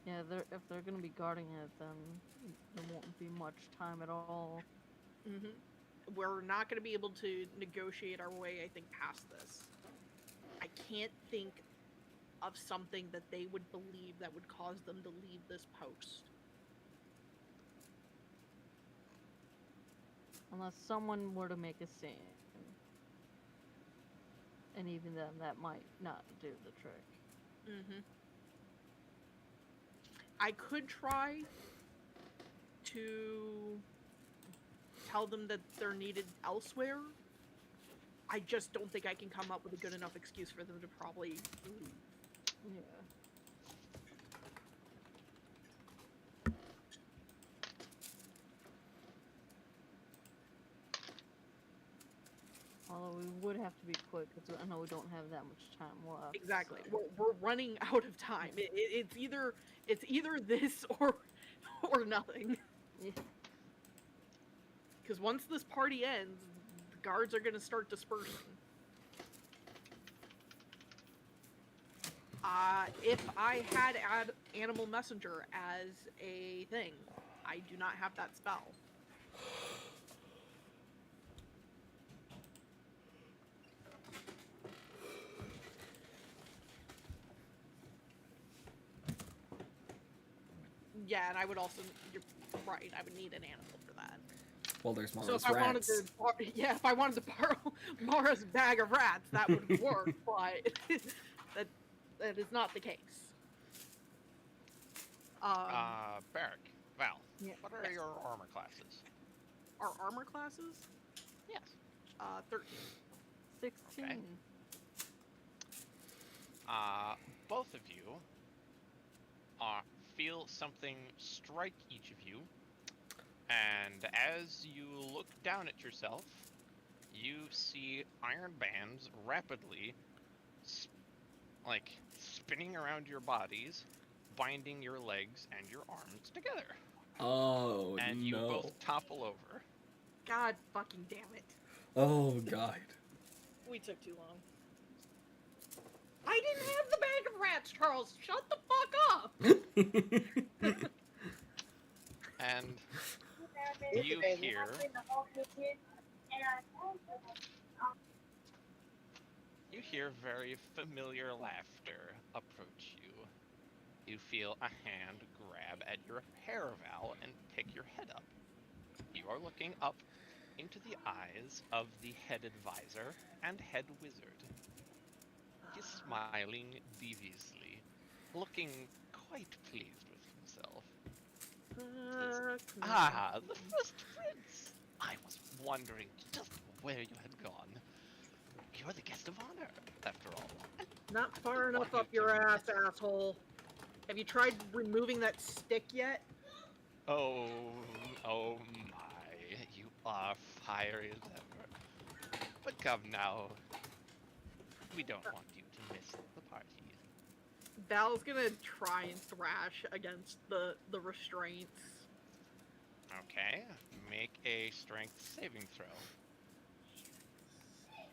yeah, if they're gonna be guarding it, then there won't be much time at all. Mm-hmm. We're not going to be able to negotiate our way, I think, past this. I can't think of something that they would believe that would cause them to leave this post. Unless someone were to make a scene. And even then, that might not do the trick. Mm-hmm. I could try to tell them that they're needed elsewhere. I just don't think I can come up with a good enough excuse for them to probably leave. Yeah. Although we would have to be quick, because I know we don't have that much time left. Exactly. so- We're running out of time. It's either this or nothing. Yeah. Because once this party ends, the guards are going to start dispersing. If I had Animal Messenger as a thing, I do not have that spell. Yeah, and I would also, you're right, I would need an animal for that. Well, there's Mara's So if I wanted rats. to, if I wanted to borrow Mara's bag of rats, that would work, but that is not the case. Barrack, Val, Yeah. what are your armor classes? Our armor classes, Yes. 13. 16. Okay. Both of you feel something strike each of you, and as you look down at yourself, you see iron bands rapidly, spinning around your bodies, binding your legs and your arms together, Oh, and no. you both topple over. God fucking damn it. Oh, God. We took too long. I didn't have the bag of rats, Charles. Shut the fuck up. And you hear very familiar laughter approach you. You feel a hand grab at your hair, Val, and pick your head up. You are looking up into the eyes of the head advisor and head wizard. He's smiling deviously, looking quite pleased with himself. The first prince! I was wondering just where you had gone. You're the guest of honor, after all. Not far enough up your ass, asshole. Have you tried removing that stick yet? Oh my, you are fiery as ever. But come now, we don't want you to miss the party. Val's gonna try and thrash against the restraints. Okay, make a strength saving throw. Okay.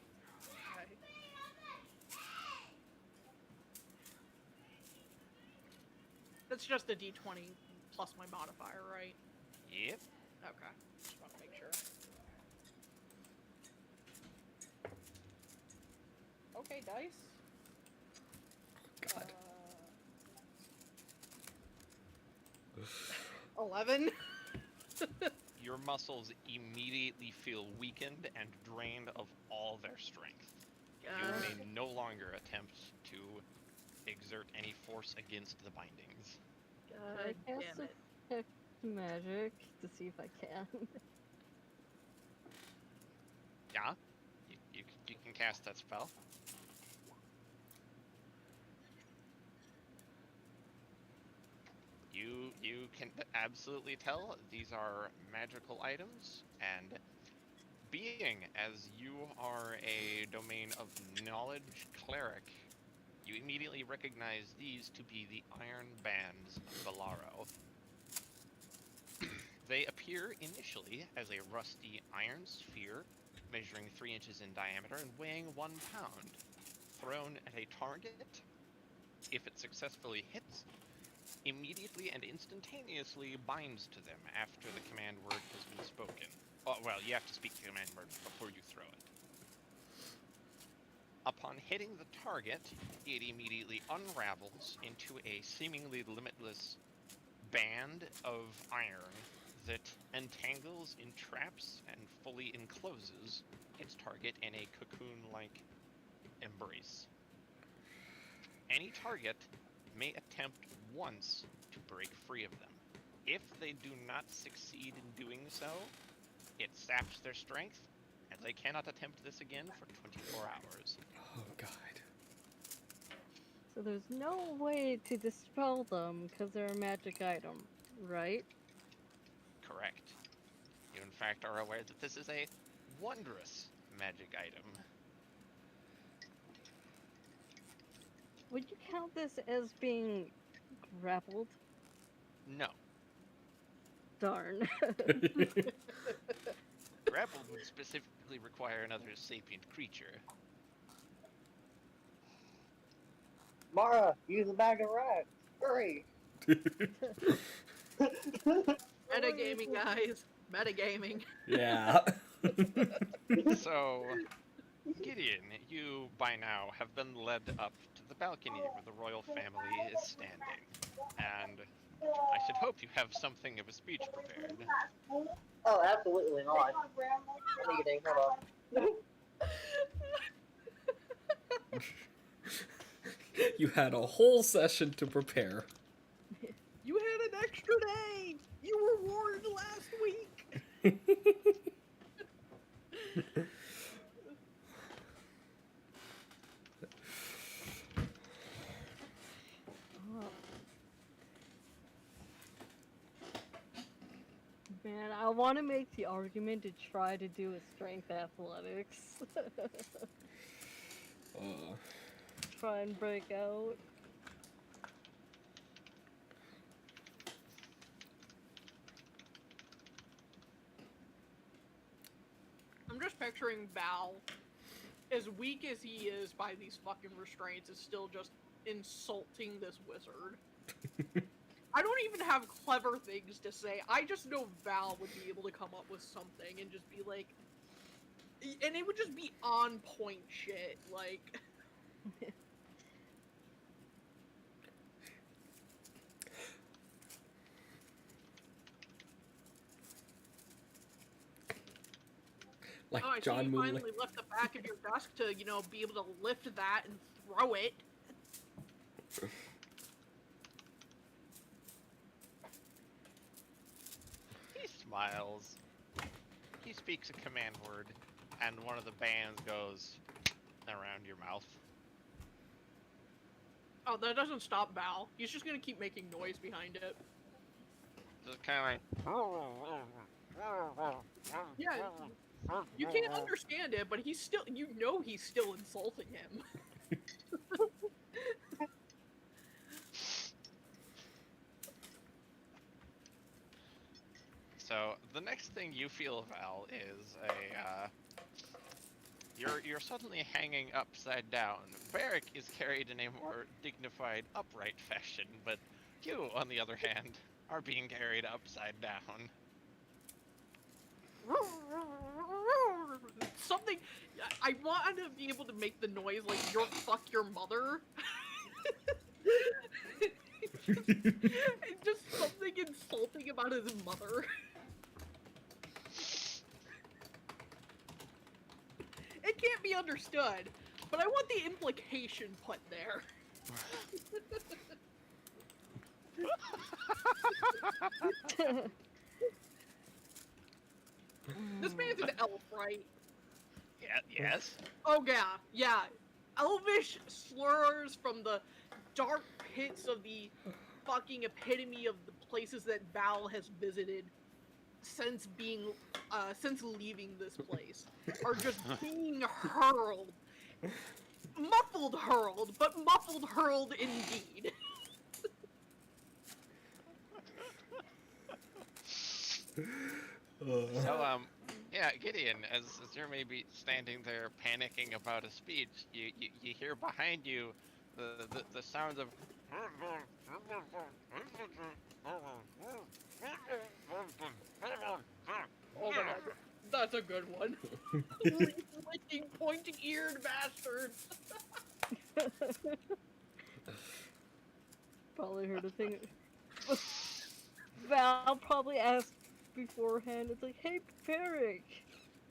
That's just a d20 plus my modifier, right? Yep. Okay. Just want to make sure. Okay, dice. God. 11. Your muscles immediately feel weakened and drained of all their strength. You may no longer attempt to exert any force against the bindings. God Can I damn cast it. Detect magic to see if I can? Yeah? You can cast that spell. You can absolutely tell these are magical items, and being as you are a domain of knowledge cleric, you immediately recognize these to be the iron bands of Galaro. They appear initially as a rusty iron sphere measuring 3 inches in diameter and weighing 1 pound, thrown at a target. If it successfully hits, immediately and instantaneously binds to them after the command word has been spoken. Oh, well, you have to speak the command word before you throw it. Upon hitting the target, it immediately unravels into a seemingly limitless band of iron that entangles, entraps, and fully encloses its target in a cocoon-like embrace. Any target may attempt once to break free of them. If they do not succeed in doing so, it saps their strength, and they cannot attempt this again for 24 hours. Oh god. So there's no way to dispel them because they're a magic item, right? Correct. You in fact are aware that this is a wondrous magic item. Would you count this as being grappled? No. Darn. Grappled would specifically require another sapient creature. Mara, use a bag of rats. Hurry! Metagaming, guys. Metagaming. Yeah. So, Gideon, you by now have been led up to the balcony where the royal family is standing. And I should hope you have something of a speech prepared. Oh, absolutely not. Negative, hold on. You had a whole session to prepare. You had an extra day! You were warned last week! Man, I want to make the argument to try to do a strength athletics. Try and break out. I'm just picturing Val, as weak as he is by these fucking restraints, is still just insulting this wizard. I don't even have clever things to say. I just know Val would be able to come up with something and just be like... And it would just be on point shit, like... Like Oh, I see John you Mulaney. finally left the back of your desk to, you know, be able to lift that and throw it. He smiles. He speaks a command word, and one of the bands goes around your mouth. Oh, that doesn't stop Val. He's just gonna keep making noise behind it. Just kind of like... Yeah, you can't understand it, but he's still, you know he's still insulting him. So the next thing you feel, Val, is you're suddenly hanging upside down. Barrick is carried in a more dignified, upright fashion, but you, on the other hand, are being carried upside down. Something, I want to be able to make the noise like "your fuck your mother." Just something insulting about his mother. It can't be understood, but I want the implication put there. This man's an elf, right? Yeah, yes. Oh yeah. Elvish slurs from the dark pits of the fucking epitome of the places that Val has visited since leaving this place are just being hurled. Muffled hurled, but muffled hurled indeed. So, yeah, Gideon, as you're maybe standing there panicking about a speech, you hear behind you the sounds of... Oh my god, that's a good one. Licking pointy-eared bastards. Probably heard a thing. Val probably asked beforehand. It's like, hey, Barrick,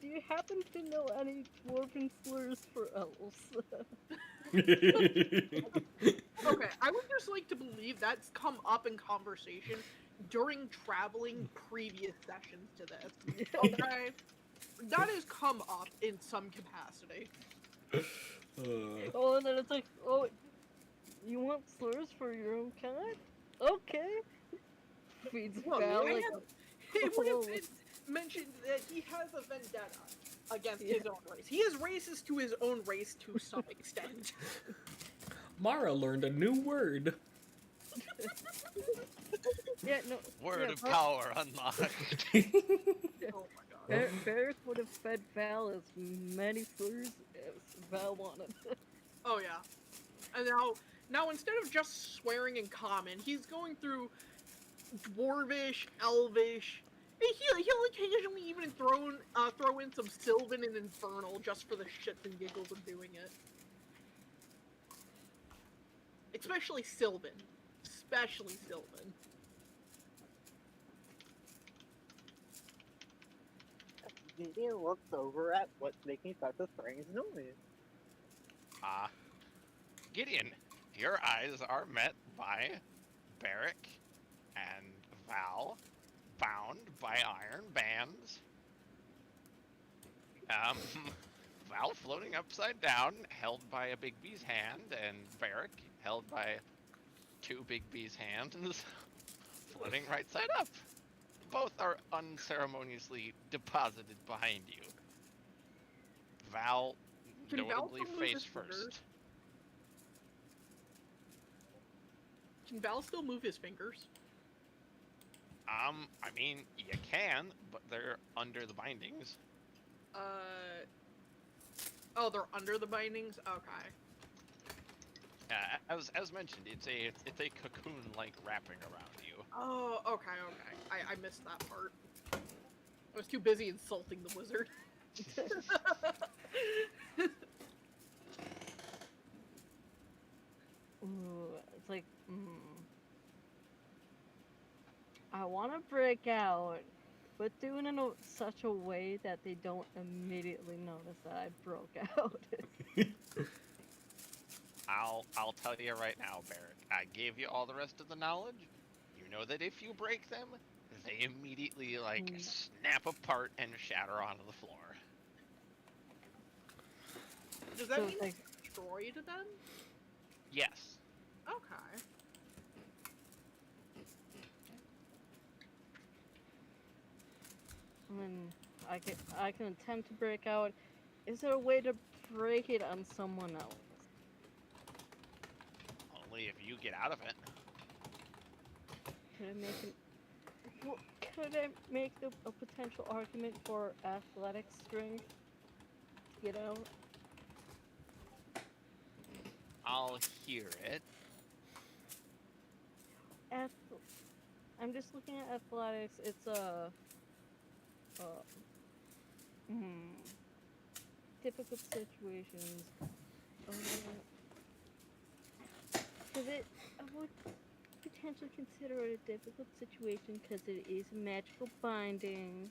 Do you happen to know any dwarven slurs for elves? Okay, I would just like to believe that's come up in conversation during traveling previous sessions to this. Okay? That has come up in some capacity. Oh, and then it's like, oh, you want slurs for your own kind? Okay. Feeds Look, Val I like have, it would whoa. have been mentioned that he has a vendetta against Yeah. his own race. He is racist to his own race to some extent. Mara learned a new word. Yeah, no. Word yeah, of power unlocked. Oh my god. Barrick would have fed Val as many slurs as Val wanted. Oh yeah. And now instead of just swearing in common, he's going through dwarvish, elvish. He'll occasionally even throw in some Sylvan and Infernal just for the shits and giggles of doing it. Especially Sylvan. Especially Sylvan. Gideon looks over at what's making such a strange noise. Gideon, your eyes are met by Barrick and Val, bound by iron bands. Val floating upside down, held by a Big B's hand, and Barrick held by two Big B's hands, floating right side up. Both are unceremoniously deposited behind you. Val Can Val notably still move face his fingers? first. Can Val still move his fingers? I mean, you can, but they're under the bindings. Oh, they're under the bindings? Okay. As mentioned, it's a cocoon-like wrapping around you. Oh, okay. I missed that part. I was too busy insulting the wizard. Ooh, it's like, I want to break out, but doing it in such a way that they don't immediately notice that I broke out. I'll tell you right now, Barrick. I gave you all the rest of the knowledge. You know that if you break them, they immediately snap apart and shatter onto the floor. Does that So mean it's like, it's destroyed then? Yes. Okay. I mean, I can attempt to break out. Is there a way to break it on someone else? Only if you get out of it. Could I make a potential argument for athletic strength? You know? I'll hear it. I'm just looking at athletics. It's difficult situations. I would potentially consider it a difficult situation because it is a magical binding,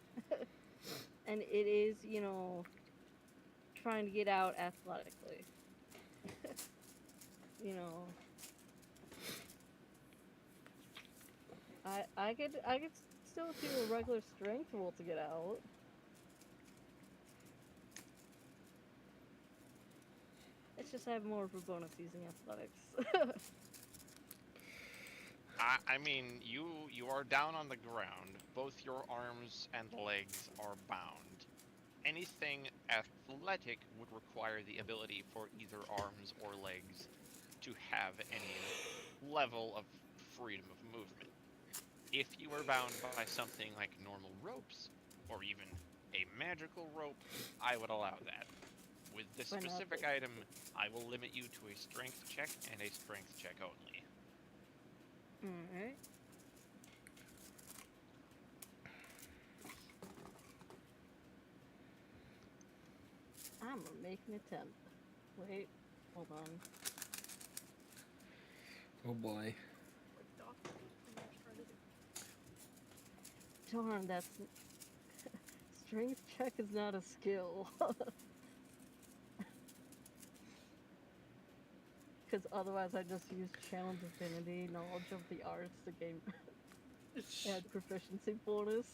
and it is, trying to get out athletically. I could still do a regular strength roll to get out. It's just I have more of a bonus using athletics. I mean, you are down on the ground. Both your arms and legs are bound. Anything athletic would require the ability for either arms or legs to have any level of freedom of movement. If you were bound by something like normal ropes, or even a magical rope, I would allow that. With this Why not? specific item, I will limit you to a strength check and a strength check only. Alright. I'm gonna make an attempt. Wait, hold on. Oh boy. Darn, that's strength check is not a skill. Because otherwise I just use channel divinity, knowledge of the arts to gain add proficiency bonus.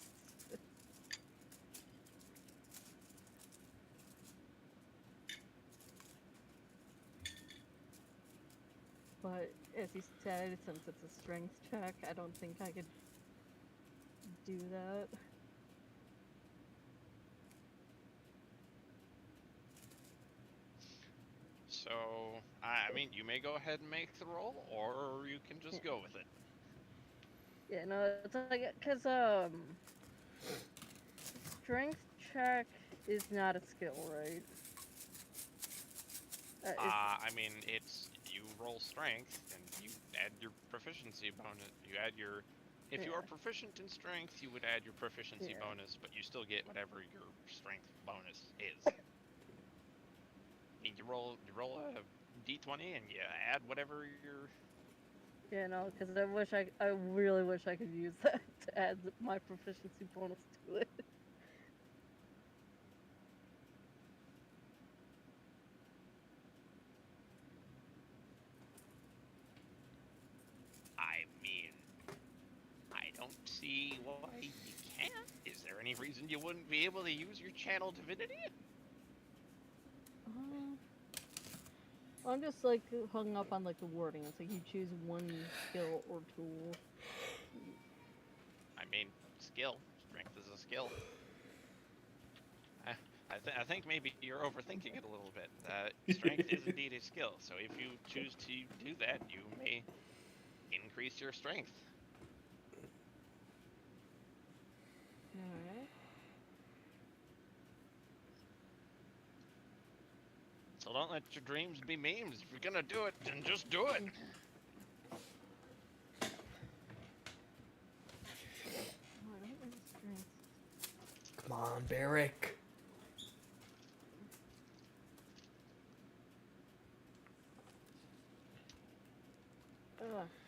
But as you said, since it's a strength check, I don't think I could do that. So, I mean, you may go ahead and make the roll, or you can just go with it. Yeah, no, it's like, cause strength check is not a skill, right? I mean, it's you roll strength and you add your proficiency bonus. You add your, if you are Yeah. proficient in strength, you would add your proficiency Yeah. bonus, but you still get whatever your strength bonus is. You roll a d20 and you add whatever your. Yeah, no, because I really wish I could use that to add my proficiency bonus to it. I mean, I don't see why you can't. Is there any reason you wouldn't be able to use your channel divinity? I'm just like hung up on like the wording. It's like you choose one skill or tool. I mean, skill. Strength is a skill. I think maybe you're overthinking it a little bit. Strength is indeed a skill, so if you choose to do that, you may increase your strength. Alright. So don't let your dreams be memes. If you're gonna do it, then just do it. Oh, I don't have strength. Come on, Barrick.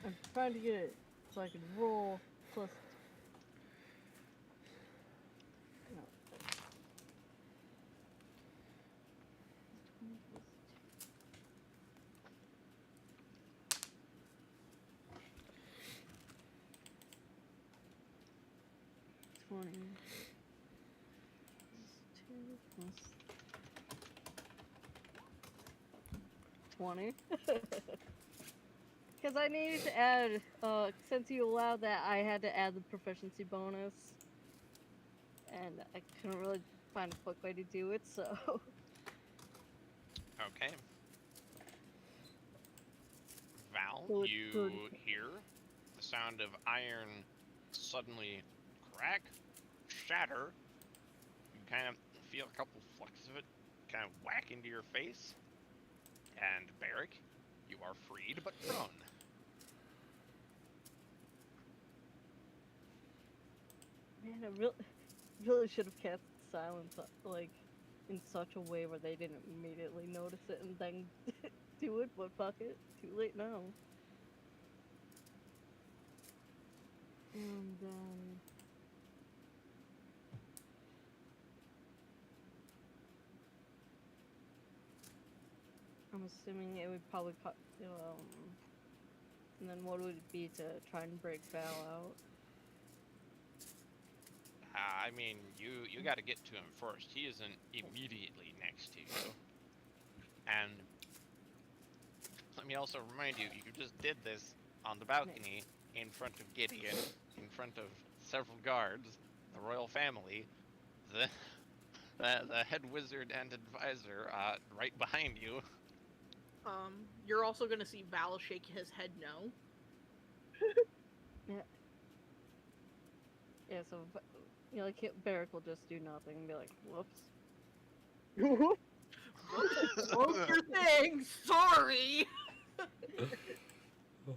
I'm trying to get it so I can roll plus. No. 20 plus 20. Because I needed to add, since you allowed that, I had to add the proficiency bonus. And I couldn't really find a quick way to do it, so. Okay. Val, So it's you 30. hear the sound of iron suddenly crack, shatter. You kind of feel a couple flecks of it kind of whack into your face. And Barrick, you are freed but prone. Man, I really should have cast silence, like, in such a way where they didn't immediately notice it and then do it, but fuck it. Too late now. And then. I'm assuming it would probably cut. And then what would it be to try and break Val out? I mean, you got to get to him first. He isn't immediately next to you. And let me also remind you, you just did this on the balcony in front of Gideon, in front of several guards, the royal family, the head wizard and advisor right behind you. You're also gonna see Val shake his head no. Yeah, so, like, Barrick will just do nothing and be like, whoops. Broke your thing, sorry!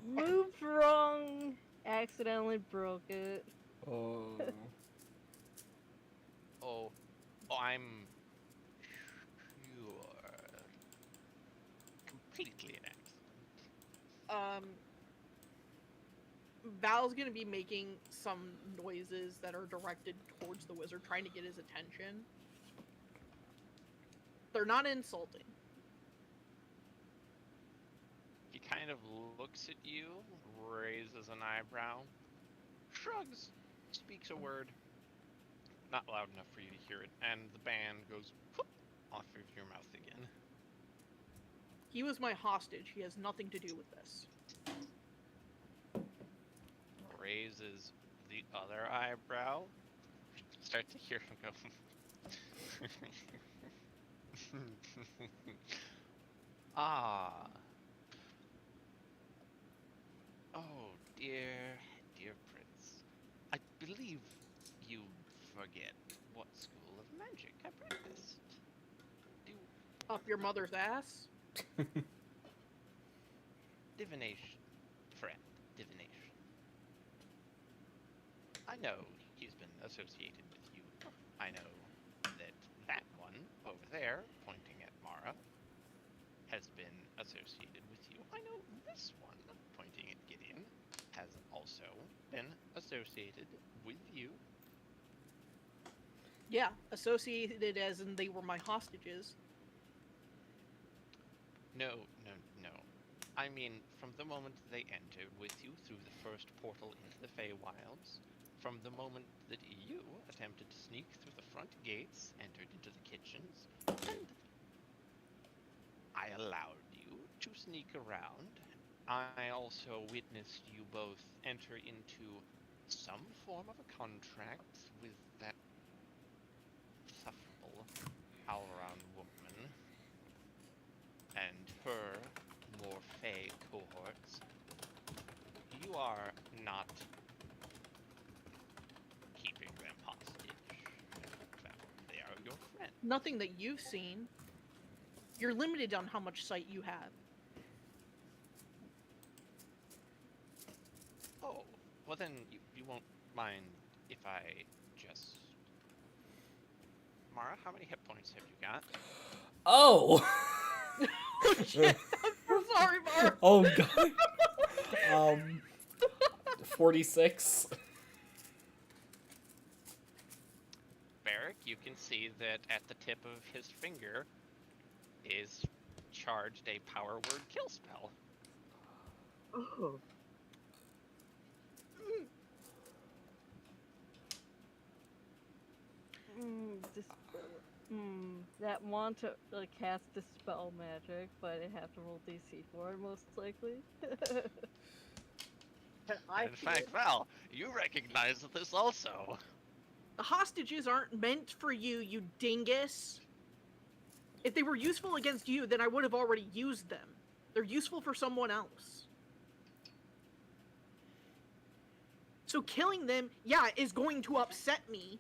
Moved wrong! Accidentally broke it. Oh. Oh, I'm sure. Completely an accident. Val's gonna be making some noises that are directed towards the wizard, trying to get his attention. They're not insulting. He kind of looks at you, raises an eyebrow, shrugs, speaks a word. Not loud enough for you to hear it, and the band goes whoop, off of your mouth again. He was my hostage. He has nothing to do with this. Raises the other eyebrow. Start to hear him go. Ah. Oh, dear Prince. I believe you forget what school of magic I practiced. Do Up your mother's ass. divination, friend, divination. I know he's been associated with you. I know that one over there, pointing at Mara, has been associated with you. I know this one, pointing at Gideon, has also been associated with you. Yeah, associated as in they were my hostages. No. I mean, from the moment they entered with you through the first portal into the Feywilds, from the moment that you attempted to sneak through the front gates, entered into the kitchens, and I allowed you to sneak around. I also witnessed you both enter into some form of a contract with that insufferable all-around woman and her more fey cohorts. You are not keeping them hostage. In fact, they are your friends. Nothing that you've seen. You're limited on how much sight you have. Oh, well then you won't mind if I just... Mara, how many hit points have you got? Oh! Oh shit! I'm sorry, Mark. Oh god. 46. Barrick, you can see that at the tip of his finger is charged a power word kill spell. Oh. That want to cast Dispel Magic, but I have to roll DC for it, most likely. Can I In fact, Val, you recognize this also. The hostages aren't meant for you, you dingus. If they were useful against you, then I would have already used them. They're useful for someone else. So killing them, yeah, is going to upset me.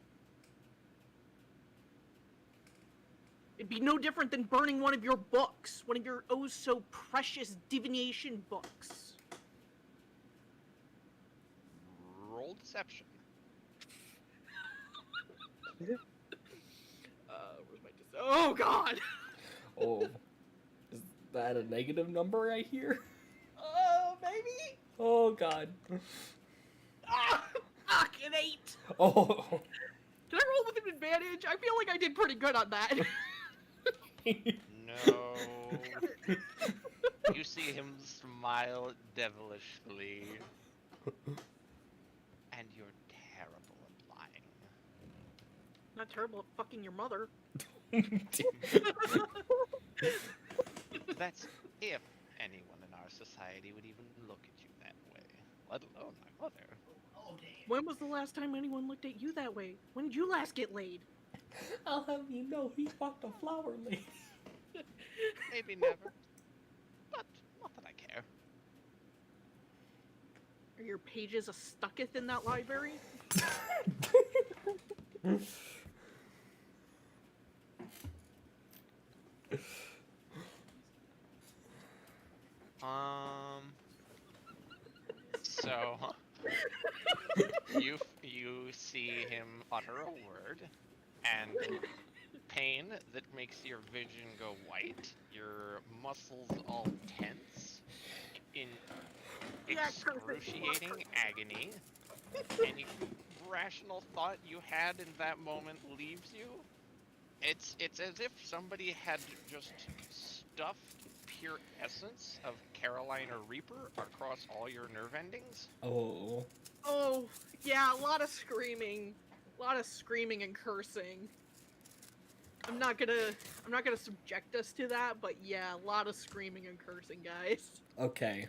It'd be no different than burning one of your books, one of your oh so precious divination books. Roll deception. Where's my oh god! Oh. Is that a negative number I hear? Oh, baby! Oh god. Ah, fuck, an 8! Oh. Did I roll with an advantage? I feel like I did pretty good on that. No. You see him smile devilishly. And you're terrible at lying. Not terrible at fucking your mother. That's if anyone in our society would even look at you that way, let alone my mother. When was the last time anyone looked at you that way? When did you last get laid? I'll have you know he fucked a flower lady. Maybe never. But not that I care. Are your pages a stucketh in that library? So you see him utter a word, and pain that makes your vision go white, your muscles all tense, in Yeah, cursing. excruciating agony. Any rational thought you had in that moment leaves you. It's as if somebody had just stuffed pure essence of Carolina Reaper across all your nerve endings. Oh. Oh, yeah, a lot of screaming. A lot of screaming and cursing. I'm not gonna subject us to that, but yeah, a lot of screaming and cursing, guys. Okay.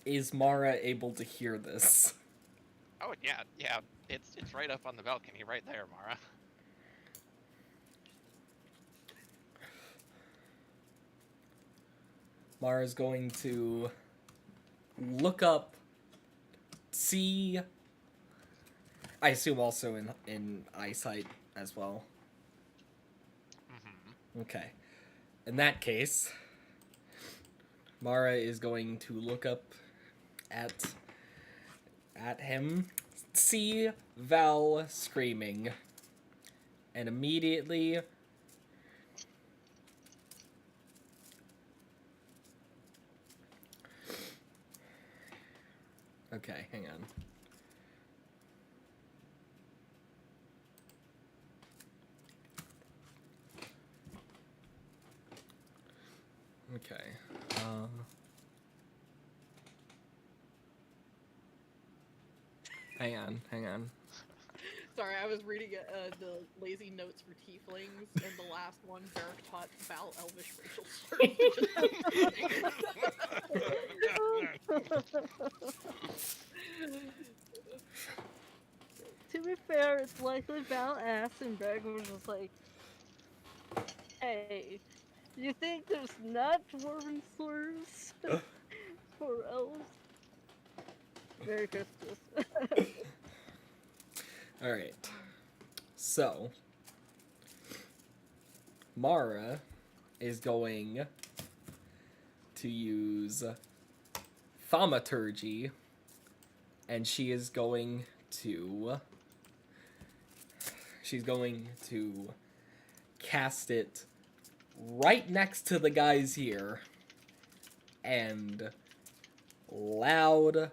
Is Mara able to hear this? Oh yeah, yeah. It's right up on the balcony, right there, Mara. Mara's going to look up, see. I assume also in eyesight as well. Mm-hmm. Okay. In that case, Mara is going to look up at him, see Val screaming, and immediately okay, hang on. Okay. Hang on. Sorry, I was reading the lazy notes for tieflings, and the last one, Beric taught Val Elvish racial slurs. To be fair, it's likely Val asked and Greg was just like, hey, you think there's not dwarven slurs for elves? Merry Christmas. All right. So, Mara is going to use thaumaturgy, and she's going to cast it right next to the guys here, and loud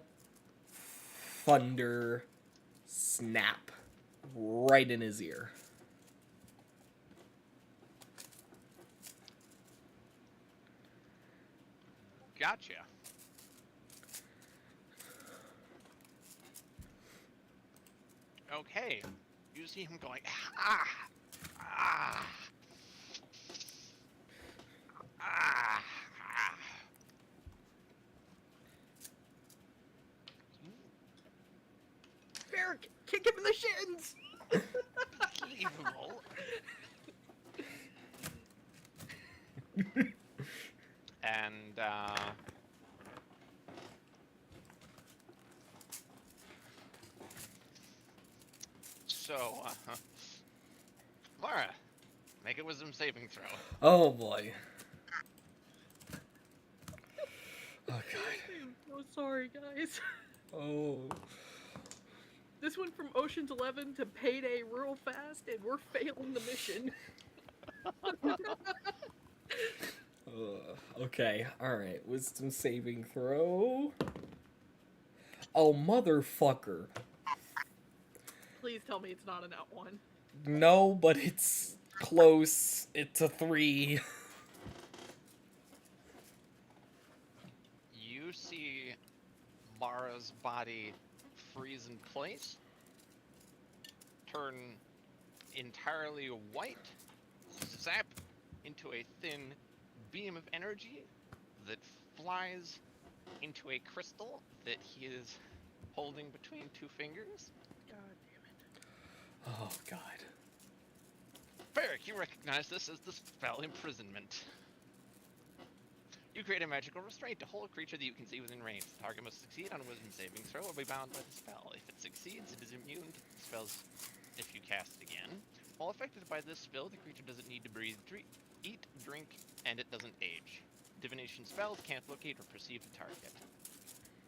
thunder snap right in his ear. Gotcha. Okay. You see him going, ah, ah, ah, ah. Beric, kick him in the shins! Evil. And, so, Mara, make a wisdom saving throw. Oh boy. Oh god. I'm so sorry, guys. Oh. This went from Ocean's 11 to Payday real fast, and we're failing the mission. Okay, alright. Wisdom saving throw. Oh, motherfucker. Please tell me it's not a nat 1. No, but it's close. It's a 3. You see Mara's body freeze in place, turn entirely white, zap into a thin beam of energy that flies into a crystal that he is holding between two fingers. God damn it. Oh, god. Beric, you recognize this as the spell imprisonment. You create a magical restraint to hold a creature that you can see within range. The target must succeed on a wisdom saving throw or be bound by the spell. If it succeeds, it is immune to the spells if you cast it again. While affected by this spell, the creature doesn't need to breathe, eat, drink, and it doesn't age. Divination spells can't locate or perceive the target.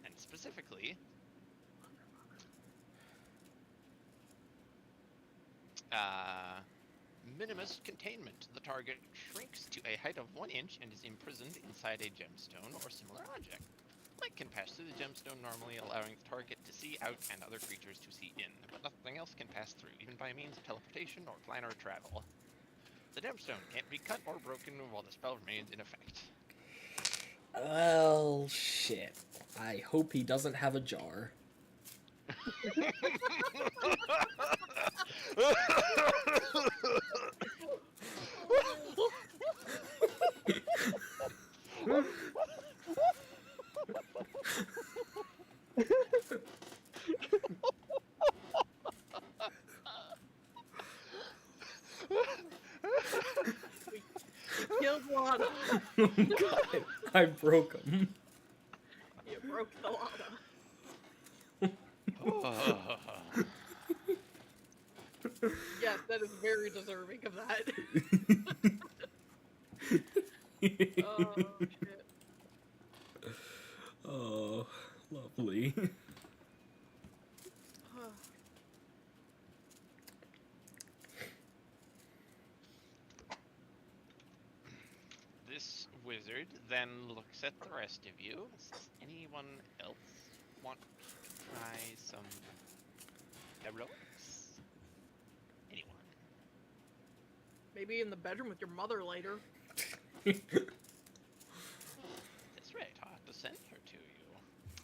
And specifically, Minimus containment. The target shrinks to a height of 1 inch and is imprisoned inside a gemstone or similar object. Light can pass through the gemstone normally, allowing the target to see out and other creatures to see in, but nothing else can pass through, even by means of teleportation or planar travel. The gemstone can't be cut or broken while the spell remains in effect. Well, shit. I hope he doesn't have a jar. You killed Lana. God, I broke him. You broke the Lana. Yes, that is very deserving of that. Oh, shit. Oh, lovely. This wizard then looks at the rest of you. Does anyone else want to try some heroics? Anyone? Maybe in the bedroom with your mother later. That's right, I'll have to send her to you.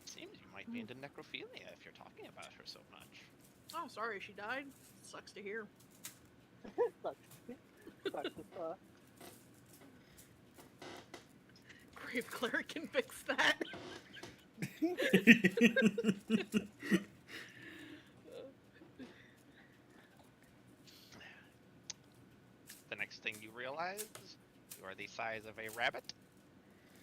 Seems you might be into necrophilia if you're talking about her so much. Oh, sorry, she died. Sucks to hear. Sucks to suck. Grave Cleric can fix that. The next thing you realize, you are the size of a rabbit,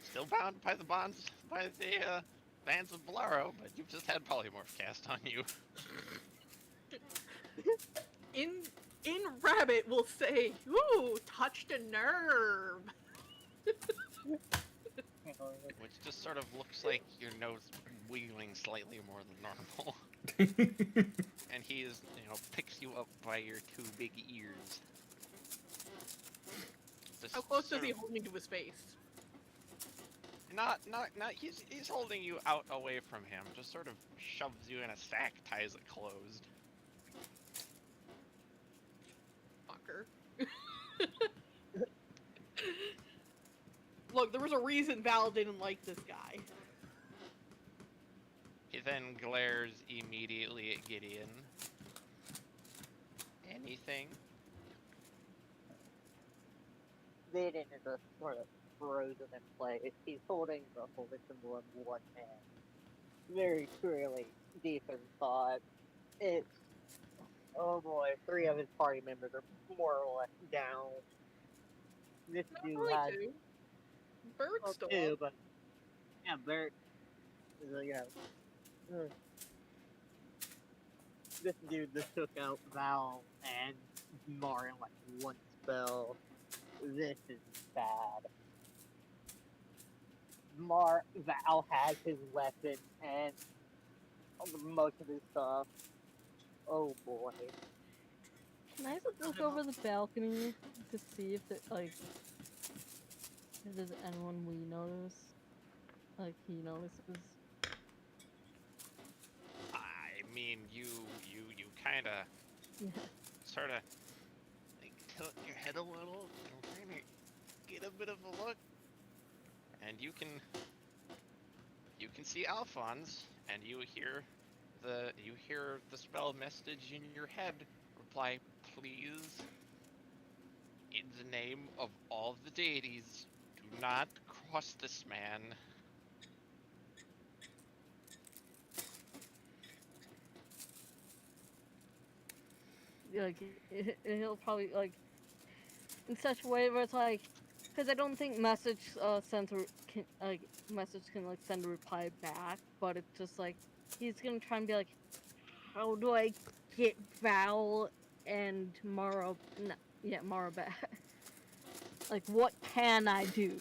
still bound by the bonds by the bands of Bolaro, but you've just had polymorph cast on you. In Rabbit will say, "Ooh, touched a nerve." Which just sort of looks like your nose wiggling slightly more than normal. And he is, picks you up by your two big ears. Just How close does sort he of- hold me to his face? Not. He's holding you out away from him. Just sort of shoves you in a sack, ties it closed. Fucker. Look, there was a reason Val didn't like this guy. He then glares immediately at Gideon. Anything? Gideon is just sort of frozen in place. He's holding the holy symbol in one hand. Very clearly deep in thought. It's, oh boy, 3 of his party members are more or less down. This Not dude really has two. Berg's still two, up. but yeah, Bert, this dude just took out Val and Mar in like one spell. This is bad. Val has his weapon and most of his stuff. Oh boy. Can I just look over the balcony to see if it, if there's anyone we notice? Like, he notices? I mean, you kind of, Yeah. sort of, tilt your head a little and kind of get a bit of a look, and you can see Alphonse, and you hear the spell message in your head reply, "Please, in the name of all the deities, do not cross this man." Like, he'll probably, in such a way where it's because I don't think message send send a reply back, but it's just he's gonna try and be how do I get Val and Mara back? What can I do?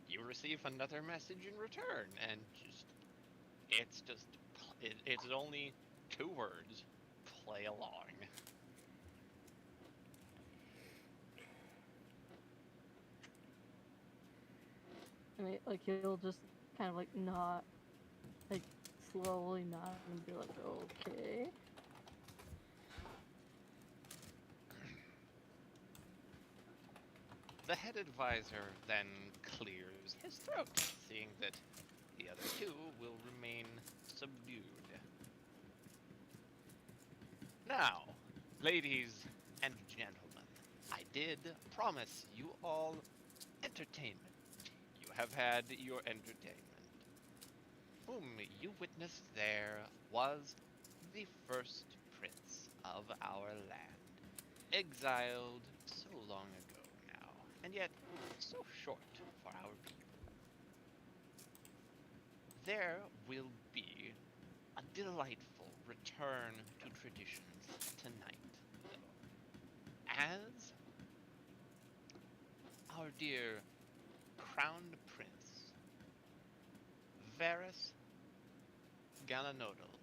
You receive another message in return, and it's only 2 words: play along. Like he'll just kind of like nod, like slowly nod and be like, okay. The head advisor then clears his throat, seeing that the other two will remain subdued. Now, ladies and gentlemen, I did promise you all entertainment. You have had your entertainment. Whom you witnessed there was the first prince of our land, exiled so long ago now, and yet so short for our people. There will be a delightful return to traditions tonight, though, as our dear crowned prince, Varys Galanodal,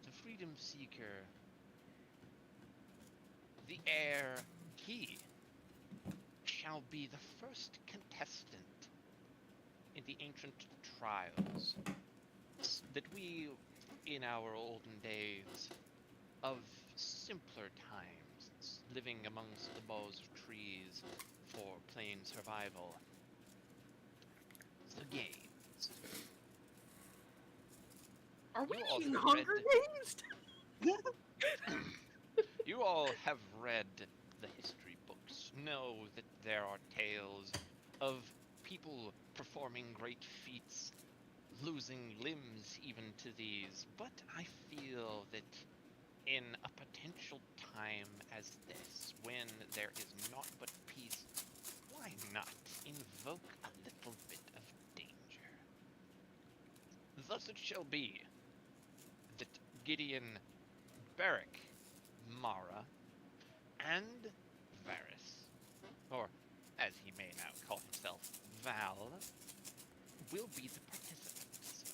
the freedom seeker, the heir, he shall be the first contestant in the ancient trials that we, in our olden days of simpler times, living amongst the boughs of trees for plain survival, the games. Are we You all eating have Hunger read- Games? You all have read the history books, know that there are tales of people performing great feats, losing limbs even to these, but I feel that in a potential time as this, when there is naught but peace, why not invoke a little bit of danger? Thus it shall be that Gideon, Beric, Mara, and Varys, or as he may now call himself, Val, will be the participants.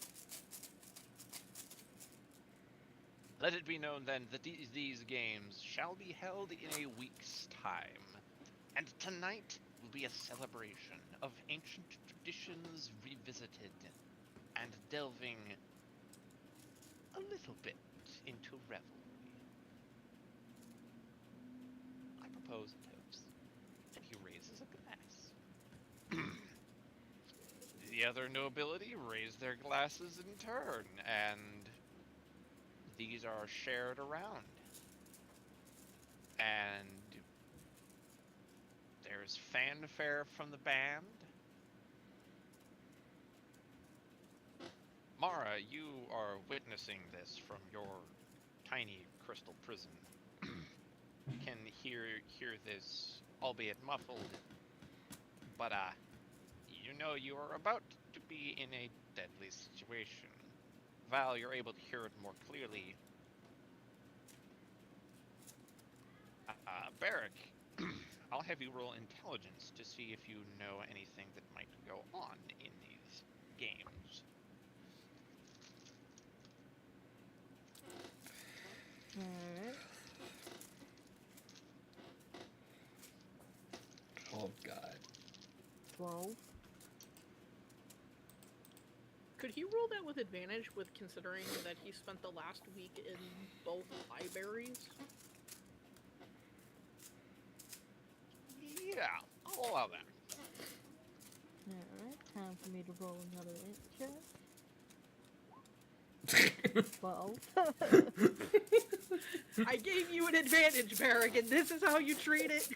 Let it be known then that these games shall be held in a week's time, and tonight will be a celebration of ancient traditions revisited and delving a little bit into revelry. I propose a toast, and he raises a glass. The other nobility raise their glasses in turn, and these are shared around. And there's fanfare from the band. Mara, you are witnessing this from your tiny crystal prison. Can hear this, albeit muffled, but you know you are about to be in a deadly situation. Val, you're able to hear it more clearly. Beric, I'll have you roll intelligence to see if you know anything that might go on in these games. Alright. Oh god. 12. Could he roll that with advantage, with considering that he spent the last week in both libraries? Yeah, I'll allow that. Alright, time for me to roll another int check. 12. I gave you an advantage, Barrick, and this is how you treat it.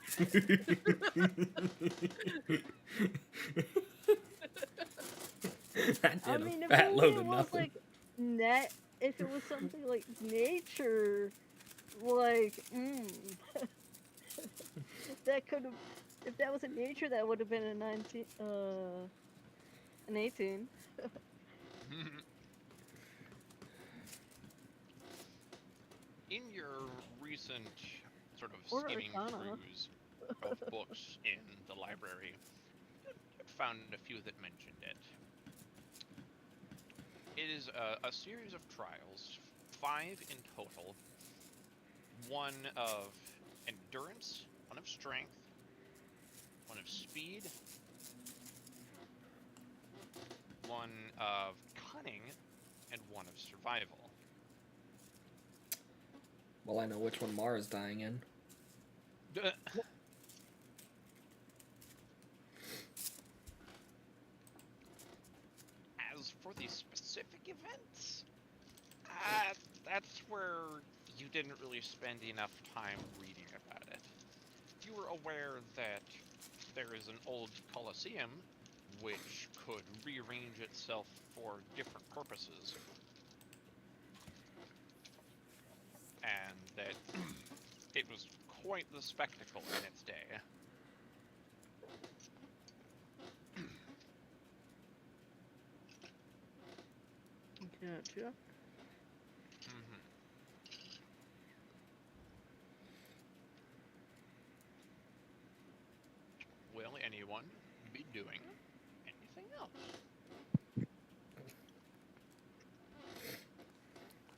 That I did mean, a if fat only load it of was nothing. like if it was something like nature, like, that could have, if that was in nature, that would have been a 19, an 18. In your recent sort of Or skimming Arcana. cruise of books in the library, you found a few that mentioned it. It is a series of trials, 5 in total. One of endurance, one of strength, one of speed, one of cunning and one of survival. Well, I know which one Mara's dying in. As for the specific events, that's where you didn't really spend enough time reading about it. You were aware that there is an old Colosseum which could rearrange itself for different purposes, and that it was quite the spectacle in its day. Gotcha. Mhm. Will anyone be doing anything else?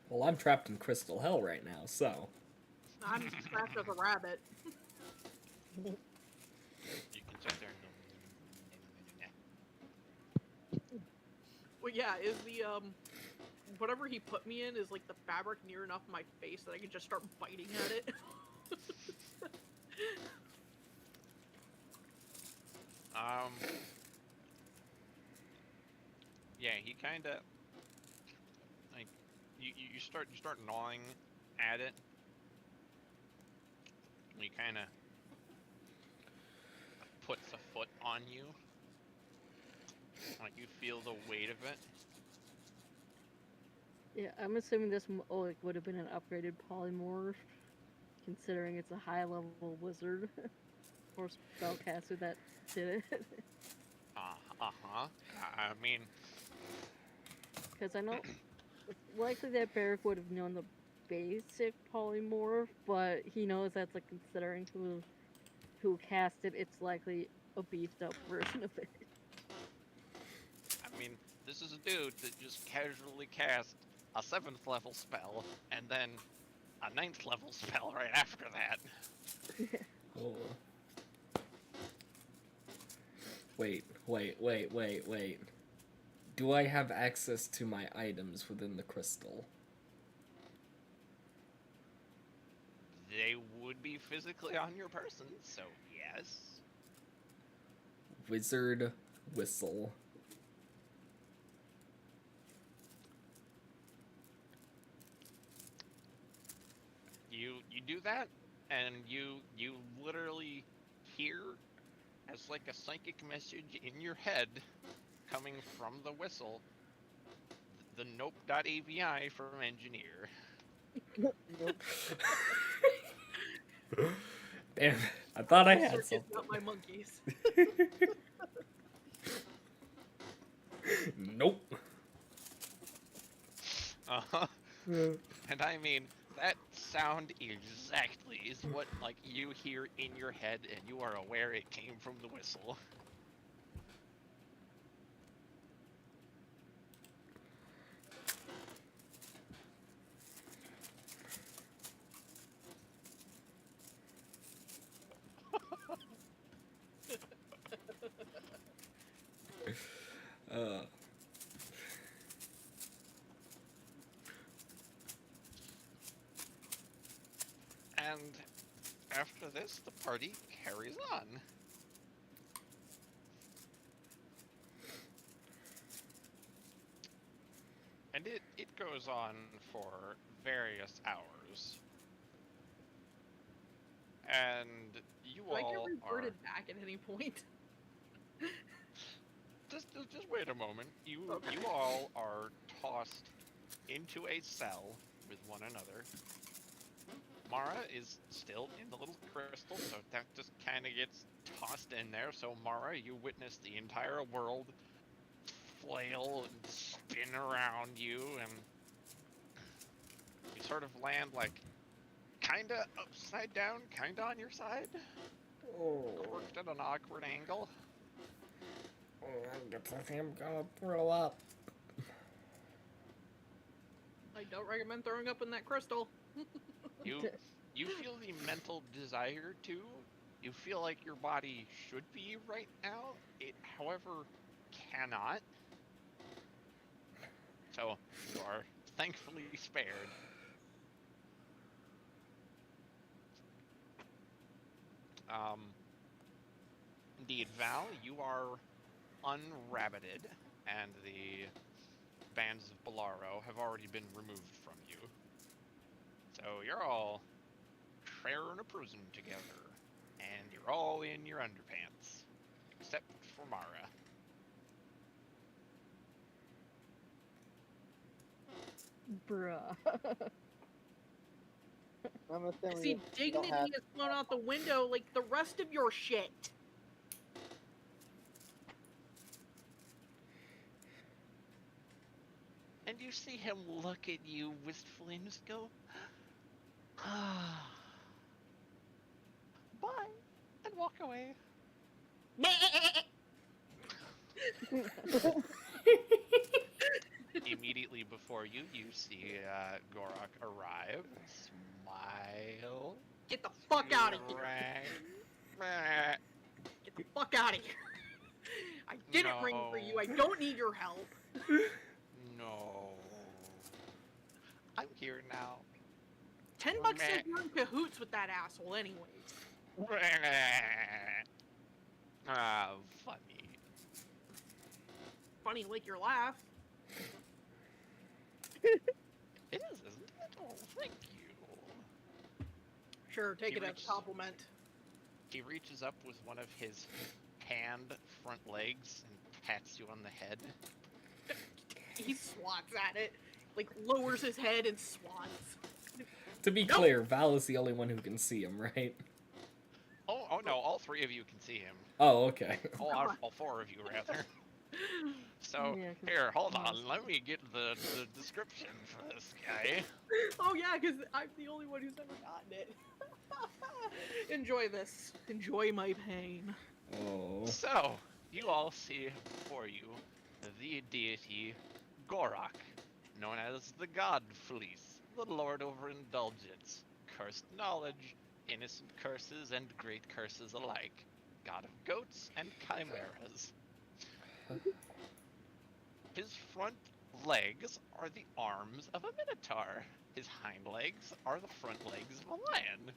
Well, I'm trapped in Crystal Hell right now, so. I'm trapped as a rabbit. You can sit there and Well, yeah, is the whatever he put me in is like the fabric near enough my face that I can just start biting at it. yeah, he kind of like you start gnawing at it. He kind of puts a foot on you, like you feel the weight of it. Yeah, I'm assuming this would have been an upgraded polymorph, considering it's a high-level wizard or spellcaster that did it. Uh-huh. I mean, Because I know it's likely that Barrick would have known the basic polymorph, but he knows that's like considering who cast it, it's likely a beefed up version of it. I mean, this is a dude that just casually cast a 7th level spell and then a 9th level spell right after that. Oh. Wait. Do I have access to my items within the crystal? They would be physically on your person, so yes. Wizard whistle. You do that, and you literally hear as like a psychic message in your head coming from the whistle the nope.avi from engineer. Damn, I thought I had Circus, something. not my monkeys. Nope. Uh-huh. And I mean, that sound exactly is what like you hear in your head, and you are aware it came from the whistle. Uh, And after this, the party carries on. And it goes on for various hours. And you Do I get all are... reverted back at any point? Just wait a moment. You Okay. you all are tossed into a cell with one another. Mara is still in the little crystal, so that just kind of gets tossed in there. So Mara, you witness the entire world flail and spin around you, and you sort of land like kinda upside down, kinda on your side, corked at an awkward angle. I'm gonna throw up. I don't recommend throwing up in that crystal. You feel the mental desire to. You feel like your body should be right now. It, however, cannot. So you are thankfully spared. Indeed, Val, you are unrabbited, and the bands of Bolaro have already been removed from you. So you're all sharing a prison together, and you're all in your underpants, except for Mara. Bruh. I'm I assuming see you don't dignity have. is thrown out the window like the rest of your shit. And you see him look at you wistfully and just go, ah, bye, and walk away. Immediately before you, you see Gorak arrive, smile. Get the fuck out of here. Right. Get the fuck out of here. I didn't ring for you. I don't need your help. No. I'm here now. $10 says you're in cahoots with that asshole anyways. Ah, funny. Funny like your laugh. It is, isn't it? Oh, thank you. Sure, take He it as reaches- a compliment. He reaches up with one of his hand front legs and pats you on the head. He swats at it. Like, lowers his head and swats. To be Nope. clear, Val is the only one who can see him, right? Oh no, all three of you can see him. Oh, okay. All four of you, rather. So, Yeah, 'cause here, hold Mars- on, let me get the description for this guy. Oh yeah, because I'm the only one who's ever gotten it. Enjoy this. Enjoy my pain. Oh. So, you all see before you the deity Gorak, known as the God Fleece, the Lord over Indulgence, cursed knowledge, innocent curses and great curses alike, god of goats and chimeras. His front legs are the arms of a minotaur. His hind legs are the front legs of a lion.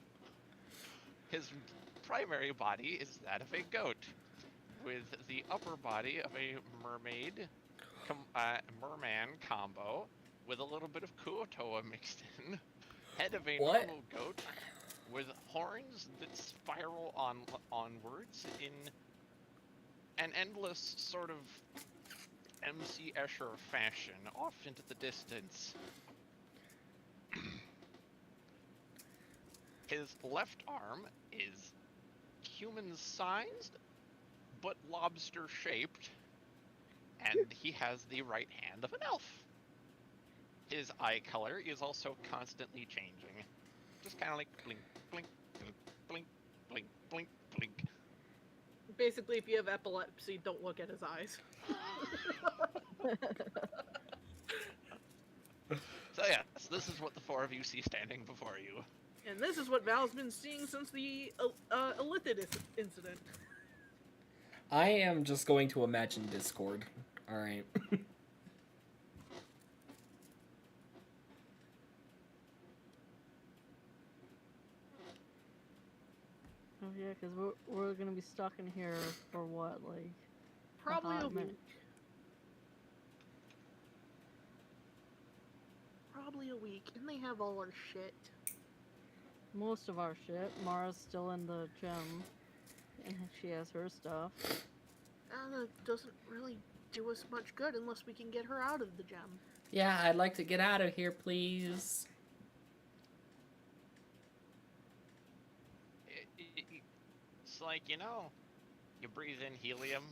His primary body is that of a goat, with the upper body of a mermaid, merman combo, with a little bit of Kuotoa mixed in. Head of a What? normal goat, with horns that spiral onwards in an endless sort of MC Escher fashion, off into the distance. His left arm is human-sized, but lobster-shaped, and he has the right hand of an elf. His eye color is also constantly changing. Just kind of like blink, blink, blink, blink, blink, blink, blink. Basically, if you have epilepsy, don't look at his eyes. So yes, this is what the four of you see standing before you. And this is what Val's been seeing since the Illithid incident. I am just going to imagine Discord. Alright. Oh yeah, because we're gonna be stuck in here for what, like Probably hot a minute. week. Probably a week. And they have all our shit. most of our shit. Mara's still in the gym, and she has her stuff. And it doesn't really do us much good unless we can get her out of the gem. Yeah, I'd like to get out of here, please. It's like, you know, you breathe in helium,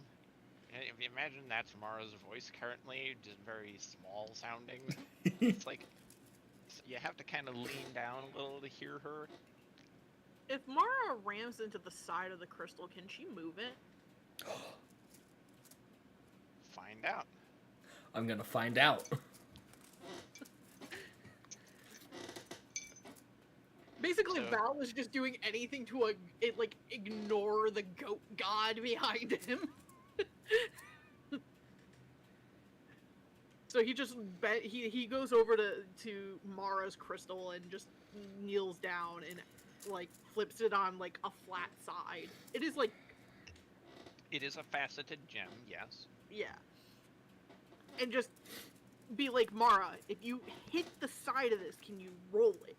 and if you imagine that's Mara's voice currently, just very small sounding. It's like, you have to kind of lean down a little to hear her. If Mara rams into the side of the crystal, can she move it? Find out. I'm gonna find out. Basically, So- Val is just doing anything to ignore the goat god behind him. So he just he goes over to Mara's crystal and just kneels down and like flips it on like a flat side. It is like, It is a faceted gem, yes. yeah. And just be like, Mara, if you hit the side of this, can you roll it?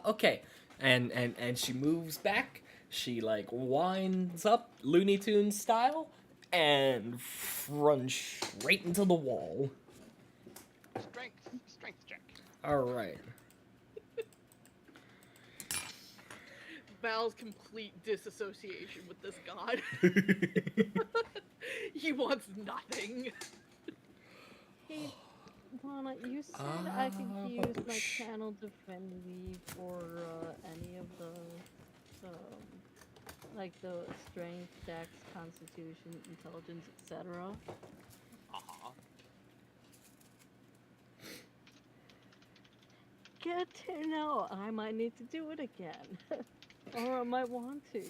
Okay. And she moves back. She like winds up Looney Tunes style and runs straight into the wall. Strength check. All right. Val's complete disassociation with this god. He wants nothing. Hey, Lana, you said I could use my channel defendly for any of the, like the strength, dex, constitution, intelligence, etc. Uh-huh. Good to know. I might need to do it again. Or I might want to.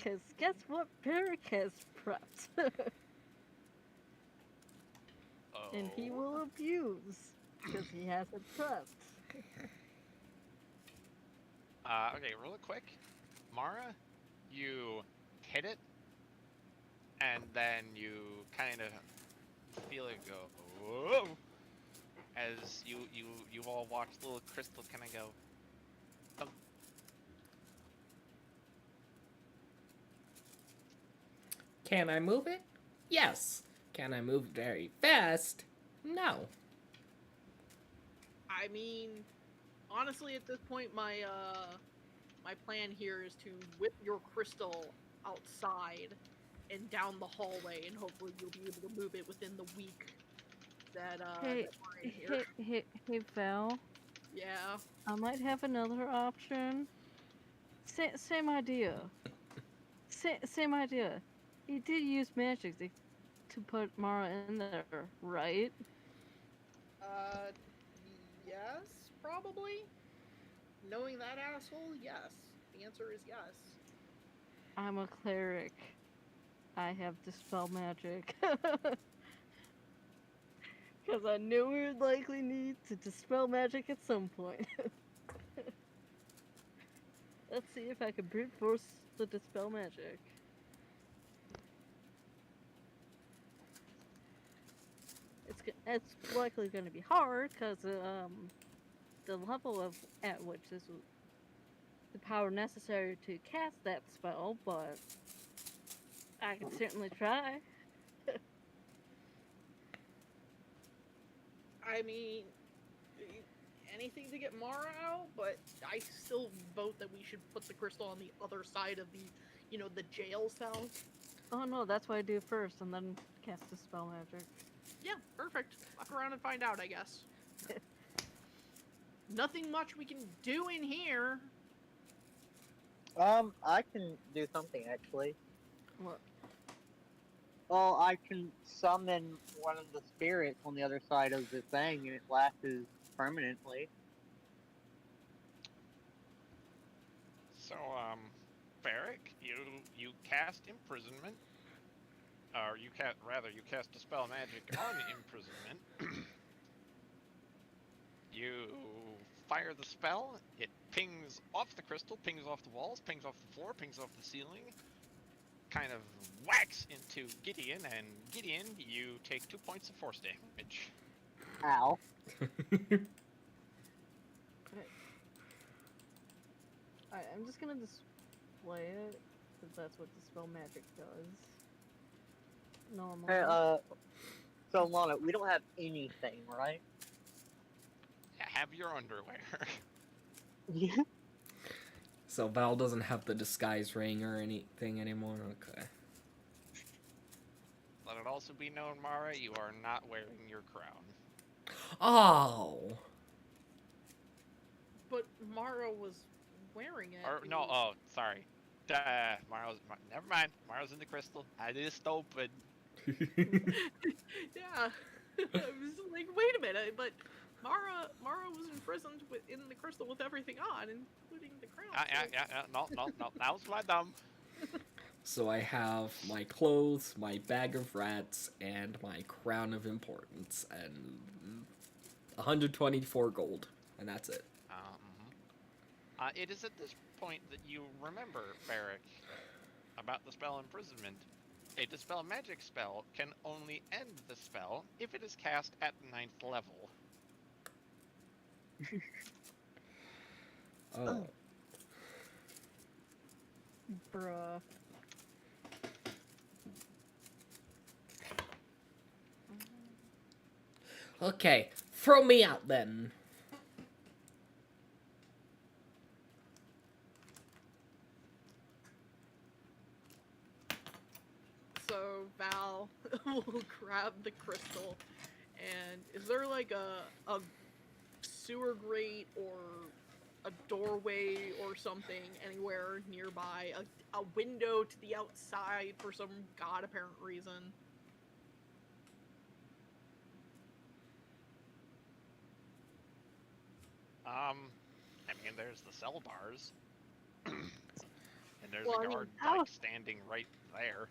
Cause guess what Barrick has prepped? And he Oh. will abuse. Because he has it prepped. Okay, real quick. Mara, you hit it, and then you kind of feel it go, whoa, as you all watch the little crystal kind of go, thump. Can I move it? Yes. Can I move very fast? No. I mean, honestly, at this point, my plan here is to whip your crystal outside and down the hallway, and hopefully you'll be able to move it within the week that Hey, that we're in here. hey, Val. Yeah. I might have another option. Same idea. Same idea. He did use magic to put Mara in there, right? Yes, probably. Knowing that asshole, yes. The answer is yes. I'm a cleric. I have dispel magic. Because I knew we would likely need to dispel magic at some point. Let's see if I can brute force the dispel magic. It's likely going to be hard because the level of at which this was the power necessary to cast that spell, but I can certainly try. I mean, anything to get Mara out, but I still vote that we should put the crystal on the other side of the, the jail cell. Oh no, that's what I do first, and then cast the spell magic. Yeah, perfect. Fuck around and find out, I guess. Nothing much we can do in here. I can do something actually. What? Well, I can summon one of the spirits on the other side of the thing, and it lasts permanently. So, Barrick, you cast imprisonment, or you cast dispel magic on imprisonment. You fire the spell, it pings off the crystal, pings off the walls, pings off the floor, pings off the ceiling, kind of whacks into Gideon, and Gideon, you take 2 points of force damage. Ow. Alright, I'm just gonna display it, because that's what dispel magic does. Normally. Hey, so Lana, we don't have anything, right? Have your underwear. Yeah. So Val doesn't have the disguise ring or anything anymore? Okay. Let it also be known, Mara, you are not wearing your crown. Oh! But Mara was wearing it. Or, no, oh, sorry. Never mind. Mara's in the crystal. I just opened. Yeah. I was like, wait a minute, but Mara was imprisoned in the crystal with everything on, including the crown. Yeah, no, that was my dumb. So I have my clothes, my bag of rats, and my crown of importance, and 124 gold, and that's it. It is at this point that you remember, Barrick, about the spell imprisonment. A dispel magic spell can only end the spell if it is cast at 9th level. Oh. Bruh. Okay, throw me out then. So Val will grab the crystal, and is there like a sewer grate or a doorway or something anywhere nearby? A window to the outside for some god apparent reason? I mean, there's the cell bars. And there's Well, a I mean, guard how- like standing right there.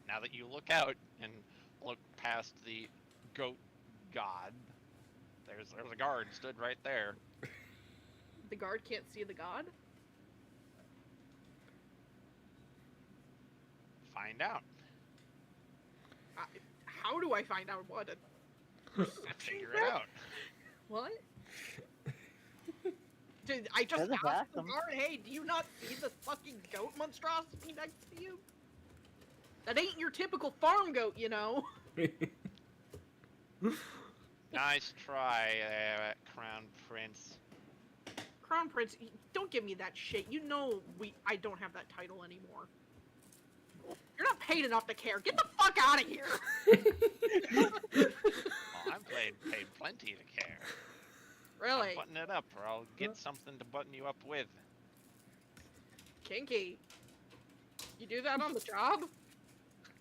Now that you look out and look past the goat god, there's a guard stood right there. The guard can't see the god? Find out. How do I find out what? Figure it out. What? Did I just Doesn't ask the happen. guard, hey, do you not see this fucking goat monstrosity next to you? That ain't your typical farm goat, you know. Nice try, Crown Prince. Crown Prince, don't give me that shit. You know I don't have that title anymore. You're not paid enough to care. Get the fuck out of here. Well, I'm paid plenty to care. Really? I'm button it up, or I'll get something to button you up with. Kinky. You do that on the job?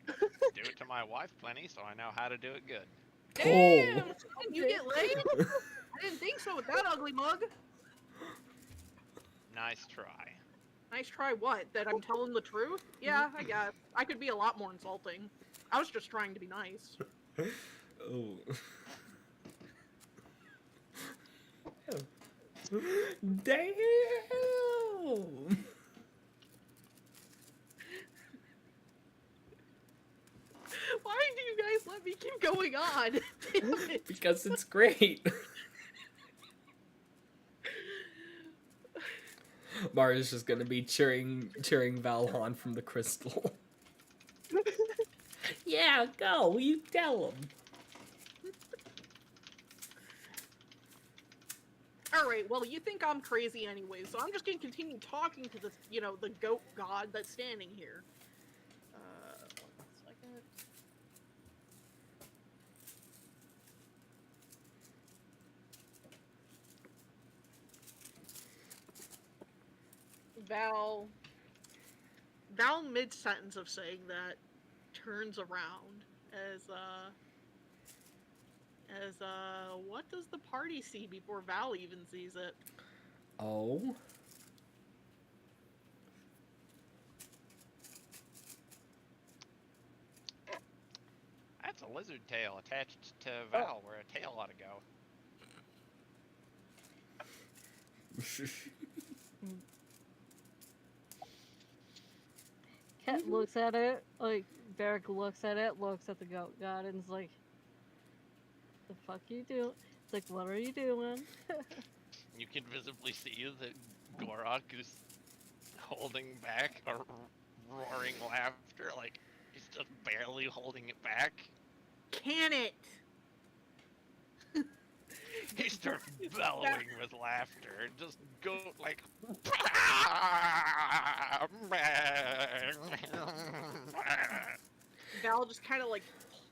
Do it to my wife plenty, so I know how to do it good. Damn! You get laid? I didn't think so with that ugly mug. Nice try. Nice try what? That I'm telling the truth? Yeah, I guess. I could be a lot more insulting. I was just trying to be nice. Oh. Damn! Why do you guys let me keep going on? Damn it. Because it's great. Mario's just gonna be cheering Val on from the crystal. Yeah, go. You tell him. Alright, well, you think I'm crazy anyway, so I'm just gonna continue talking to this, the goat god that's standing here. 1 second. Val mid-sentence of saying that turns around as what does the party see before Val even sees it? Oh. That's a lizard tail attached to Val, where a tail ought to go. Cat looks at it, like, Varric looks at it, looks at the goat god, and is like, the fuck you do? It's like, what are you doing? You can visibly see that Gorok is holding back a roaring laughter, like he's just barely holding it back. Can it? He starts bellowing with laughter and just go like. Val just kind of like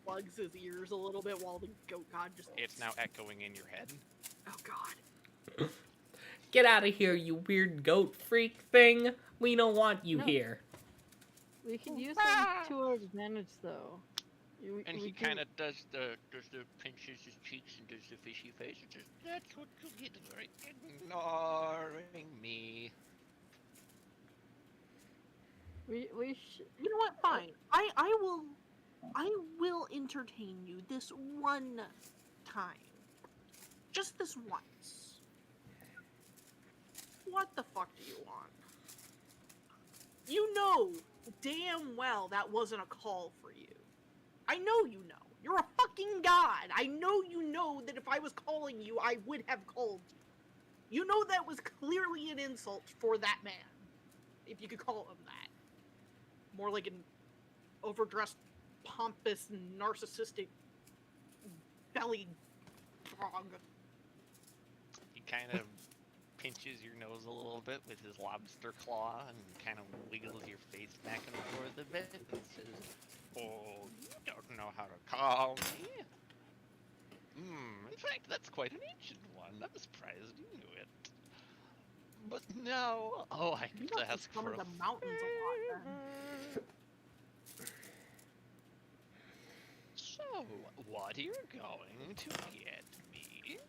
plugs his ears a little bit while the goat god just. It's now echoing in your head. Oh god. Get out of here, you weird goat freak thing. We don't want you No. here. We can use them to our advantage, though. And We he do- kind of does the pinches his cheeks and does the fishy face and just that's what you get for ignoring me. We should. You know what? Fine. I will entertain you this one time. Just this once. What the fuck do you want? You know damn well that wasn't a call for you. I know you know. You're a fucking god. I know you know that if I was calling you, I would have called you. You know that was clearly an insult for that man. If you could call him that. More like an overdressed, pompous, narcissistic belly frog. He kind of pinches your nose a little bit with his lobster claw and kind of wiggles your face back and forth a bit and says, "Oh, you don't know how to call me." In fact, that's quite an ancient one. I'm surprised you knew it. But now, I You could must have ask for summoned a the mountains a lot then. favor. So, what are you going to get me?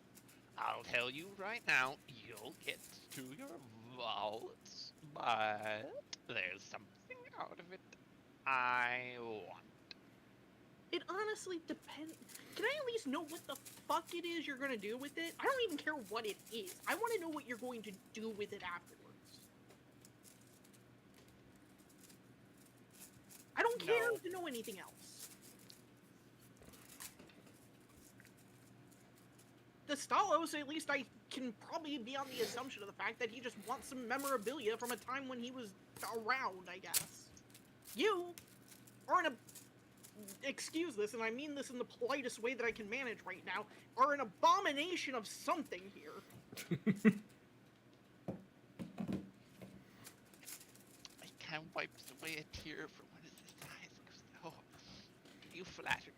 I'll tell you right now, you'll get to your vaults, but there's something out of it I want. It honestly depends. Can I at least know what the fuck it is you're gonna do with it? I don't even care what it is. I want to know what you're going to do with it afterwards. I don't care No. to know anything else. The Stalos, at least I can probably be on the assumption of the fact that he just wants some memorabilia from a time when he was around, I guess. You are an excuse this, and I mean this in the politest way that I can manage right now, are an abomination of something here. I can't wipe away a tear from one of his eyes. Oh, you flatter me.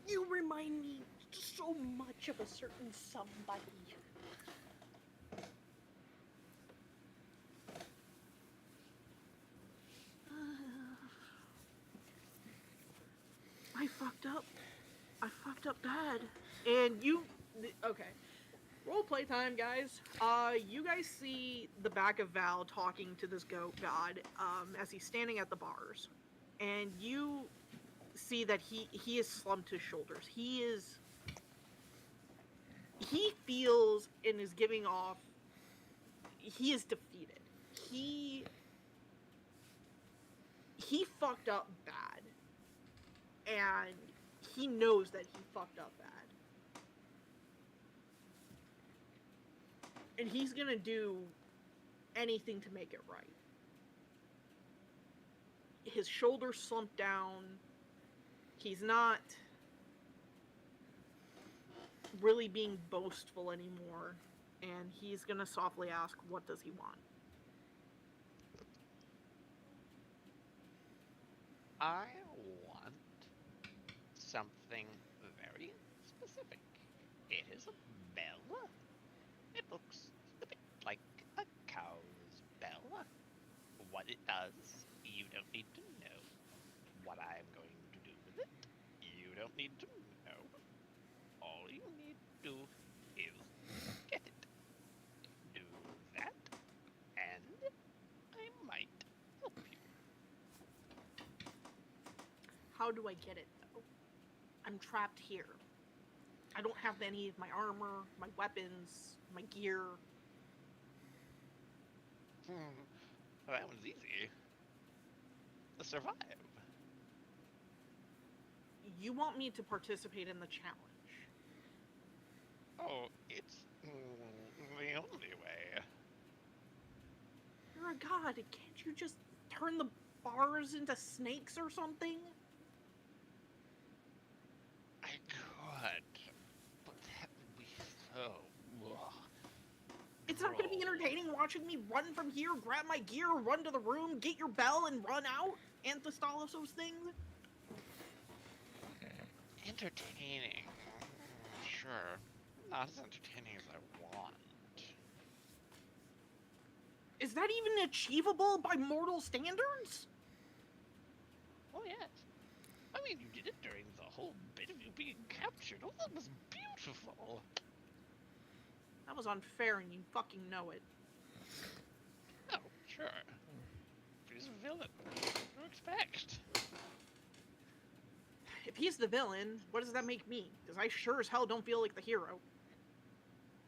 You remind me so much of a certain somebody. I fucked up. I fucked up bad. And you... Okay. Role play time, guys. You guys see the back of Val talking to this goat god as he's standing at the bars. And you see that he is slumped his shoulders. He feels and is giving off... He is defeated. He fucked up bad. And he knows that he fucked up bad. And he's gonna do anything to make it right. His shoulders slumped down. He's not really being boastful anymore. And he's gonna softly ask, what does he want? I want something very specific. It is a bell. It looks a bit like a cow's bell. What it does, you don't need to know. What I'm going to do with it, you don't need to know. All you need to do is get it. Do that, and I might help you. How do I get it, though? I'm trapped here. I don't have any of my armor, my weapons, my gear. That one's easy. To survive. You want me to participate in the challenge? Oh, it's the only way. You're a god. Can't you just turn the bars into snakes or something? I could, but that would be so... It's not going to be entertaining watching me run from here, grab my gear, run to the room, get your bell, and run out? Anthostolus those things? Entertaining. Sure. Not as entertaining as I want. Is that even achievable by mortal standards? Oh, yes. I mean, you did it during whole bit of you being captured. Oh, that was beautiful. That was unfair, and you fucking know it. Oh, sure. He's a villain. What do you expect? If he's the villain, what does that make me? Because I sure as hell don't feel like the hero.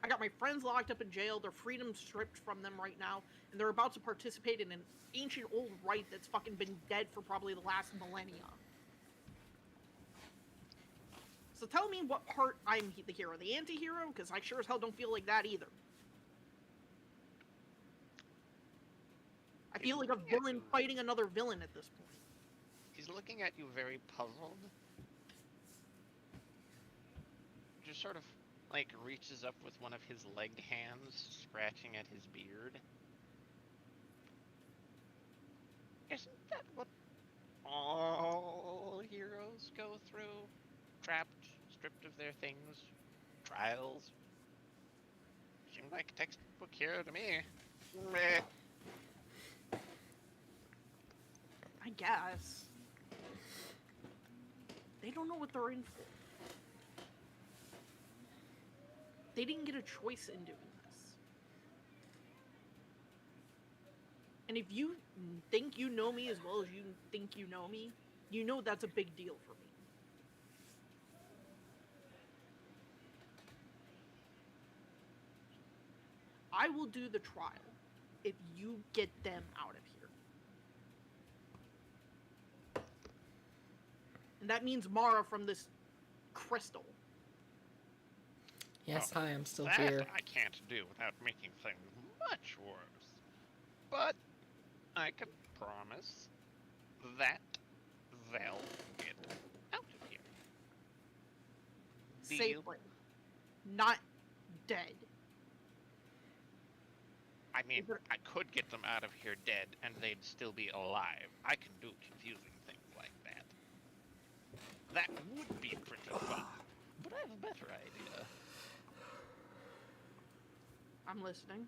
I got my friends locked up in jail, their freedom stripped from them right now, and they're about to participate in an ancient old rite that's fucking been dead for probably the last millennia. So tell me what part I'm the hero. The anti-hero? Because I sure as hell don't feel like that either. I feel like a villain fighting another villain at this point. He's looking at you very puzzled. Just sort of, like, reaches up with one of his legged hands, scratching at his beard. Isn't that what all heroes go through? Trapped, stripped of their things, trials. Seemed like a textbook hero to me. Meh. I guess. They don't know what they're in for. They didn't get a choice in doing this. And if you think you know me as well as you think you know me, you know that's a big deal for me. I will do the trial if you get them out of here. And that means Mara from this crystal. Yes, Oh, hi, I'm still that here. I can't do without making things much worse. But I can promise that they'll get out of here. Deal? Safely. Not dead. I mean, I could get them out of here dead and they'd still be alive. I can do confusing things like that. That would be pretty fun. But I have a better idea. I'm listening.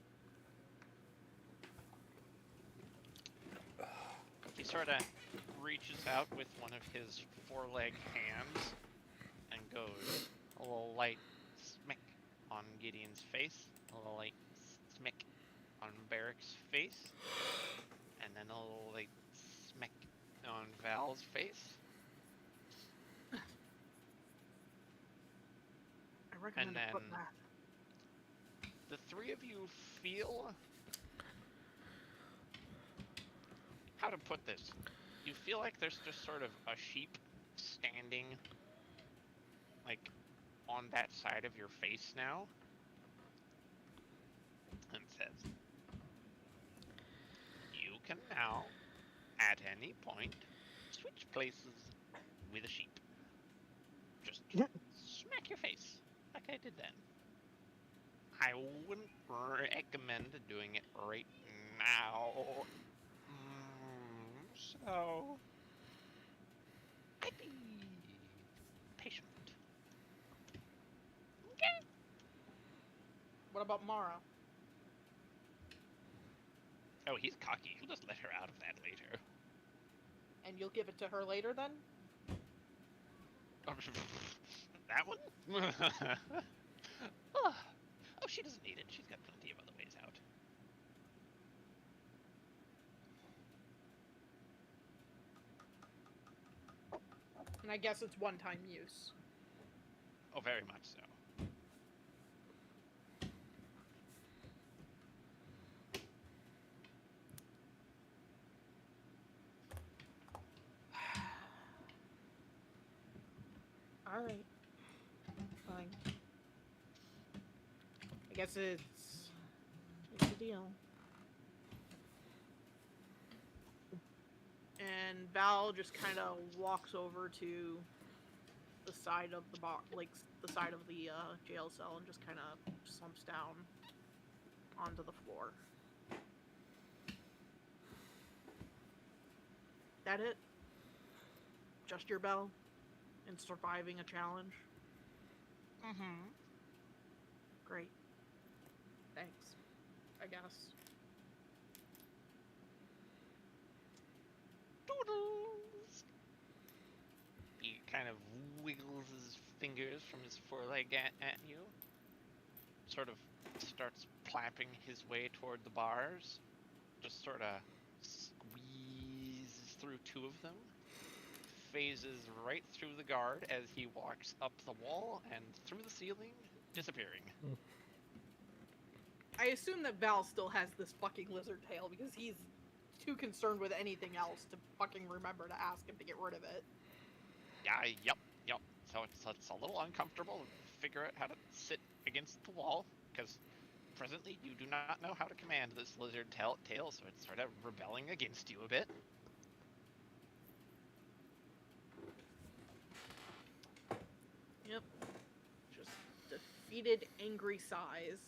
He sort of reaches out with one of his four-legged hands and goes a little light smack on Gideon's face, a little light smack on Barrick's face, and then a little light smack on Val's face. I recommend And a foot then- bath. The three of you feel... How to put this? You feel like there's just sort of a sheep standing, like, on that side of your face now. And says, you can now, at any point, switch places with a sheep. Just smack your face, like I did then. I wouldn't recommend doing it right now. So, I'd be patient. Okay. What about Mara? Oh, he's cocky. He'll just let her out of that later. And you'll give it to her later then? That one? Oh, she doesn't need it. She's got plenty of other ways out. And I guess it's one-time use. Oh, very much so. Alright. Fine. I guess it's a deal. And Val just kind of walks over to the side of the like the side of the jail cell and just kind of slumps down onto the floor. That it? Just your bell? In surviving a challenge? Mm-hmm. Great. Thanks. I guess. Doodles! He kind of wiggles his fingers from his foreleg at you. Sort of starts clapping his way toward the bars. Just sort of squeezes through two of them. Phases right through the guard as he walks up the wall and through the ceiling, disappearing. I assume that Val still has this fucking lizard tail because he's too concerned with anything else to fucking remember to ask him to get rid of it. Yeah, yep. So it's a little uncomfortable to figure out how to sit against the wall, because presently you do not know how to command this lizard tail, so it's sort of rebelling against you a bit. Yep. Just defeated, angry sighs.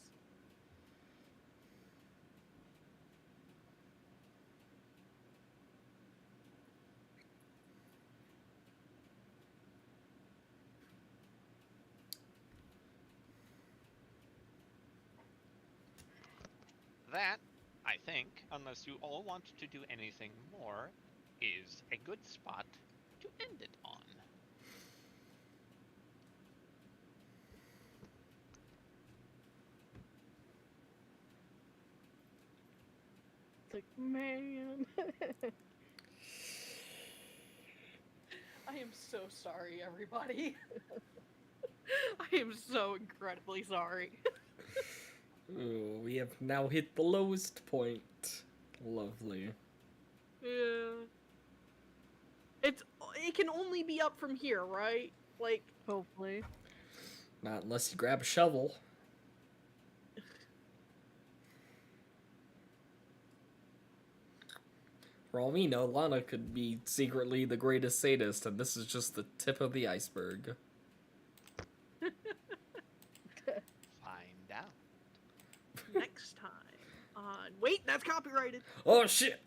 That, I think, unless you all want to do anything more, is a good spot to end it on. It's like, man. I am so sorry, everybody. I am so incredibly sorry. Oh, we have now hit the lowest point. Lovely. Yeah. It can only be up from here, right? Like, Hopefully. Not unless you grab a shovel. For all we know, Lana could be secretly the greatest sadist, and this is just the tip of the iceberg. Find out. next time on... Wait, that's copyrighted! Oh shit!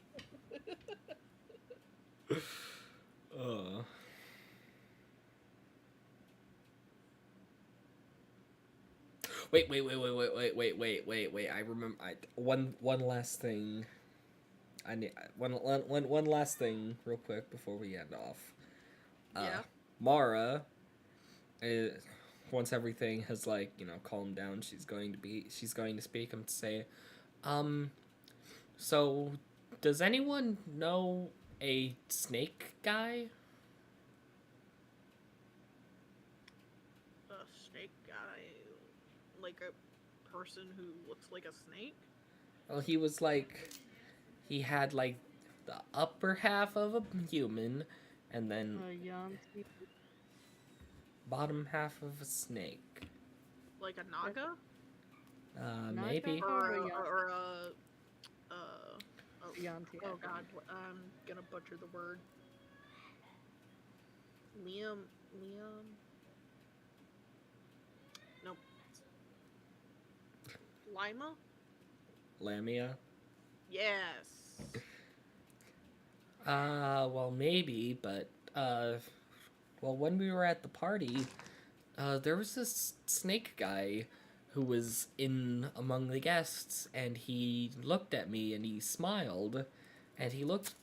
Wait. I remember. One last thing. I need one last thing, real quick, before we end off. Yeah. Mara, once everything has calmed down, she's going to speak and say, so does anyone know a snake guy? A snake guy... Like a person who looks like a snake? Well, he had the upper half of a human, and then Yanti. bottom half of a snake. Like a naga? Maybe. Or a... Yanti. Oh god, I'm gonna butcher the word. Liam... Nope. Lima? Lamia. Yes. Well, maybe, but, well, when we were at the party, there was this snake guy who was in among the guests, and he looked at me, and he smiled, and he looked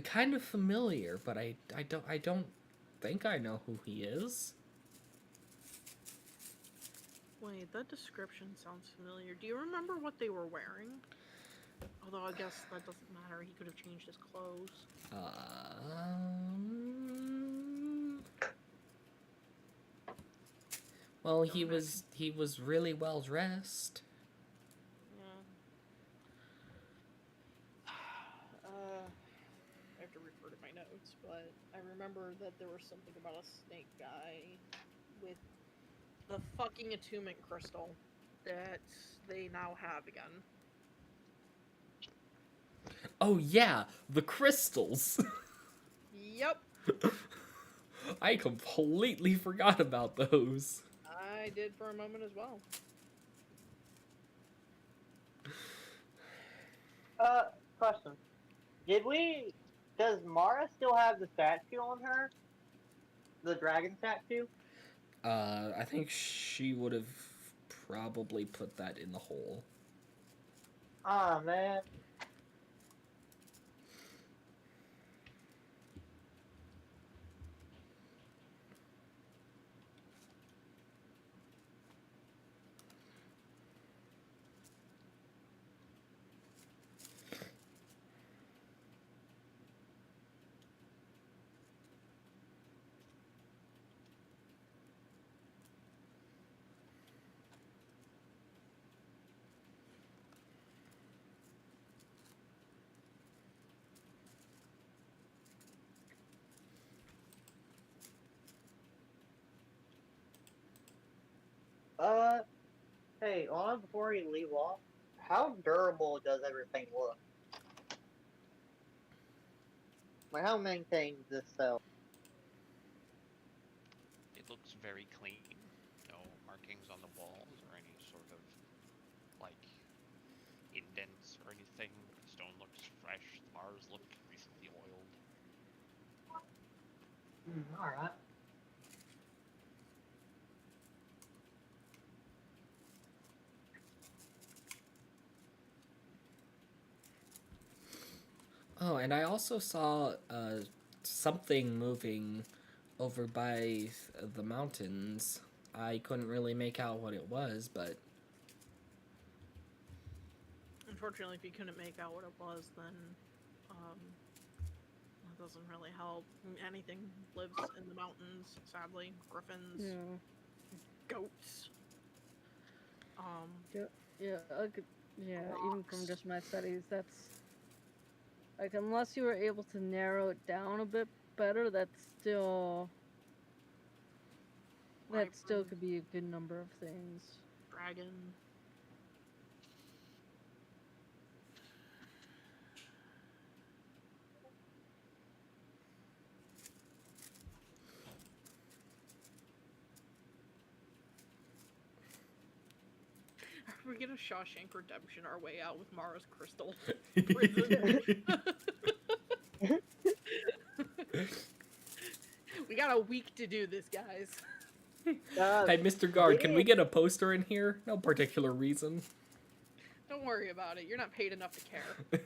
kind of familiar, but I don't think I know who he is. Wait, that description sounds familiar. Do you remember what they were wearing? Although I guess that doesn't matter. He could have changed his clothes. Well, he was really well dressed. Yeah. I have to refer to my notes, but I remember that there was something about a snake guy with the fucking attunement crystal that they now have again. Oh yeah, the crystals. Yep. I completely forgot about those. I did for a moment as well. Question. Does Mara still have the statue on her? The dragon statue? I think she would have probably put that in the hole. Ah, man. Hey, on before you leave off, how durable does everything look? Like, how many things this cell? It looks very clean. No markings on the walls or any sort of like indents or anything. The stone looks fresh. The bars look recently oiled. Alright. Oh, and I also saw something moving over by the mountains. I couldn't really make out what it was, but Unfortunately, if you couldn't make out what it was, then that doesn't really help. Anything lives in the mountains, sadly. Griffins, Yeah. goats. Yeah, I could, yeah, even from Rocks. just my studies, that's like unless you were able to narrow it down a bit better, that still Wyvern, could be a good number of things. dragon. Are we gonna Shawshank Redemption our way out with Mara's crystal prison? We got a week to do this, guys. hey, Mr. Guard, can we get a poster in here? No particular reason. Don't worry about it. You're not paid enough to care.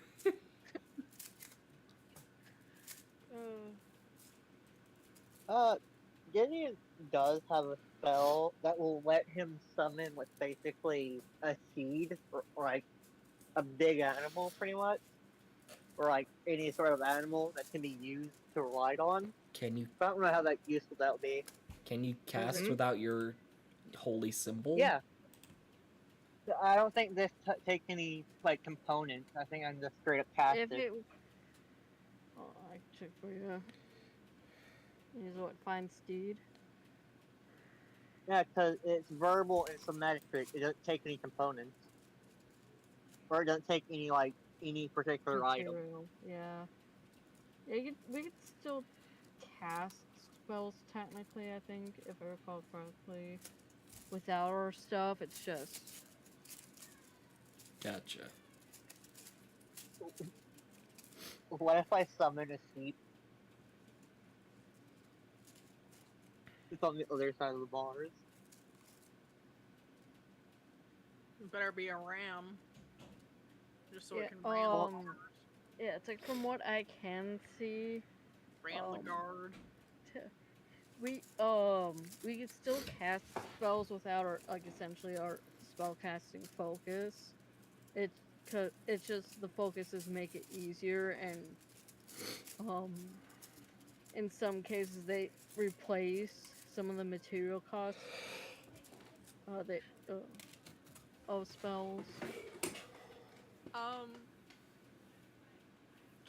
Gideon does have a spell that will let him summon what's basically a seed, or like a big animal, pretty much, or like any sort of animal that can be used to ride on. Can you I don't know how useful that would be. cast Mhm. without your holy symbol? Yeah. I don't think this takes any like components. I think I'm just straight up cast If it. it, oh, I check for you. Use what? Find steed. Yeah, because it's verbal and symmetric. It doesn't take any components, or it doesn't take any particular item. Material. Yeah. Yeah, we could still cast spells technically. I think, if I recall correctly, without our stuff. It's just Gotcha. What if I summon a sheep? It's on the other side of the bars. It better be a ram. Just so yeah. it can ram, Yeah, it's like from what I can see, ram the guard. we could still cast spells without our essentially our spell casting focus. It's just the focuses make it easier, and in some cases they replace some of the material costs of spells.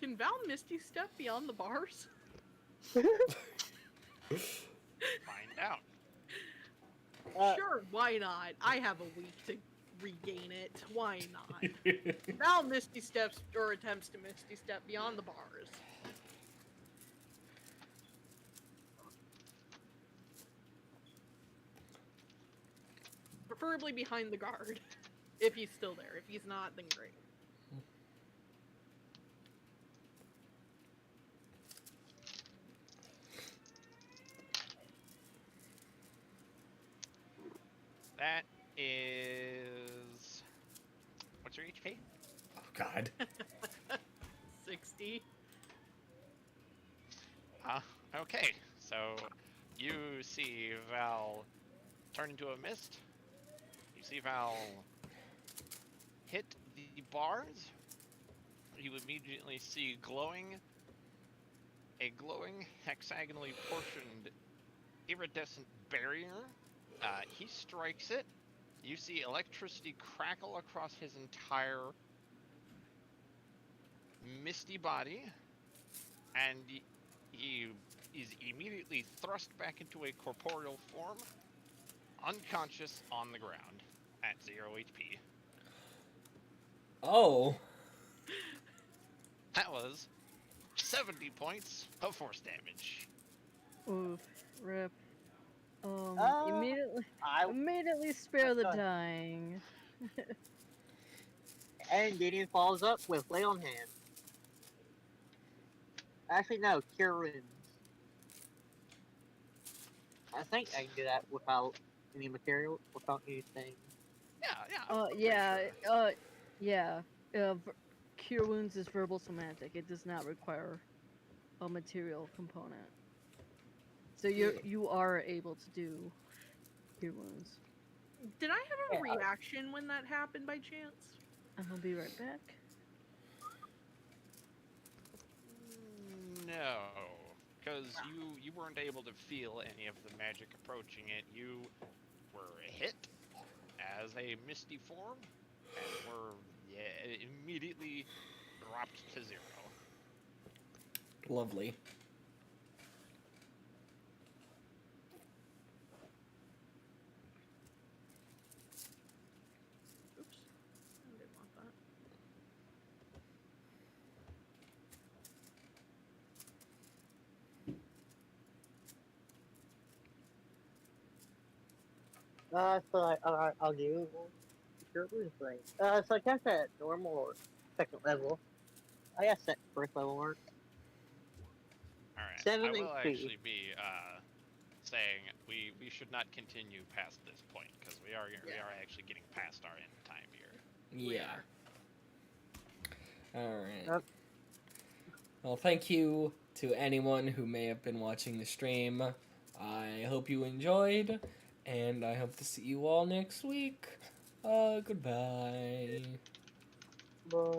Can Val Misty Step beyond the bars? Find out. Sure, why not? I have a week to regain it. Why not? Val Misty Steps or attempts to Misty Step beyond the bars. Preferably behind the guard. If he's still there. If he's not, then great. That is. What's your HP? Oh, God. 60. Okay, so you see Val turn into a mist. You see Val hit the bars. You immediately see a glowing hexagonally portioned iridescent barrier. He strikes it. You see electricity crackle across his entire misty body, and he is immediately thrust back into a corporeal form, unconscious on the ground. at 0 HP. Oh. That was 70 points of force damage. Oof. Rip. Uh, I Immediately spare the Go ahead. dying. and Gideon follows up with lay on hand. Actually, no, cure wounds. I think I can do that without any material, without anything. Yeah, I'm pretty Yeah, sure. yeah. Cure wounds is verbal somatic. It does not require a material component. So you are able to do cure wounds. Did I have a Yeah. reaction when that happened by chance? I'll be right back. No, because you weren't able to feel any of the magic approaching it. You were hit as a misty form and were immediately dropped to 0. Lovely. Oops. I didn't want that. I'll do cure wounds thing. So I cast at normal or second level. I guess at first level work. All right, 7 I will HP. actually be saying we should not continue past this point because we are actually getting past our end time here. Yeah. Alright. Yep. Well, thank you to anyone who may have been watching the stream. I hope you enjoyed, and I hope to see you all next week. Goodbye. But